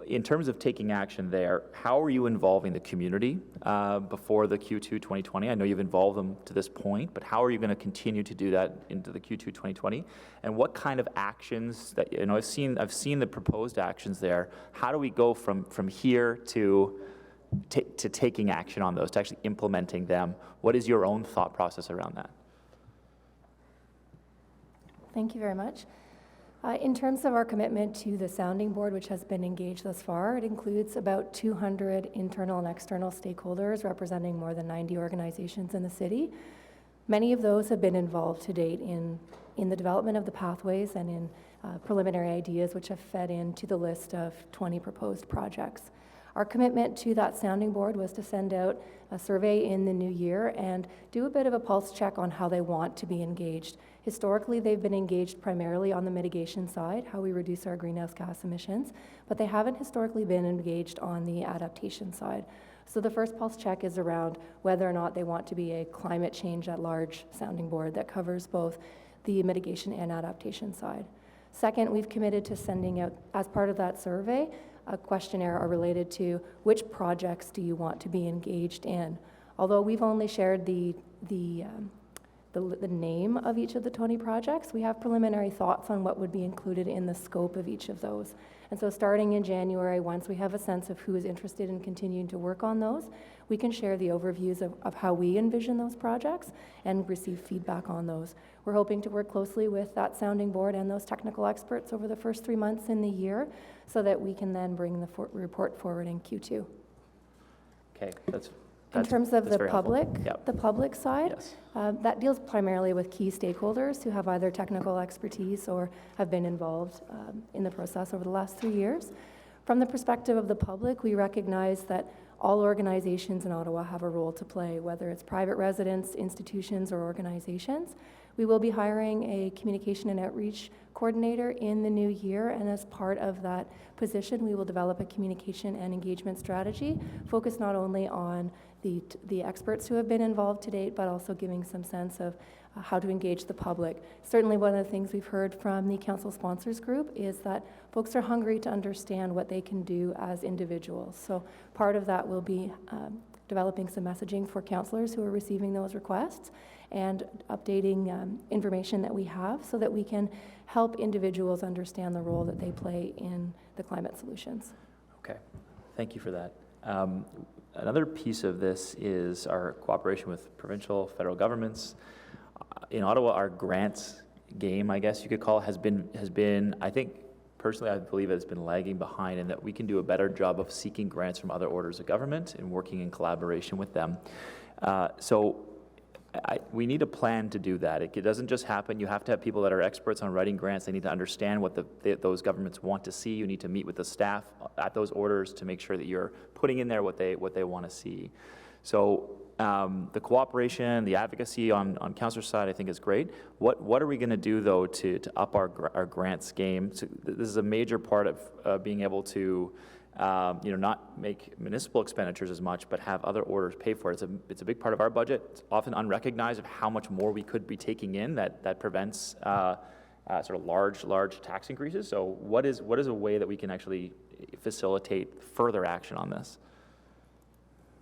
in terms of taking action there, how are you involving the community before the Q2 2020? I know you've involved them to this point, but how are you going to continue to do that into the Q2 2020? And what kind of actions that, you know, I've seen the proposed actions there. How do we go from here to taking action on those, to actually implementing them? What is your own thought process around that? Thank you very much. In terms of our commitment to the sounding board, which has been engaged thus far, it includes about 200 internal and external stakeholders representing more than 90 organizations in the city. Many of those have been involved to date in the development of the pathways and in preliminary ideas which have fed into the list of 20 proposed projects. Our commitment to that sounding board was to send out a survey in the new year and do a bit of a pulse check on how they want to be engaged. Historically, they've been engaged primarily on the mitigation side, how we reduce our greenhouse gas emissions, but they haven't historically been engaged on the adaptation side. So the first pulse check is around whether or not they want to be a climate change at large sounding board that covers both the mitigation and adaptation side. Second, we've committed to sending out, as part of that survey, a questionnaire related to which projects do you want to be engaged in. Although we've only shared the name of each of the 20 projects, we have preliminary thoughts on what would be included in the scope of each of those. And so starting in January, once we have a sense of who is interested in continuing to work on those, we can share the overviews of how we envision those projects and receive feedback on those. We're hoping to work closely with that sounding board and those technical experts over the first 3 months in the year so that we can then bring the report forward in Q2. Okay, in terms of the public, Yep. the public side, Yes. that deals primarily with key stakeholders who have either technical expertise or have been involved in the process over the last 3 years. From the perspective of the public, we recognize that all organizations in Ottawa have a role to play, whether it's private residents, institutions, or organizations. We will be hiring a communication and outreach coordinator in the new year, and as part of that position, we will develop a communication and engagement strategy focused not only on the experts who have been involved to date, but also giving some sense of how to engage the public. Certainly one of the things we've heard from the council sponsors group is that folks are hungry to understand what they can do as individuals. So part of that will be developing some messaging for councillors who are receiving those requests and updating information that we have so that we can help individuals understand the role that they play in the climate solutions. Okay, thank you for that. Another piece of this is our cooperation with provincial, federal governments. In Ottawa, our grants game, I guess you could call it, has been, I think, personally, I believe it's been lagging behind, and that we can do a better job of seeking grants from other orders of government and working in collaboration with them. We need a plan to do that. It doesn't just happen. You have to have people that are experts on writing grants. They need to understand what those governments want to see. You need to meet with the staff at those orders to make sure that you're putting in there what they want to see. So the cooperation, the advocacy on council's side, I think is great. What are we going to do though to up our grants game? So this is a major part of being able to not make municipal expenditures as much, but have other orders pay for it. It's a big part of our budget. It's often unrecognized of how much more we could be taking in that prevents sort of large tax increases. So what is a way that we can actually facilitate further action on this?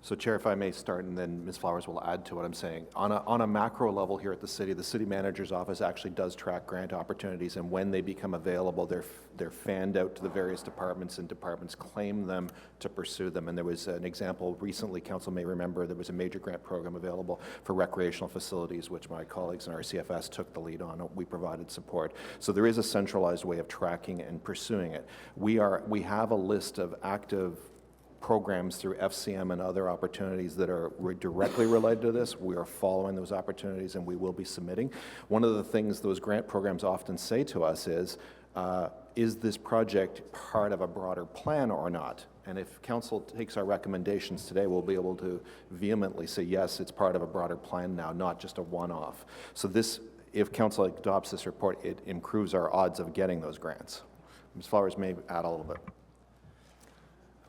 So Chair, if I may start, and then Ms. Flowers will add to what I'm saying. On a macro level here at the city manager's office actually does track grant opportunities, and when they become available, they're fanned out to the various departments, and departments claim them to pursue them. And there was an example recently, council may remember, there was a major grant program available for recreational facilities, which my colleagues in our CFS took the lead on. We provided support. So there is a centralized way of tracking and pursuing it. We have a list of active programs through FCM and other opportunities that are directly related to this. We are following those opportunities, and we will be submitting. One of the things those grant programs often say to us is this project part of a broader plan or not? And if council takes our recommendations today, we'll be able to vehemently say, yes, it's part of a broader plan now, not just a one-off. So this, if council adopts this report, it improves our odds of getting those grants. Ms. Flowers may add a little bit.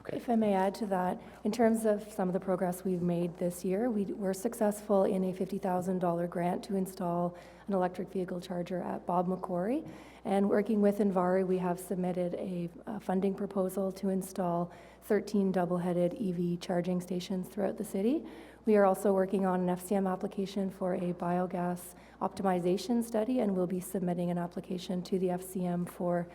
Okay. If I may add to that, in terms of some of the progress we've made this year, we were successful in a $50,000 grant to install an electric vehicle charger at Bob Macquarie. And working with Envari, we have submitted a funding proposal to install 13 double-headed Eevee charging stations throughout the city. We are also working on an FCM application for a biogas optimization study, and we'll be submitting an application to the FCM for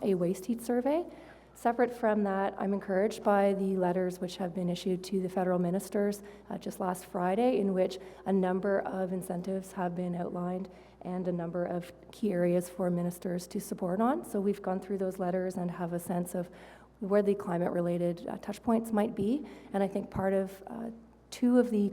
a waste heat survey. Separate from that, I'm encouraged by the letters which have been issued to the federal ministers just last Friday, in which a number of incentives have been outlined and a number of key areas for ministers to support on. So we've gone through those letters and have a sense of where the climate-related touch points might be. And I think part of two of the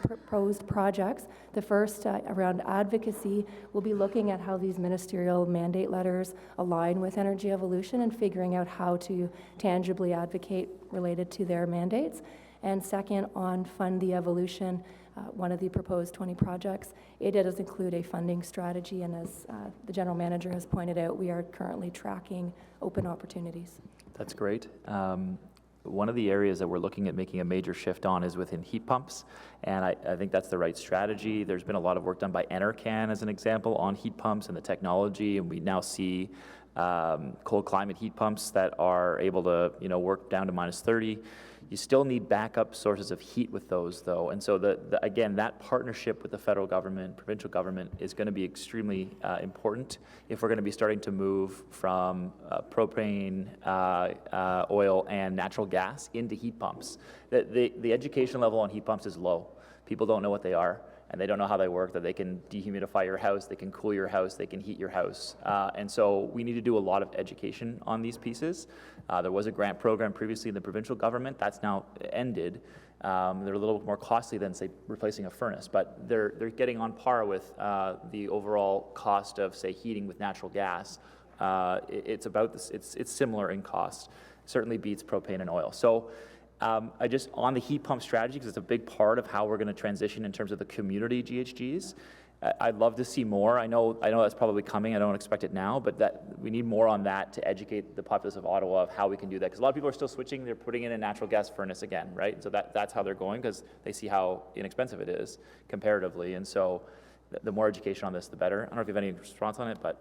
proposed projects. The first, around advocacy, will be looking at how these ministerial mandate letters align with energy evolution and figuring out how to tangibly advocate related to their mandates. And second, on Fund the Evolution, one of the proposed 20 projects, it does include a funding strategy, and as the general manager has pointed out, we are currently tracking open opportunities. That's great. One of the areas that we're looking at making a major shift on is within heat pumps, and I think that's the right strategy. There's been a lot of work done by Enercan, as an example, on heat pumps and the technology, and we now see cold climate heat pumps that are able to work down to -30. You still need backup sources of heat with those, though, and so again, that partnership with the federal government, provincial government, is going to be extremely important if we're going to be starting to move from propane, oil, and natural gas into heat pumps. The education level on heat pumps is low. People don't know what they are, and they don't know how they work, that they can dehumidify your house, they can cool your house, they can heat your house. And so we need to do a lot of education on these pieces. There was a grant program previously in the provincial government. That's now ended. They're a little more costly than, say, replacing a furnace, but they're getting on par with the overall cost of, say, heating with natural gas. It's about this. It's similar in cost. Certainly beats propane and oil. So I just, on the heat pump strategy, because it's a big part of how we're going to transition in terms of the community GHGs, I'd love to see more. I know that's probably coming. I don't expect it now, but that we need more on that to educate the populace of Ottawa of how we can do that. Because a lot of people are still switching. They're putting in a natural gas furnace again, right? So that's how they're going, because they see how inexpensive it is comparatively. And so the more education on this, the better. I don't know if you have any response on it, but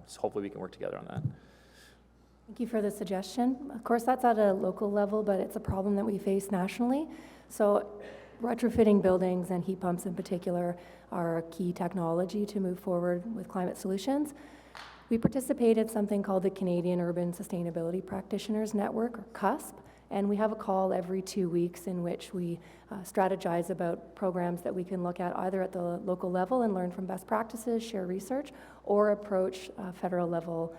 so hopefully we can work together on that. Thank you for the suggestion. Of course, that's at a local level, but it's a problem that we face nationally. So retrofitting buildings and heat pumps in particular are a key technology to move forward with climate solutions. We participate in something called the Canadian Urban Sustainability Practitioners Network, or CUSP, and we have a call every 2 weeks in which we strategize about programs that we can look at either at the local level and learn from best practices, share research, or approach federal level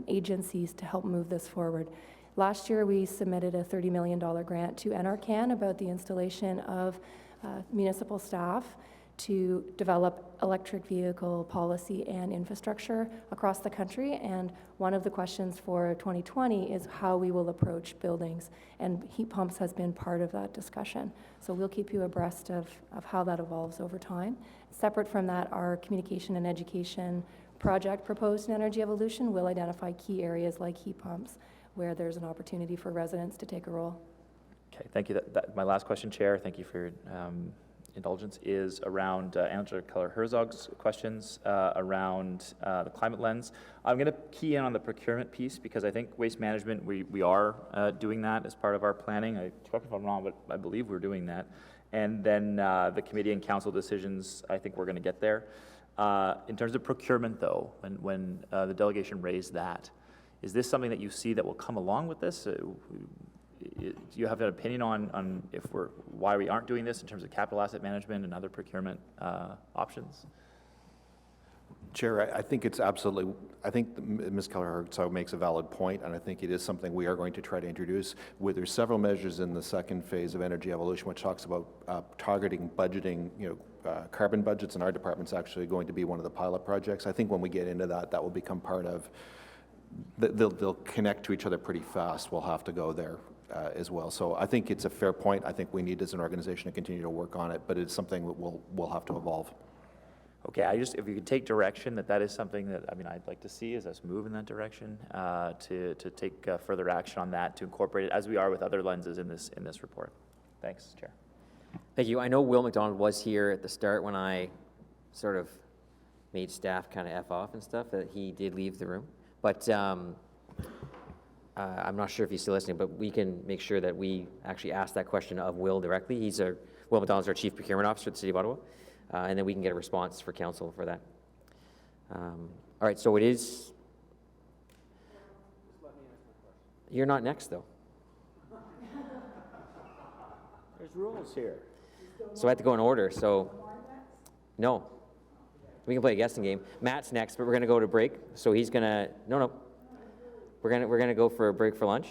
agencies to help move this forward. Last year, we submitted a $30 million grant to NRCan about the installation of municipal staff to develop electric vehicle policy and infrastructure across the country. And one of the questions for 2020 is how we will approach buildings. And heat pumps has been part of that discussion. So we'll keep you abreast of how that evolves over time. Separate from that, our communication and education project proposed in Energy Evolution will identify key areas like heat pumps, where there's an opportunity for residents to take a role. Okay, thank you. My last question, Chair, thank you for your indulgence, is around Angela Keller-Herzog's questions around the climate lens. I'm going to key in on the procurement piece because I think waste management, we are doing that as part of our planning. Correct me if I'm wrong, but I believe we're doing that. And then the committee and council decisions, I think we're going to get there. In terms of procurement, though, when the delegation raised that, is this something that you see that will come along with this? Do you have an opinion on why we aren't doing this in terms of capital asset management and other procurement options? Chair, I think it's absolutely, I think Ms. Keller-Herzog makes a valid point, and I think it is something we are going to try to introduce. There's several measures in the second phase of energy evolution which talks about targeting budgeting, carbon budgets, and our department's actually going to be one of the pilot projects. I think when we get into that, that will become part of, they'll connect to each other pretty fast. We'll have to go there as well. So I think it's a fair point. I think we need as an organization to continue to work on it, but it's something that we'll have to evolve. Okay, if you could take direction, that is something that, I'd like to see is us move in that direction, to take further action on that, to incorporate it as we are with other lenses in this report. Thanks, Chair. Thank you. I know Will McDonald was here at the start when I sort of made staff kind of F off and stuff, that he did leave the room. But I'm not sure if he's still listening, but we can make sure that we actually ask that question of Will directly. Will McDonald's our Chief Procurement Officer at the City of Ottawa, and then we can get a response for council for that. All right, so it is... You're not next, though. There's rules here. So I have to go in order, so... No. We can play a guessing game. Matt's next, but we're going to go to break, so he's going to... No. We're gonna go for a break for lunch.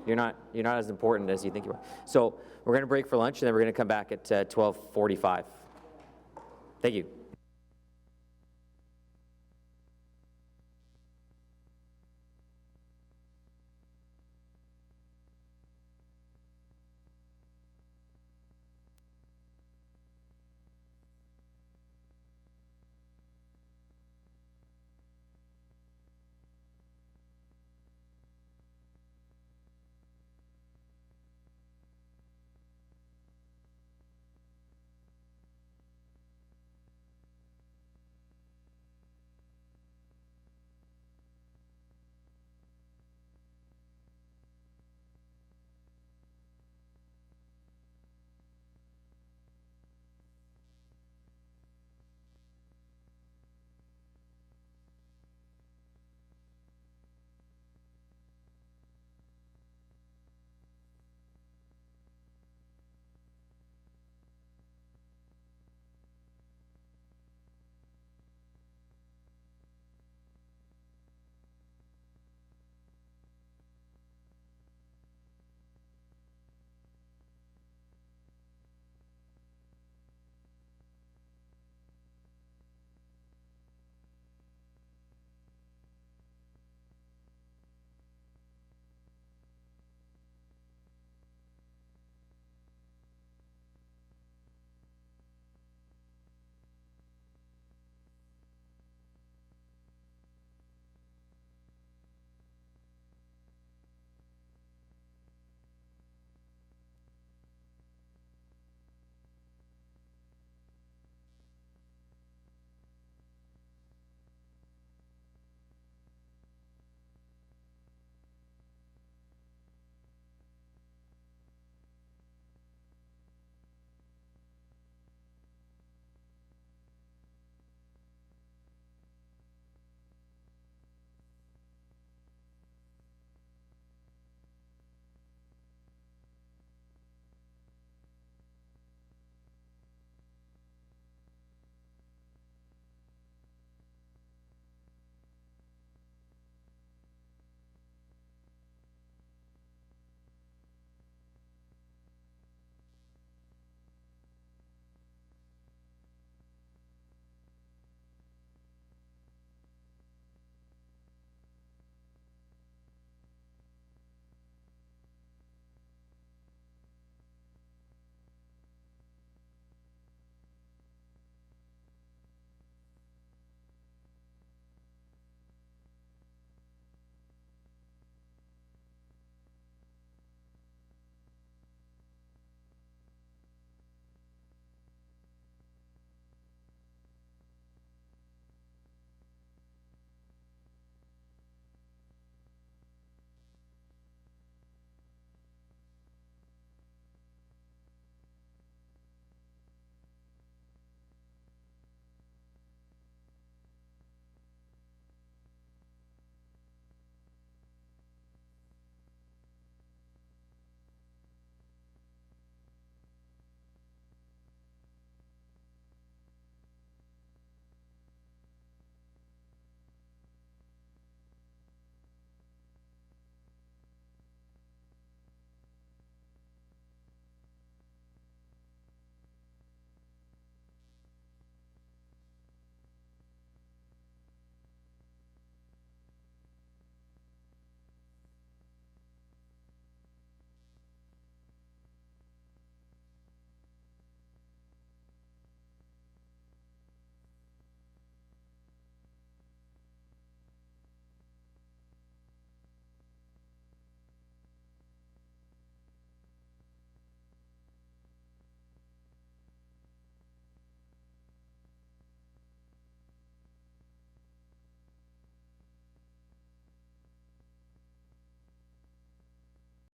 You're not as important as you think you are. So we're gonna break for lunch, and then we're gonna come back at 12:45. Thank you.